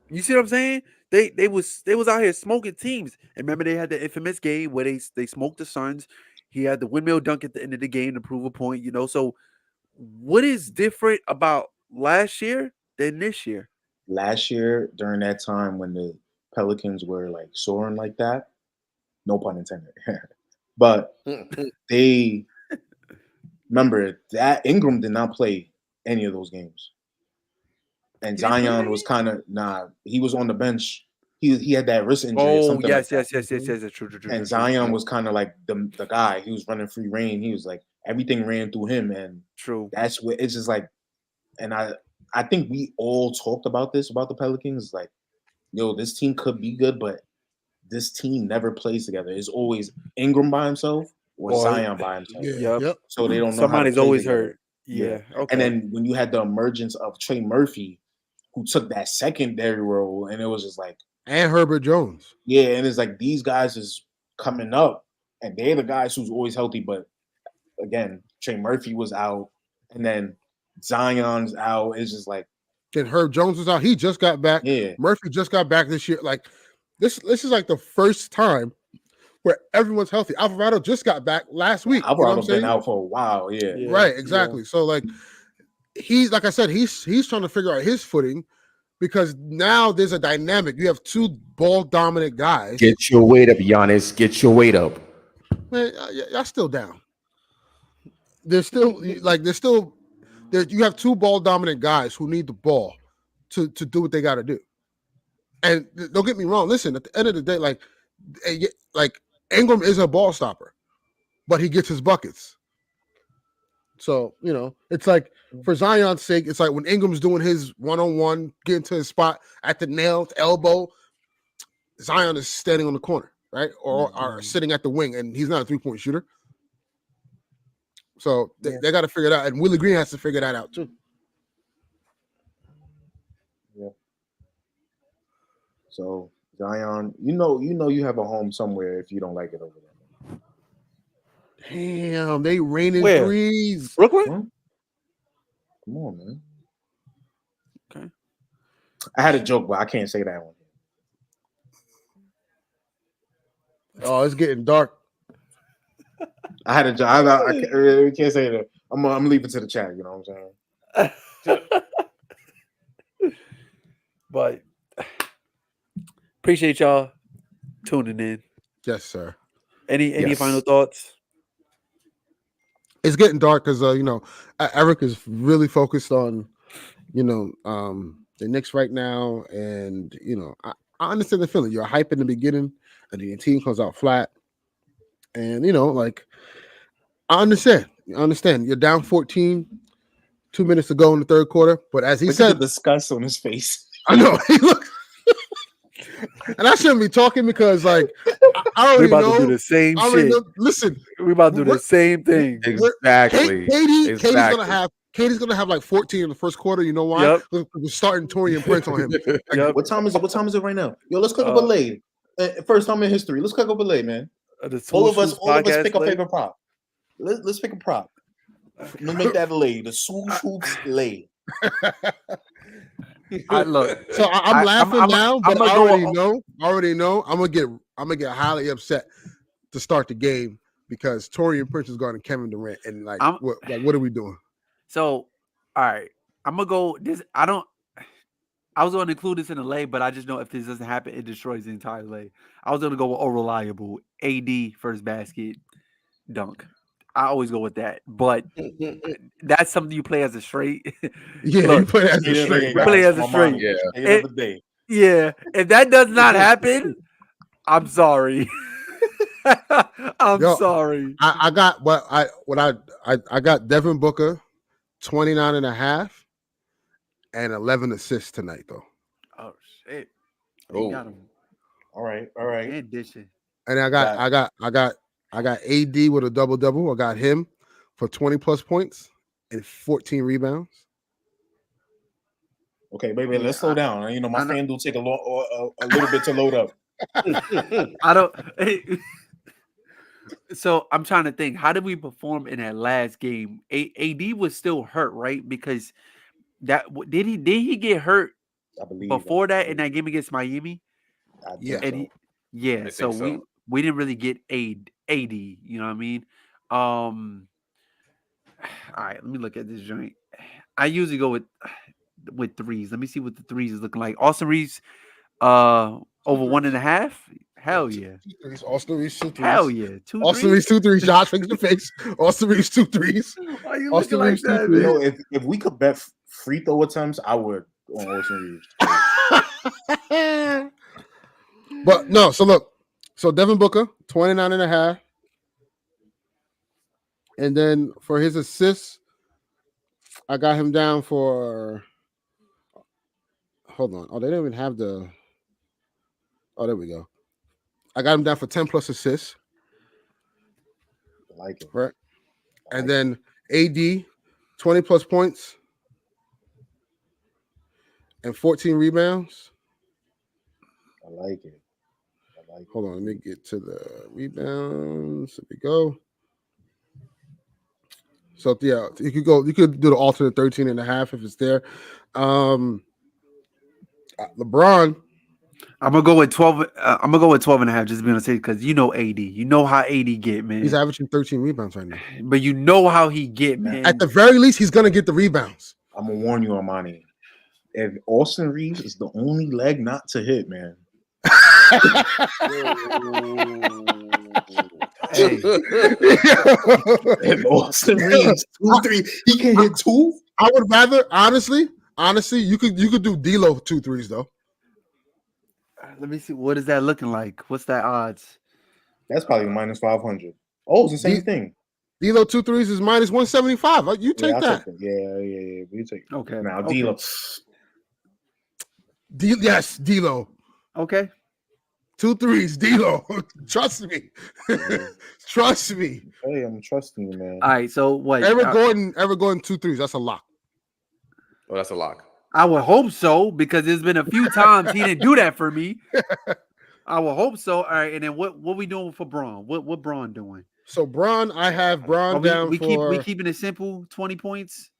Speaker 3: You see what I'm saying? They was out here smoking teams. And remember they had the infamous game where they smoked the Suns. He had the windmill dunk at the end of the game to prove a point, So what is different about last year than this year?
Speaker 4: Last year, during that time when the Pelicans were soaring like that, no pun intended, but they remember that Ingram did not play any of those games. And Zion was kind of he was on the bench. He had that wrist injury.
Speaker 3: Oh, yes, true.
Speaker 4: And Zion was kind of like the guy. He was running free reign. He was everything ran through him. And
Speaker 3: true.
Speaker 4: That's what it's just and I think we all talked about this about the Pelicans. This team could be good, but this team never plays together. It's always Ingram by himself or Zion by himself.
Speaker 3: Yeah. Yep.
Speaker 4: So they don't know.
Speaker 3: Somebody's always hurt.
Speaker 4: Yeah. Okay. And then when you had the emergence of Trey Murphy, who took that secondary role, and it was just
Speaker 1: and Herbert Jones.
Speaker 4: Yeah, and it's these guys is coming up, and they're the guys who's always healthy. But again, Trey Murphy was out, and then Zion's out. It's just
Speaker 1: then Herb Jones was out. He just got back.
Speaker 4: Yeah,
Speaker 1: Murphy just got back this year. This is the first time where everyone's healthy. Alvarado just got back last week.
Speaker 4: Alvarado's been out for a while. Yeah.
Speaker 1: Right. Exactly. Yeah. So he's like I said, he's trying to figure out his footing. Because now there's a dynamic. You have two ball dominant guys.
Speaker 2: Get your weight up, Giannis. Get your weight up.
Speaker 1: Man, y'all still down. You have two ball dominant guys who need the ball to do what they got to do. And don't get me wrong. Listen, at the end of the day, like Ingram is a ball stopper, but he gets his buckets. So, it's like for Zion's sake, it's like when Ingram's doing his one-on-one, getting to his spot at the nail, elbow, Zion is standing on the corner, right? Or sitting at the wing, and he's not a three-point shooter. So they got to figure it out. And Willie Green has to figure that out too.
Speaker 4: Yeah. So Zion, you have a home somewhere if you don't like it over there.
Speaker 1: Damn, they raining threes.
Speaker 3: Brooklyn?
Speaker 4: Come on, man.
Speaker 3: Okay.
Speaker 4: I had a joke, but I can't say that one.
Speaker 1: Oh, it's getting dark.
Speaker 4: I had a joke. I can't say that. I'm gonna leave it to the chat. You know what I'm saying?
Speaker 3: But appreciate y'all tuning in.
Speaker 1: Yes, sir.
Speaker 3: Any final thoughts?
Speaker 1: It's getting dark because Eric is really focused on the Knicks right now, and I understand the feeling. You're hype in the beginning, and then your team comes out flat, and I understand. You're down 14, 2 minutes to go in the third quarter, but as he said,
Speaker 4: the disgust on his face.
Speaker 1: I know. And I shouldn't be talking because, I already know.
Speaker 3: We're about to do the same shit.
Speaker 1: Listen,
Speaker 3: we're about to do the same thing.
Speaker 2: Exactly.
Speaker 1: Katie's gonna have like 14 in the first quarter. You know why?
Speaker 3: Yep.
Speaker 1: We're starting Torian Prince on him.
Speaker 3: Yep.
Speaker 4: What time is it? What time is it right now? Yo, let's cook up a lay. First time in history. Let's cook up a lay, man. All of us pick a favorite prop. Let's pick a prop. Let's make that lay. The Swoosh Hoops lay.
Speaker 3: Look.
Speaker 1: So I'm laughing now, but I already know. I'm gonna get highly upset to start the game because Torian Prince is guarding Kevin Durant, and what are we doing?
Speaker 3: So, all right, I'm gonna go. I was going to include this in the lay, but I just know if this doesn't happen, it destroys the entire lay. I was going to go with reliable AD first basket dunk. I always go with that, but that's something you play as a straight.
Speaker 1: Yeah,
Speaker 3: Look,
Speaker 1: you play as a straight.
Speaker 3: You play as a straight. Yeah, if that does not happen, I'm sorry. I'm sorry.
Speaker 1: I got I got Devin Booker 29.5 and 11 assists tonight though.
Speaker 3: Oh shit.
Speaker 2: Oh.
Speaker 3: Got him.
Speaker 4: All right.
Speaker 3: And dishing.
Speaker 1: And I got AD with a double-double. I got him for 20 plus points and 14 rebounds.
Speaker 4: Okay, baby, let's slow down. My FanDuel take a little bit to load up.
Speaker 3: I don't. So I'm trying to think. How did we perform in that last game? AD was still hurt, right? Because did he get hurt?
Speaker 4: I believe
Speaker 3: before that in that game against Miami. So we didn't really get AD. You know what I mean? All right, let me look at this joint. I usually go with threes. Let me see what the threes is looking like. Austin Reeves, over 1.5. Hell yeah.
Speaker 1: Austin Reeves 2 threes.
Speaker 3: Hell yeah. 2
Speaker 1: Austin Reeves 2 threes. Josh fingers the face. Austin Reeves 2 threes.
Speaker 3: Why you
Speaker 1: Austin
Speaker 3: looking
Speaker 1: Reeves
Speaker 3: like that,
Speaker 1: 2 threes.
Speaker 3: man?
Speaker 4: If we could bet free throw attempts, I would on Austin Reeves.
Speaker 1: But no, so look. So Devin Booker, 29.5. And then for his assists, I got him down for. Hold on. Oh, they didn't even have the. Oh, there we go. I got him down for 10 plus assists.
Speaker 4: I like it.
Speaker 1: Right. And then AD, 20 plus points and 14 rebounds.
Speaker 4: I like it.
Speaker 1: Hold on, let me get to the rebounds. There we go. So yeah, you could do the alternate 13.5 if it's there. LeBron.
Speaker 3: I'm gonna go with 12. I'm gonna go with 12.5 just to be on the safe because AD. You know how AD get, man.
Speaker 1: He's averaging 13 rebounds right now.
Speaker 3: But you know how he get, man.
Speaker 1: At the very least, he's gonna get the rebounds.
Speaker 4: I'm gonna warn you, Armani. If Austin Reeves is the only leg not to hit, man.
Speaker 3: Hey.
Speaker 4: If Austin Reeves 2-3, he can hit 2.
Speaker 1: I would rather honestly, you could do D'Lo 2 threes though.
Speaker 3: Let me see. What is that looking like? What's that odds?
Speaker 4: That's probably minus 500. Oh, it's the same thing.
Speaker 1: D'Lo 2 threes is minus 175. You take that.
Speaker 4: Yeah. You take it.
Speaker 3: Okay.
Speaker 4: Now D'Lo.
Speaker 1: Yes, D'Lo.
Speaker 3: Okay.
Speaker 1: 2 threes, D'Lo. Trust me. Trust me.
Speaker 4: Hey, I'm trusting you, man.
Speaker 3: All right. So what?
Speaker 1: Eric Gordon 2 threes. That's a lock.
Speaker 2: Oh, that's a lock.
Speaker 3: I would hope so because there's been a few times he didn't do that for me. I will hope so. All right. And then what we doing for Braun? What Braun doing?
Speaker 1: So Braun, I have Braun down
Speaker 3: we
Speaker 1: for.
Speaker 3: keeping it simple. 20 points.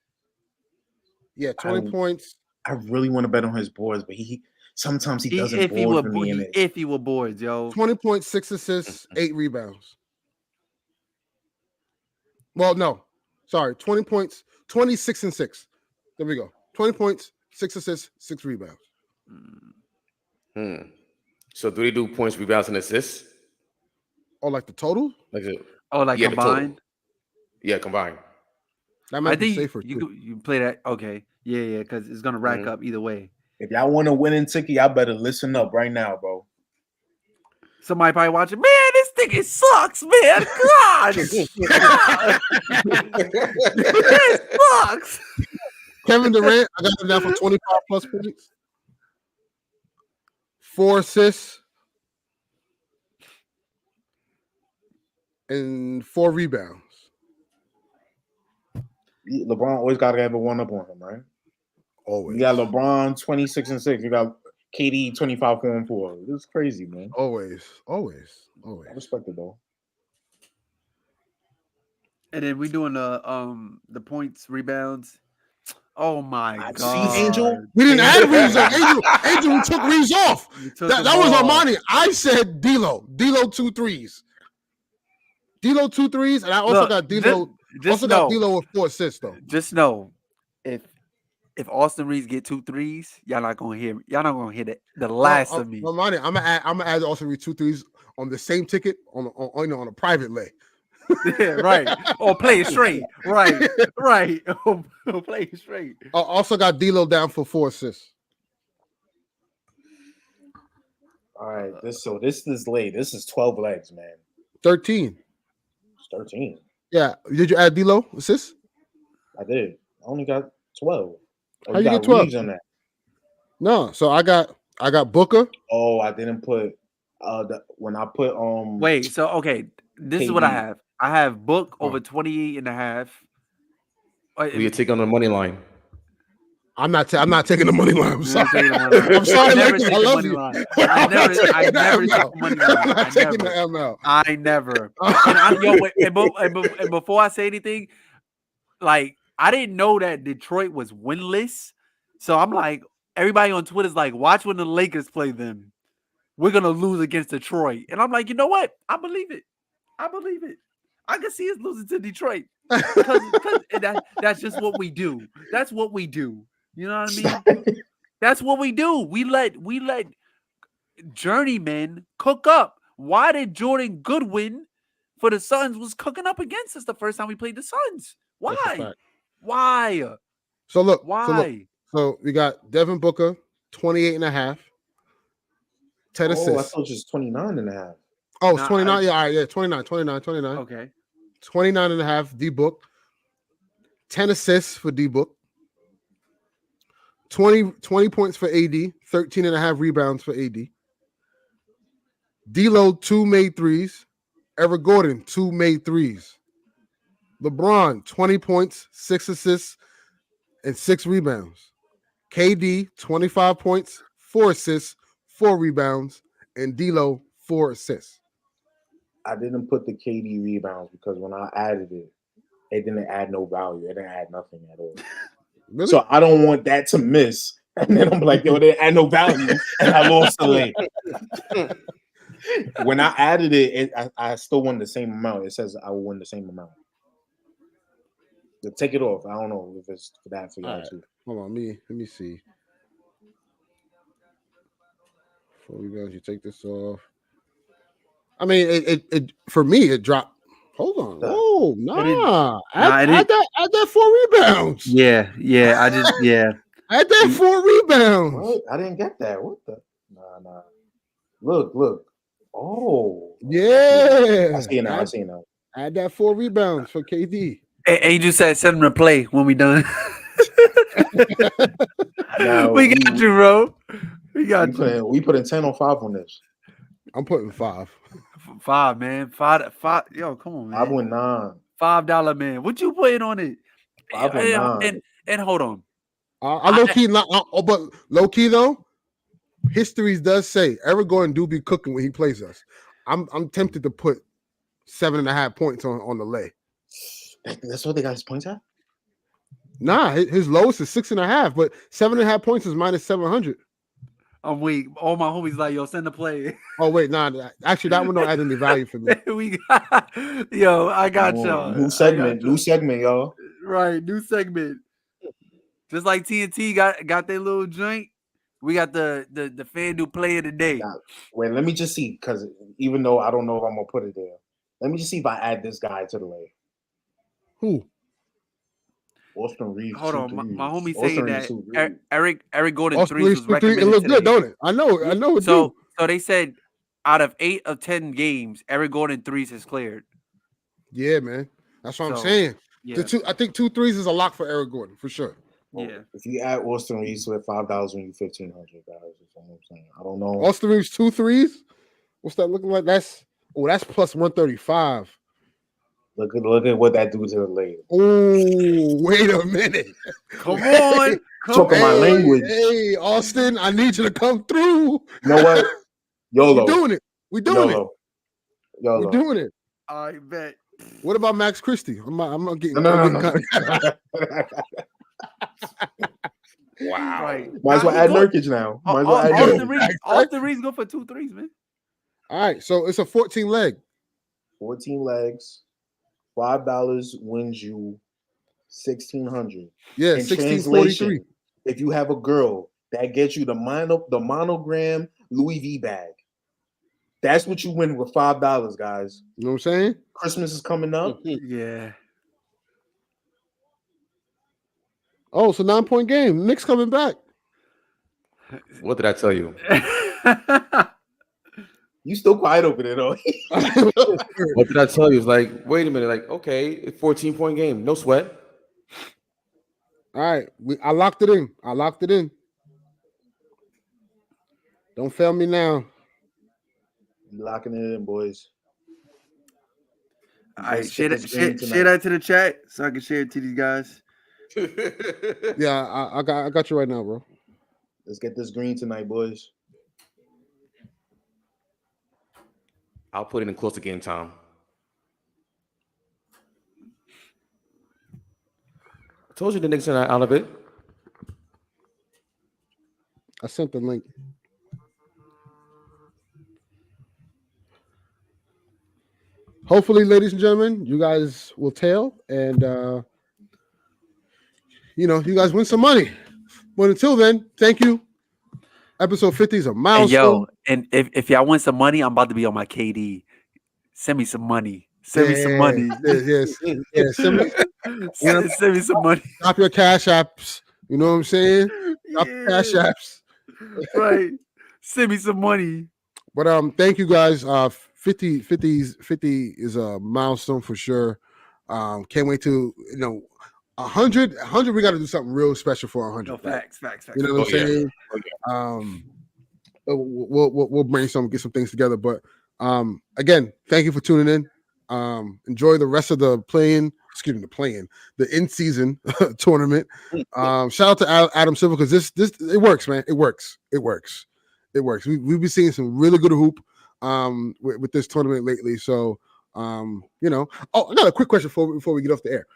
Speaker 1: Yeah, 20 points.
Speaker 4: I really want to bet on his boards, but sometimes he doesn't board for me.
Speaker 3: If he were boards, yo.
Speaker 1: 20 points, 6 assists, 8 rebounds. Well, no. Sorry. 20 points, 26 and 6. There we go. 20 points, 6 assists, 6 rebounds.
Speaker 2: So do they do points, rebounds, and assists?
Speaker 1: Oh, like the total?
Speaker 3: Combined?
Speaker 2: Yeah, combined.
Speaker 1: That might be safer too.
Speaker 3: You play that. Okay. Yeah, because it's gonna rack up either way.
Speaker 4: If y'all want a winning ticket, y'all better listen up right now, bro.
Speaker 3: Somebody probably watching. Man, this ticket sucks, man. God, this sucks.
Speaker 1: Kevin Durant, I got him down for 25 plus points, 4 assists, and 4 rebounds.
Speaker 4: LeBron always got to have a one-up on him, right?
Speaker 1: Always.
Speaker 4: You got LeBron 26 and 6. You got KD 25 4 and 4. This is crazy, man.
Speaker 1: Always.
Speaker 4: I respect it though.
Speaker 3: And then we doing the points, rebounds. Oh my God!
Speaker 4: See, Angel,
Speaker 1: we didn't add Reeves. Angel, we took Reeves off. That was Armani. I said D'Lo 2 threes. D'Lo 2 threes, and I also got D'Lo. Got D'Lo with 4 assists though.
Speaker 3: Just know, if Austin Reeves get 2 threes, y'all not gonna hear the last of me.
Speaker 1: Armani, I'm gonna add Austin Reeves 2 threes on the same ticket on a private leg.
Speaker 3: Yeah, right. Or play it straight. Right. Or play it straight.
Speaker 1: I also got D'Lo down for 4 assists.
Speaker 4: All right. This is late. This is 12 legs, man.
Speaker 1: 13.
Speaker 4: It's 13.
Speaker 1: Yeah. Did you add D'Lo assists?
Speaker 4: I did. I only got 12.
Speaker 1: How you get 12
Speaker 4: on that?
Speaker 1: No. So I got Booker.
Speaker 4: Oh, I didn't put when I put
Speaker 3: Wait. So okay, this is what I have. I have Book over 28 and a half.
Speaker 2: You take on the money line.
Speaker 1: I'm not taking the money line. I'm sorry. I'm sorry, Lakers. I love you.
Speaker 3: I never took the money line.
Speaker 1: I'm not taking the ML.
Speaker 3: I never. And before I say anything, like I didn't know that Detroit was winless. So I'm like, everybody on Twitter is like, watch when the Lakers play them. We're gonna lose against Detroit. And I'm like, you know what? I believe it. I can see us losing to Detroit because that's just what we do. That's what we do. You know what I mean? That's what we do. We let journeymen cook up. Why did Jordan Goodwin for the Suns was cooking up against us the first time we played the Suns? Why? Why?
Speaker 1: So look.
Speaker 3: Why?
Speaker 1: So we got Devin Booker, 28 and a half. 10 assists.
Speaker 4: I thought it was 29 and a half.
Speaker 1: Oh, it's 29. Yeah, all right. Yeah, 29.
Speaker 3: Okay.
Speaker 1: 29 and a half, D-Book. 10 assists for D-Book. 20 points for AD. 13 and a half rebounds for AD. D'Lo, 2 made threes. Eric Gordon, 2 made threes. LeBron, 20 points, 6 assists, and 6 rebounds. KD, 25 points, 4 assists, 4 rebounds, and D'Lo, 4 assists.
Speaker 4: I didn't put the KD rebounds because when I added it, it didn't add no value. It didn't add nothing at all.
Speaker 1: Really?
Speaker 4: So I don't want that to miss. And then I'm like, yo, it didn't add no value, and I lost the lane. When I added it, I still won the same amount. It says I will win the same amount. So take it off. I don't know if it's for that for y'all too.
Speaker 1: Hold on, let me see. 4 rebounds. You take this off. I mean, it for me it dropped. Hold on. Oh, nah. Add that 4 rebounds.
Speaker 3: Yeah. I just
Speaker 1: Add that 4 rebounds.
Speaker 4: What? I didn't get that. What the? Nah. Look. Oh.
Speaker 1: Yeah.
Speaker 4: I see it now.
Speaker 1: Add that 4 rebounds for KD.
Speaker 3: Angel said send him to play when we done.
Speaker 4: Now,
Speaker 3: we got you, bro. We got you.
Speaker 4: We put in 10 or 5 on this.
Speaker 1: I'm putting 5.
Speaker 3: 5, man. 5. Yo, come on, man.
Speaker 4: 5 with 9.
Speaker 3: $5, man. What you putting on it?
Speaker 4: 5 with 9.
Speaker 3: And hold on.
Speaker 1: I low key not, but low key though, history does say Eric Gordon do be cooking when he plays us. I'm tempted to put 7.5 points on the lay.
Speaker 4: That's what they got his points at?
Speaker 1: Nah, his lowest is 6.5, but 7.5 points is minus 700.
Speaker 3: I'm weak. All my homies like, yo, send the play.
Speaker 1: Oh wait, nah. Actually, that one don't add any value for me.
Speaker 3: I got y'all.
Speaker 4: New segment, y'all.
Speaker 3: Right, new segment. Just like TNT got their little joint, we got the FanDuel play of the day.
Speaker 4: Now, wait, let me just see, because even though I don't know if I'm gonna put it there, let me just see if I add this guy to the lay.
Speaker 1: Who?
Speaker 4: Austin Reeves.
Speaker 3: Hold on, my homie saying that Eric Gordon
Speaker 1: Austin
Speaker 3: 3s
Speaker 1: Reeves
Speaker 3: was recommended.
Speaker 1: It looked
Speaker 3: today.
Speaker 1: good, don't it? I know it.
Speaker 3: So they said out of 8 of 10 games, Eric Gordon 3s has cleared.
Speaker 1: Yeah, man. That's what I'm saying.
Speaker 3: Yeah.
Speaker 1: I think 2 threes is a lock for Eric Gordon for sure.
Speaker 3: Yeah.
Speaker 4: If you add Austin Reeves with $5, when you $1,500, guys, that's what I'm saying. I don't know.
Speaker 1: Austin Reeves 2 threes. What's that looking like? That's plus 135.
Speaker 4: Look at what that do to the lady.
Speaker 1: Oh, wait a minute.
Speaker 3: Come on.
Speaker 4: Talking my language.
Speaker 1: Hey, Austin, I need you to come through.
Speaker 4: You know what? YOLO.
Speaker 1: We doing it.
Speaker 4: YOLO.
Speaker 1: We're doing it.
Speaker 3: I bet.
Speaker 1: What about Max Christie? I'm not getting.
Speaker 4: No.
Speaker 2: Wow.
Speaker 3: Right.
Speaker 4: Might as well add Nurkic now.
Speaker 3: Austin Reeves go for 2 threes, man.
Speaker 1: All right, so it's a 14 leg.
Speaker 4: 14 legs. $5 wins you $1,600.
Speaker 1: Yeah, 1643.
Speaker 4: If you have a girl that gets you the monogram Louis V bag, that's what you win with $5, guys.
Speaker 1: You know what I'm saying?
Speaker 4: Christmas is coming up.
Speaker 3: Yeah.
Speaker 1: Oh, it's a 9-point game. Knicks coming back.
Speaker 2: What did I tell you?
Speaker 4: You still quiet over there, though.
Speaker 2: What did I tell you? It's like, wait a minute. Like, okay, it's 14-point game. No sweat.
Speaker 1: All right. I locked it in. Don't fail me now.
Speaker 4: Locking it in, boys.
Speaker 3: All right, share that to the chat so I can share it to these guys.
Speaker 1: Yeah, I got you right now, bro.
Speaker 4: Let's get this green tonight, boys.
Speaker 2: I'll put it in close to game time. I told you the Knicks are not out of it.
Speaker 1: I sent the link. Hopefully, ladies and gentlemen, you guys will tail and you guys win some money. But until then, thank you. Episode 50 is a milestone.
Speaker 3: And if y'all win some money, I'm about to be on my KD. Send me some money. Send me some money.
Speaker 1: Yes. Send
Speaker 3: me some money.
Speaker 1: Drop your cash apps. You know what I'm saying? Drop your cash apps.
Speaker 3: Right. Send me some money.
Speaker 1: But thank you guys. 50 is a milestone for sure. Can't wait to 100 we got to do something real special for 100.
Speaker 3: No, facts.
Speaker 1: You know what I'm saying? We'll brainstorm, get some things together. But again, thank you for tuning in. Enjoy the rest of the in-season tournament. Shout out to Adam Silver because this it works, man. It works. We've been seeing some really good hoop with this tournament lately. So another quick question before we get off the air.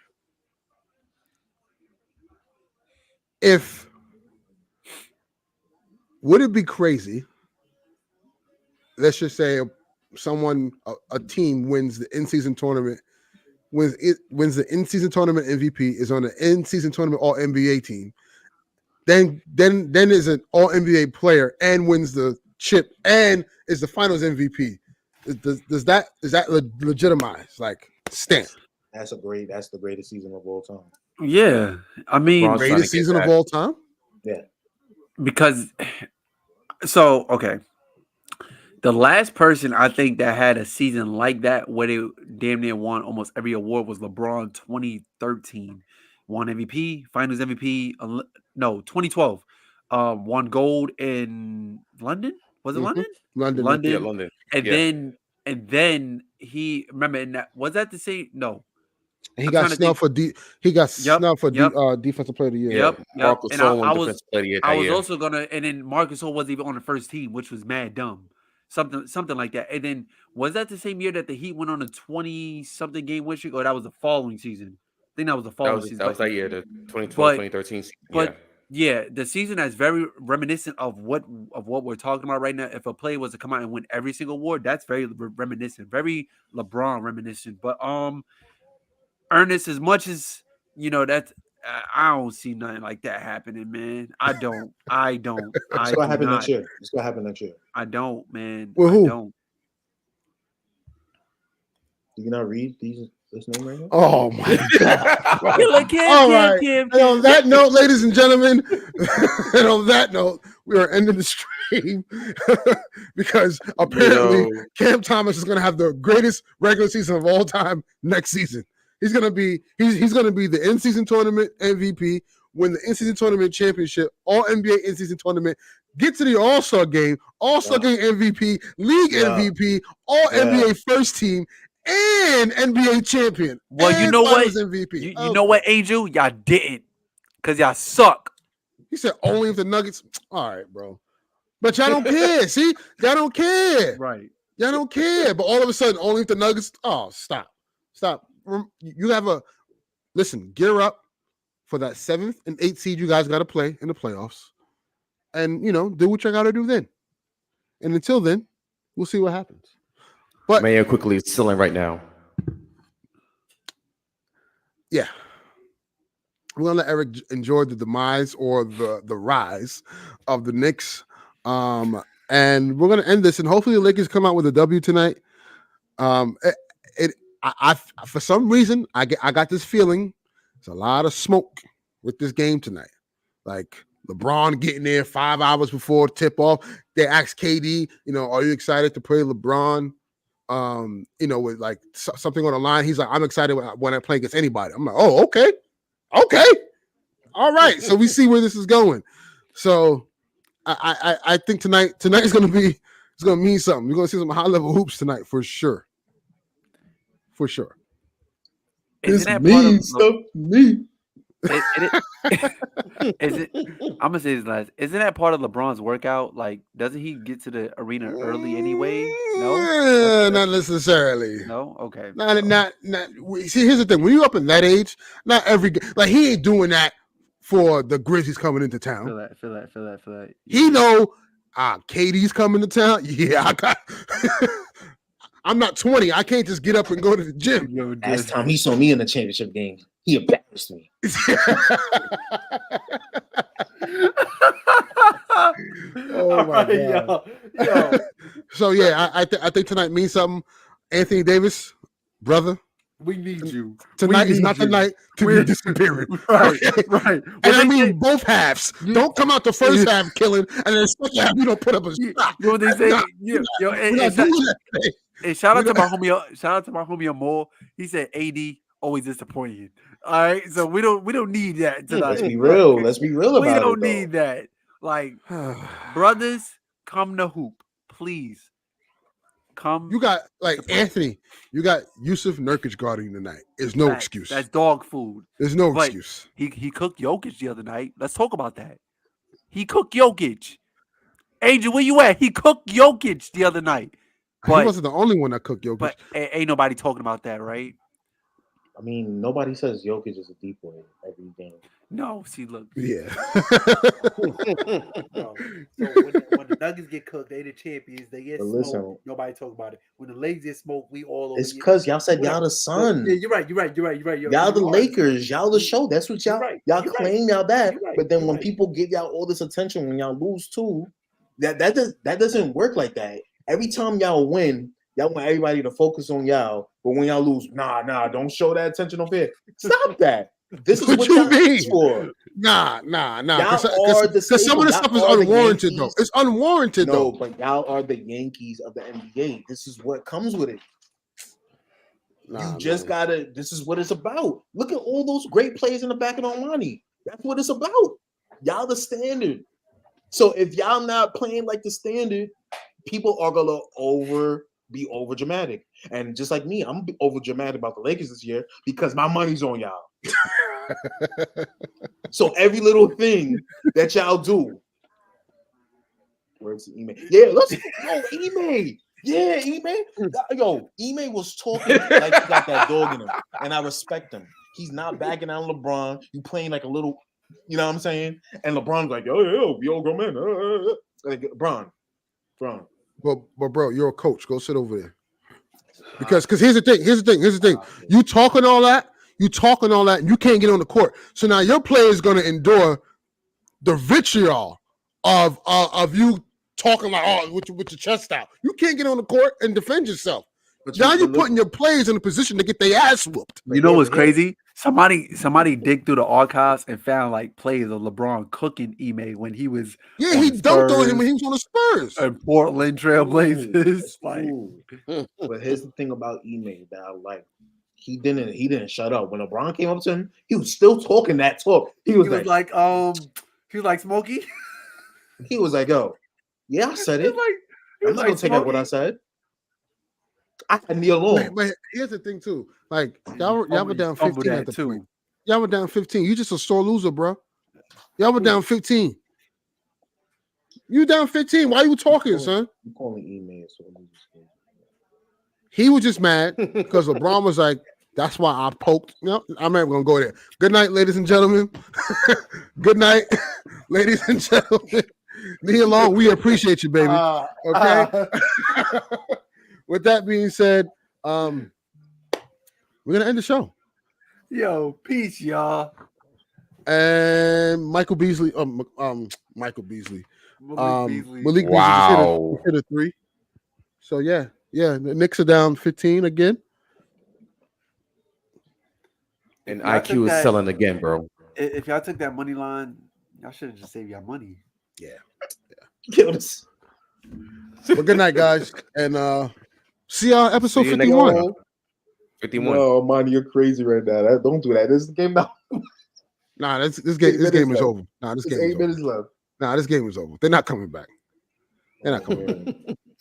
Speaker 1: Would it be crazy? Let's just say a team wins the in-season tournament, wins the in-season tournament MVP, is on the in-season tournament All NBA team, then is an All NBA player and wins the chip and is the Finals MVP. Is that legitimize like stamp?
Speaker 4: That's the greatest season of all time.
Speaker 3: Yeah, I mean,
Speaker 1: greatest season of all time.
Speaker 4: Yeah,
Speaker 3: because okay, The last person I think that had a season like that where they damn near won almost every award was LeBron 2013. Won MVP, Finals MVP. 2012. Won gold in London. Was it London?
Speaker 1: London.
Speaker 2: Yeah, London.
Speaker 3: And then he remember in that was that the same? No.
Speaker 1: He got snubbed for defensive player of the year.
Speaker 3: Yep.
Speaker 2: Marcus
Speaker 3: And
Speaker 2: Gasol won defensive player of the year.
Speaker 3: I was also gonna, and then Marcus Gasol wasn't even on the first team, which was mad dumb. Something like that. And then was that the same year that the Heat went on a 20-something game win streak, or that was the following season? I think that was the following season.
Speaker 2: That was that year, the 2012-2013 season.
Speaker 3: But yeah, the season is very reminiscent of what we're talking about right now. If a player was to come out and win every single award, that's very reminiscent, very LeBron reminiscent. But Ernest, as much as that's I don't see nothing like that happening, man. I don't.
Speaker 4: It's gonna happen next year. It's gonna happen next year.
Speaker 3: I don't, man.
Speaker 1: Well,
Speaker 3: I don't.
Speaker 4: Do you not read this name right now?
Speaker 1: Oh my god!
Speaker 3: All right.
Speaker 1: And on that note, ladies and gentlemen, and on that note, we are ending the stream because apparently Cam Thomas is going to have the greatest regular season of all time next season. He's gonna be the in-season tournament MVP, win the in-season tournament championship, all NBA in-season tournament, get to the All-Star game MVP, league MVP, all NBA first team, and NBA champion.
Speaker 3: Well, you know what?
Speaker 1: MVP.
Speaker 3: You know what, Angel? Y'all didn't, because y'all suck.
Speaker 1: He said only if the Nuggets. All right, bro. But y'all don't care. See, y'all don't care.
Speaker 3: Right.
Speaker 1: Y'all don't care. But all of a sudden, only if the Nuggets. Oh, stop. You have gear up for that 7th and 8th seed you guys got to play in the playoffs, and do what you got to do then. And until then, we'll see what happens. But
Speaker 2: Mayor quickly is selling right now.
Speaker 1: Yeah, we're gonna let Eric enjoy the demise or the rise of the Knicks, and we're gonna end this. And hopefully, the Lakers come out with a W tonight. I for some reason I got this feeling there's a lot of smoke with this game tonight. Like LeBron getting there 5 hours before tip off. They asked KD, are you excited to play LeBron? With like something on the line. He's like, I'm excited when I play against anybody. I'm like, oh, okay, all right. So we see where this is going. So I think tonight is gonna mean something. You're gonna see some high level hoops tonight for sure. For sure.
Speaker 3: Isn't that part of me? Is it? I'm gonna say this last. Isn't that part of LeBron's workout? Like, doesn't he get to the arena early anyway? No,
Speaker 1: not necessarily.
Speaker 3: No, okay.
Speaker 1: Not. See, here's the thing: when you're up in that age, not every he ain't doing that for the Grizzlies coming into town.
Speaker 3: Feel that.
Speaker 1: He know, KD's coming to town. Yeah, I got. I'm not 20. I can't just get up and go to the gym.
Speaker 4: Last time he saw me in the championship game, he embarrassed me.
Speaker 1: Oh my god! Yo. So yeah, I think tonight means something. Anthony Davis, brother,
Speaker 5: we need you.
Speaker 1: Tonight is not the night to be disappearing. Right. And I mean both halves. Don't come out the first half killing, and then the second half you don't put up a shot.
Speaker 3: You know what they say? And shout out to my homie Amor. He said AD always disappointing. All right, so we don't need that tonight.
Speaker 4: Let's be real. Let's be real about it.
Speaker 3: We don't need that. Like, brothers, come to hoop, please. Come.
Speaker 1: You got Anthony. You got Yusuf Nurkic guarding tonight. There's no excuse.
Speaker 3: That's dog food.
Speaker 1: There's no excuse.
Speaker 3: He cooked Jokic the other night. Let's talk about that. He cooked Jokic. Angel, where you at? He cooked Jokic the other night.
Speaker 1: But he wasn't the only one that cooked Jokic.
Speaker 3: But ain't nobody talking about that, right?
Speaker 4: I mean, nobody says Jokic is a decoy every game.
Speaker 3: No, see, look.
Speaker 1: Yeah.
Speaker 5: No. So when the Nuggets get cooked, they the champions. They get smoked. Nobody talk about it. When the Lakers get smoked, we all over.
Speaker 4: It's because y'all said y'all the Sun.
Speaker 5: Yeah, you're right.
Speaker 4: Y'all the Lakers. Y'all the show. That's what y'all claim y'all that. But then when people give y'all all this attention when y'all lose too, that doesn't work like that. Every time y'all win, y'all want everybody to focus on y'all. But when y'all lose, nah, don't show that attention over here. Stop that. This is what
Speaker 1: you mean
Speaker 4: for.
Speaker 1: Nah.
Speaker 4: Because
Speaker 1: some of this stuff is unwarranted, though. It's unwarranted, though.
Speaker 4: No, but y'all are the Yankees of the NBA. This is what comes with it. You just gotta. This is what it's about. Look at all those great plays in the back of Armani. That's what it's about. Y'all the standard. So if y'all not playing like the standard, people are gonna be over dramatic. And just like me, I'm over dramatic about the Lakers this year because my money's on y'all. So every little thing that y'all do. Where's Ime? Yeah, let's go, Ime. Yeah, Ime. Yo, Ime was talking like he got that dog in him, and I respect him. He's not backing out LeBron. You playing like a little, you know what I'm saying? And LeBron's like, yo, we all grown men. Like, LeBron.
Speaker 1: But bro, you're a coach. Go sit over there. Because here's the thing. You talking all that, and you can't get on the court. So now your player is going to endure the vitriol of you talking like, with your chest out. You can't get on the court and defend yourself. Now you're putting your players in a position to get their ass whooped.
Speaker 3: You know what's crazy? Somebody dig through the archives and found like plays of LeBron cooking Ime when he was
Speaker 1: he dunked on him when he was on the Spurs
Speaker 3: and Portland Trailblazers.
Speaker 4: But here's the thing about Ime that I like. He didn't shut up when LeBron came up to him. He was still talking that talk. He was like Smokey. He was like, yo, yeah, I said it. I'm not gonna take out what I said. I had kneel on.
Speaker 1: But here's the thing too. Like y'all were down 15 at the point. Y'all were down 15. You just a sore loser, bro. Y'all were down 15. You down 15. Why you talking, son?
Speaker 4: You calling Ime a sore loser?
Speaker 1: He was just mad because LeBron was like, that's why I poked. No, I'm not gonna go there. Good night, ladies and gentlemen. Good night, ladies and gentlemen. Leave alone. We appreciate you, baby. Okay. With that being said, we're gonna end the show.
Speaker 3: Yo, peace, y'all.
Speaker 1: And Michael Beasley. Malik Beasley
Speaker 2: wow.
Speaker 1: just hit a 3. So yeah, the Knicks are down 15 again.
Speaker 2: And IQ is selling again, bro.
Speaker 3: If y'all took that money line, y'all should have just saved y'all money.
Speaker 1: Yeah.
Speaker 4: Kill us.
Speaker 1: Well, good night, guys, and see y'all episode 51.
Speaker 2: 51.
Speaker 4: No, man, you're crazy right now. Don't do that. This game now.
Speaker 1: Nah, this game is over. Nah, this game is
Speaker 4: 8 minutes left.
Speaker 1: Nah, this game is over. They're not coming back.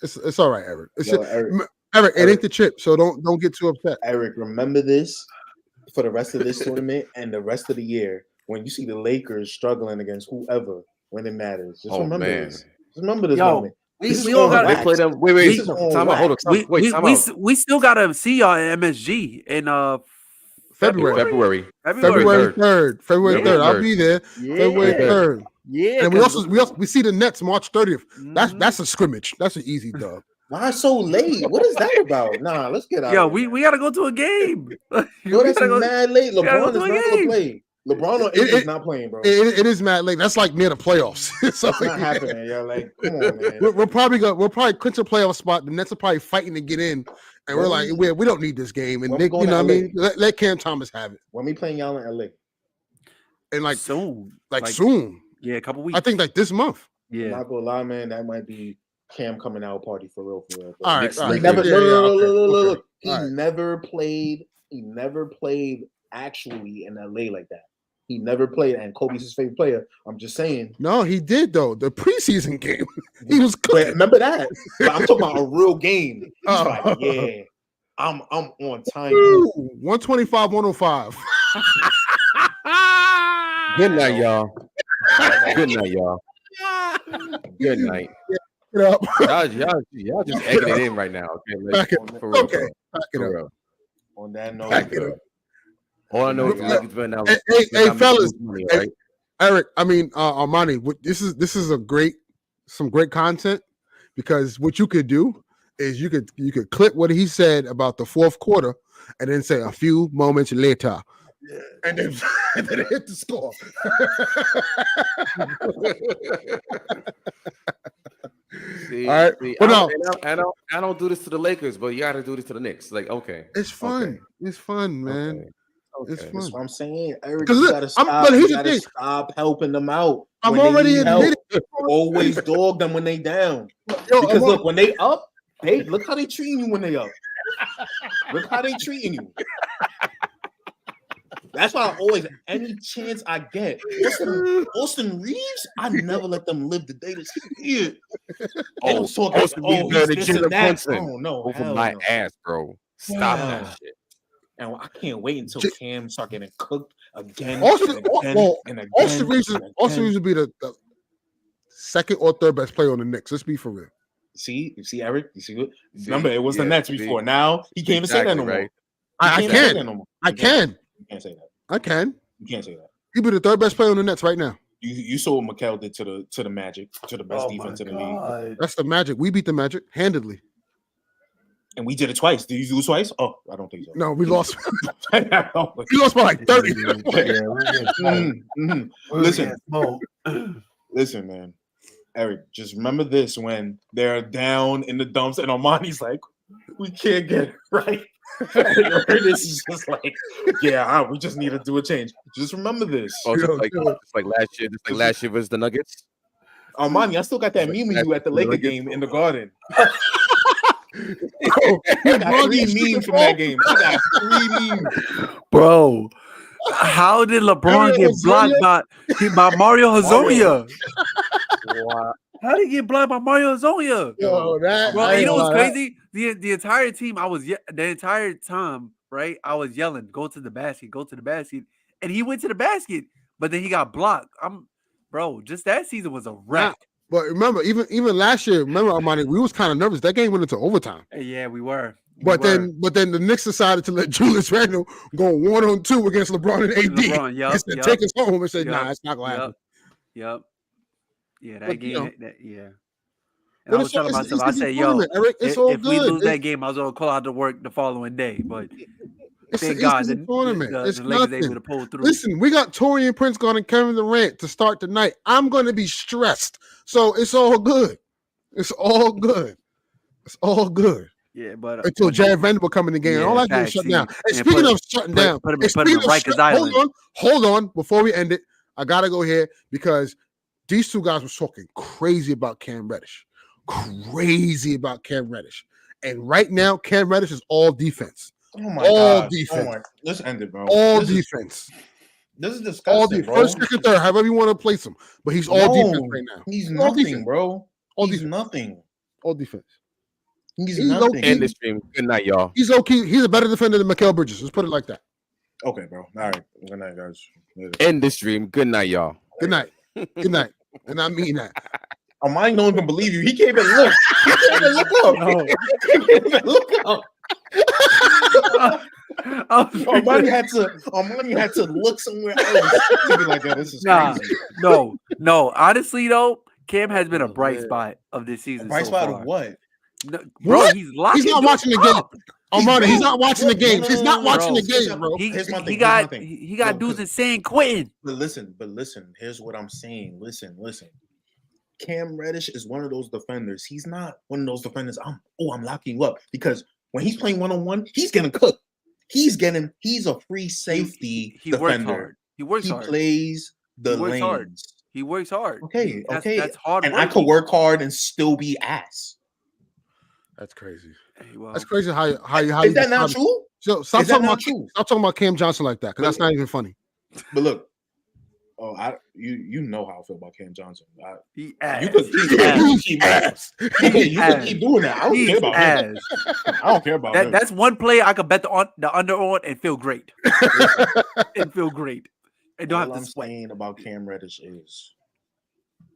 Speaker 1: It's all right, Eric. Eric, it ain't the chip, so don't get too upset.
Speaker 4: Eric, remember this for the rest of this tournament and the rest of the year when you see the Lakers struggling against whoever when it matters. Just remember this. Just remember this moment.
Speaker 3: We all got
Speaker 2: to play them. Wait. Time out. Hold on.
Speaker 3: We still got to see y'all at MSG in
Speaker 1: February 3rd. I'll be there.
Speaker 3: Yeah.
Speaker 1: February 3rd.
Speaker 3: Yeah.
Speaker 1: And we see the Nets March 30th. That's a scrimmage. That's an easy dub.
Speaker 4: Why so late? What is that about? Nah, let's get out.
Speaker 3: Yo, we gotta go to a game.
Speaker 4: Yo, that's mad late. LeBron is not gonna play. LeBron is not playing, bro.
Speaker 1: It is mad late. That's like near the playoffs.
Speaker 4: So, it's not happening. Yo, like, come on, man.
Speaker 1: We're probably clinch a playoff spot. The Nets are probably fighting to get in, and we're like, we don't need this game. And Nick, you know what I mean? Let Cam Thomas have it.
Speaker 4: When we playing y'all in LA,
Speaker 1: and like
Speaker 3: soon,
Speaker 1: soon.
Speaker 3: Yeah, a couple weeks.
Speaker 1: I think like this month.
Speaker 3: Yeah,
Speaker 4: I'm not gonna lie, man. That might be Cam coming out party for real.
Speaker 1: All right.
Speaker 4: He never. Look. He never played. He never played actually in LA like that. He never played, and Kobe's his favorite player. I'm just saying.
Speaker 1: No, he did though. The preseason game, he was cooking.
Speaker 4: Remember that? But I'm talking about a real game. He's like, yeah, I'm on time.
Speaker 1: 125-105.
Speaker 2: Good night, y'all. Good night. Y'all just egging it in right now. Okay, for real.
Speaker 1: Okay.
Speaker 4: On that note,
Speaker 2: all I know is now.
Speaker 1: Hey, fellas. Money, right? Eric, I mean, Armani, this is some great content, because what you could do is you could clip what he said about the fourth quarter and then say a few moments later. Yeah. And then hit the score.
Speaker 2: See,
Speaker 1: all right.
Speaker 2: I don't do this to the Lakers, but you got to do this to the Knicks. Like, okay,
Speaker 1: it's fun. Okay. It's fun, man. It's fun.
Speaker 4: That's what I'm saying, Eric. You gotta stop helping them out.
Speaker 1: I'm already admitting.
Speaker 4: Always dog them when they down. Because look, when they up, look how they treating you when they up. Look how they treating you. That's why I always, any chance I get, Austin Reeves, I never let them live the day that's here.
Speaker 2: Austin Reeves over my ass, bro. Stop that shit.
Speaker 4: And I can't wait until Cam start getting cooked again.
Speaker 1: Austin Reeves would be the second or third best player on the Knicks. Let's be for real.
Speaker 4: See, Eric. You see what? Remember, it was the Nets before. Now he can't even say that no more.
Speaker 1: I can.
Speaker 4: You can't say that.
Speaker 1: I can.
Speaker 4: You can't say that.
Speaker 1: He'd be the third best player on the Nets right now.
Speaker 4: You saw what Mikel did to the Magic, to the best defense in the league.
Speaker 1: That's the Magic. We beat the Magic handedly.
Speaker 4: And we did it twice. Did you lose twice? Oh, I don't think so.
Speaker 1: No, we lost. We lost by like 30.
Speaker 4: Listen, man. Eric, just remember this when they're down in the dumps and Armani's like, we can't get it right. Ernest is just like, we just need to do a change. Just remember this.
Speaker 2: Oh, just like last year versus the Nuggets.
Speaker 4: Armani, I still got that meme of you at the Laker game in the Garden. I got 3 memes from that game.
Speaker 3: Bro. How did LeBron get blocked by Mario Hezonja?
Speaker 4: Wow.
Speaker 3: How did he get blocked by Mario Hezonja?
Speaker 1: Yo,
Speaker 3: bro, you know what's crazy? The entire team, the entire time, right? I was yelling, go to the basket, and he went to the basket, but then he got blocked. Just that season was a wreck.
Speaker 1: But remember, even last year, Armani, we was kind of nervous. That game went into overtime.
Speaker 3: Yeah, we were.
Speaker 1: But then the Knicks decided to let Julius Randle go 1-on-2 against LeBron and AD. And take us home and say, nah, it's not gonna happen.
Speaker 3: Yep. Yeah, that game. And I was telling myself, I said, yo,
Speaker 1: Eric,
Speaker 3: if we lose that game, I was gonna call out to work the following day. But thank God the
Speaker 1: tournament.
Speaker 3: The Lakers able to pull through.
Speaker 1: Listen, we got Torian Prince and Kevin Durant to start tonight. I'm gonna be stressed. So it's all good. It's all good. Yeah, but until Jared Vanderbilt come in the game, and all I do is shut down. And speaking of shutting down, hold on. Before we end it, I gotta go here because these two guys were talking crazy about Cam Reddish. And right now, Cam Reddish is all defense.
Speaker 4: Oh my God. Defense. Oh my. Let's end it, bro.
Speaker 1: All defense.
Speaker 4: This is disgusting, bro.
Speaker 1: First, second, third, however you want to place him. But he's all defense right now.
Speaker 4: He's nothing, bro. He's nothing.
Speaker 1: All defense.
Speaker 4: He's nothing.
Speaker 2: End the stream. Good night, y'all.
Speaker 1: He's okay. He's a better defender than Mikal Bridges. Let's put it like that.
Speaker 4: Okay, bro. All right. Good night, guys.
Speaker 2: End the stream. Good night, y'all.
Speaker 1: Good night. Good night. And I mean that.
Speaker 4: Mine don't even believe you. He can't even look. He can't even look up. No. He can't even look up. Armani had to look somewhere else to be like, this is crazy.
Speaker 3: No. Honestly, though, Cam has been a bright spot of this season.
Speaker 4: Bright spot of what?
Speaker 3: No, bro, he's
Speaker 1: not watching the game. Armani, he's not watching the games. He's not watching the games, bro.
Speaker 3: He got dudes in San Quentin.
Speaker 4: But listen. Here's what I'm saying. Listen. Cam Reddish is one of those defenders. He's not one of those defenders. I'm locking you up because when he's playing 1-on-1, he's getting cooked. He's a free safety defender.
Speaker 3: He works hard.
Speaker 4: He plays the lanes.
Speaker 3: He works hard.
Speaker 4: Okay.
Speaker 3: That's hard.
Speaker 4: And I could work hard and still be ass.
Speaker 1: That's crazy.
Speaker 3: Hey, well,
Speaker 1: that's crazy. How
Speaker 4: is that not true?
Speaker 1: So stop talking about Cam Johnson like that because that's not even funny.
Speaker 4: But look, you know how I feel about Cam Johnson.
Speaker 3: He ass.
Speaker 4: You could keep doing that. I don't care about him. I don't care about him.
Speaker 3: That's one player I could bet the under on and feel great. And feel great. And don't have to sweat.
Speaker 4: All I'm saying about Cam Reddish is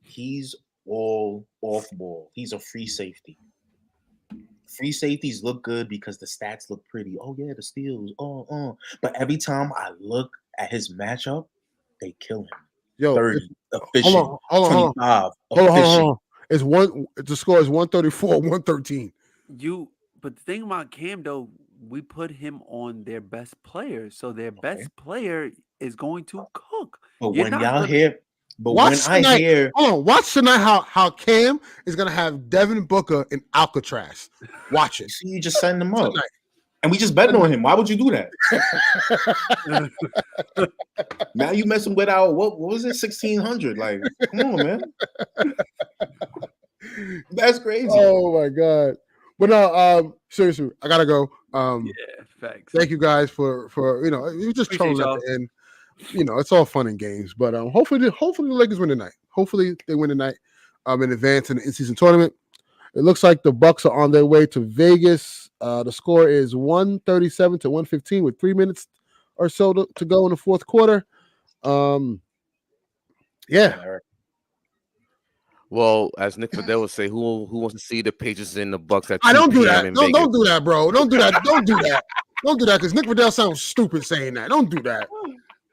Speaker 4: he's all off ball. He's a free safety. Free safeties look good because the stats look pretty. Oh yeah, the steals. But every time I look at his matchup, they kill him. 30 efficient. Hold on. 25 efficient.
Speaker 1: The score is 134-113.
Speaker 3: But the thing about Cam though, we put him on their best player, so their best player is going to cook.
Speaker 4: But when y'all hear. But watch when tonight, I hear,
Speaker 1: watch tonight how Cam is gonna have Devin Booker and Alcatraz. Watch it.
Speaker 4: So you just send them up, and we just betting on him. Why would you do that? Now you messing with our what was it, 1,600? Like, come on, man. That's crazy.
Speaker 1: Oh my god. But no, seriously, I gotta go.
Speaker 3: Facts.
Speaker 1: Thank you guys for you just trolling at the end. It's all fun and games. But hopefully the Lakers win tonight. Hopefully they win tonight. In advance in the in-season tournament. It looks like the Bucks are on their way to Vegas. The score is 137-115 with 3 minutes or so to go in the fourth quarter. Yeah.
Speaker 2: Well, as Nick Fidel would say, who wants to see the Pacers and the Bucks at 2
Speaker 1: I don't do that.
Speaker 2: p.m.
Speaker 1: Don't do that, bro. Don't do that. Don't do that. Don't do that because Nick Fidel sounds stupid saying that. Don't do that.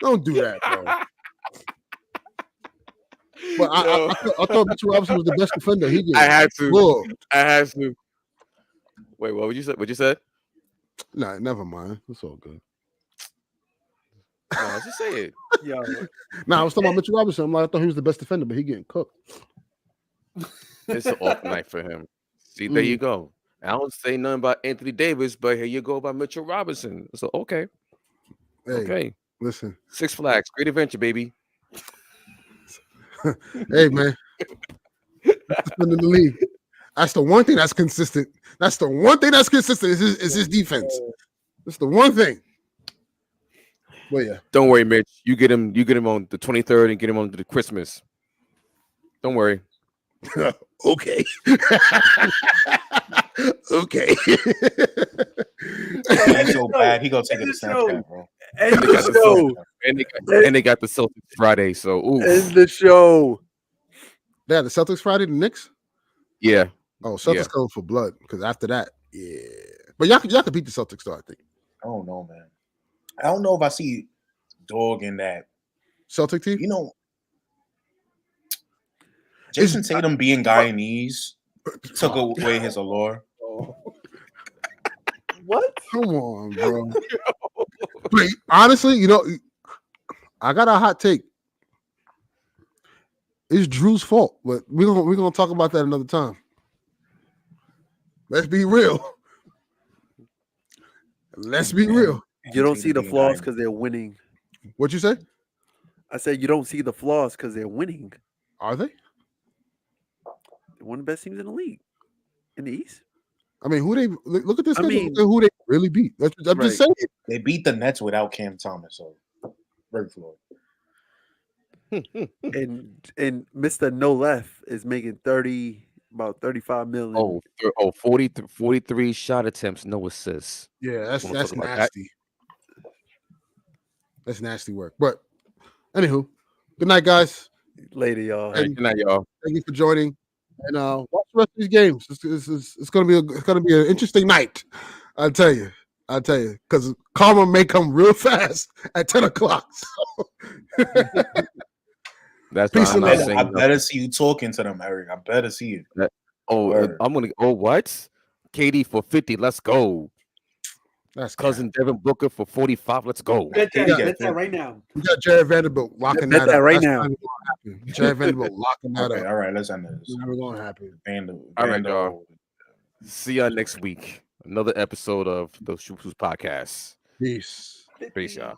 Speaker 1: Don't do that, bro. But I thought Mitchell Robinson was the best defender.
Speaker 2: I had to. Wait, what would you say? What you said?
Speaker 1: Nah, never mind. It's all good.
Speaker 2: No, just say it.
Speaker 3: Yo.
Speaker 1: Nah, I was talking about Mitchell Robinson. I thought he was the best defender, but he getting cooked.
Speaker 2: It's an off night for him. See, there you go. I don't say nothing about Anthony Davis, but here you go about Mitchell Robinson. So okay. Okay.
Speaker 1: Listen.
Speaker 2: Six Flags, great adventure, baby.
Speaker 1: Hey man, in the league. That's the one thing that's consistent. That's the one thing that's consistent is his defense. That's the one thing. Well, yeah.
Speaker 2: Don't worry, Mitch. You get him on the 23rd and get him on the Christmas. Don't worry.
Speaker 1: Okay. Okay.
Speaker 4: He's so bad. He gonna take it to Snapchat, bro.
Speaker 3: End the show.
Speaker 2: And they got the Celtics Friday. So
Speaker 3: end the show.
Speaker 1: They had the Celtics Friday, the Knicks?
Speaker 2: Yeah.
Speaker 1: Oh, Celtics going for blood because after that, yeah. But y'all could beat the Celtics though, I think.
Speaker 4: I don't know, man. I don't know if I see dog in that
Speaker 1: Celtic team.
Speaker 4: Jason Tatum being Guyanese took away his allure.
Speaker 3: What?
Speaker 1: Come on, bro. But honestly, I got a hot take. It's Drew's fault, but we're gonna talk about that another time. Let's be real. Let's be real.
Speaker 3: You don't see the flaws because they're winning.
Speaker 1: What'd you say?
Speaker 3: I said you don't see the flaws because they're winning.
Speaker 1: Are they?
Speaker 3: They're one of the best teams in the league. In the East.
Speaker 1: I mean, look at this. Look at who they really beat. I'm just saying.
Speaker 4: They beat the Nets without Cam Thomas, so very flawed.
Speaker 3: and Mr. No Left is making about 35 million.
Speaker 2: 43 shot attempts, no assists.
Speaker 1: Yeah, that's nasty. That's nasty work. But anywho, good night, guys.
Speaker 3: Later, y'all.
Speaker 2: Good night, y'all.
Speaker 1: Thank you for joining. And watch the rest of these games. It's gonna be an interesting night. I'll tell you, because karma may come real fast at 10 o'clock. So.
Speaker 2: That's
Speaker 4: peace. I better see you talking to them, Eric. I better see it.
Speaker 2: I'm gonna. Oh, what? KD for 50. Let's go.
Speaker 1: That's
Speaker 2: cousin Devin Booker for 45. Let's go.
Speaker 5: Bet that right now.
Speaker 1: We got Jared Vanderbilt locking that up.
Speaker 3: Right now.
Speaker 1: Jared Vanderbilt locking that up.
Speaker 4: All right, let's end this.
Speaker 1: It's never gonna happen.
Speaker 2: All right, y'all. See y'all next week. Another episode of the Shoot Podcast.
Speaker 1: Peace.
Speaker 2: Peace, y'all.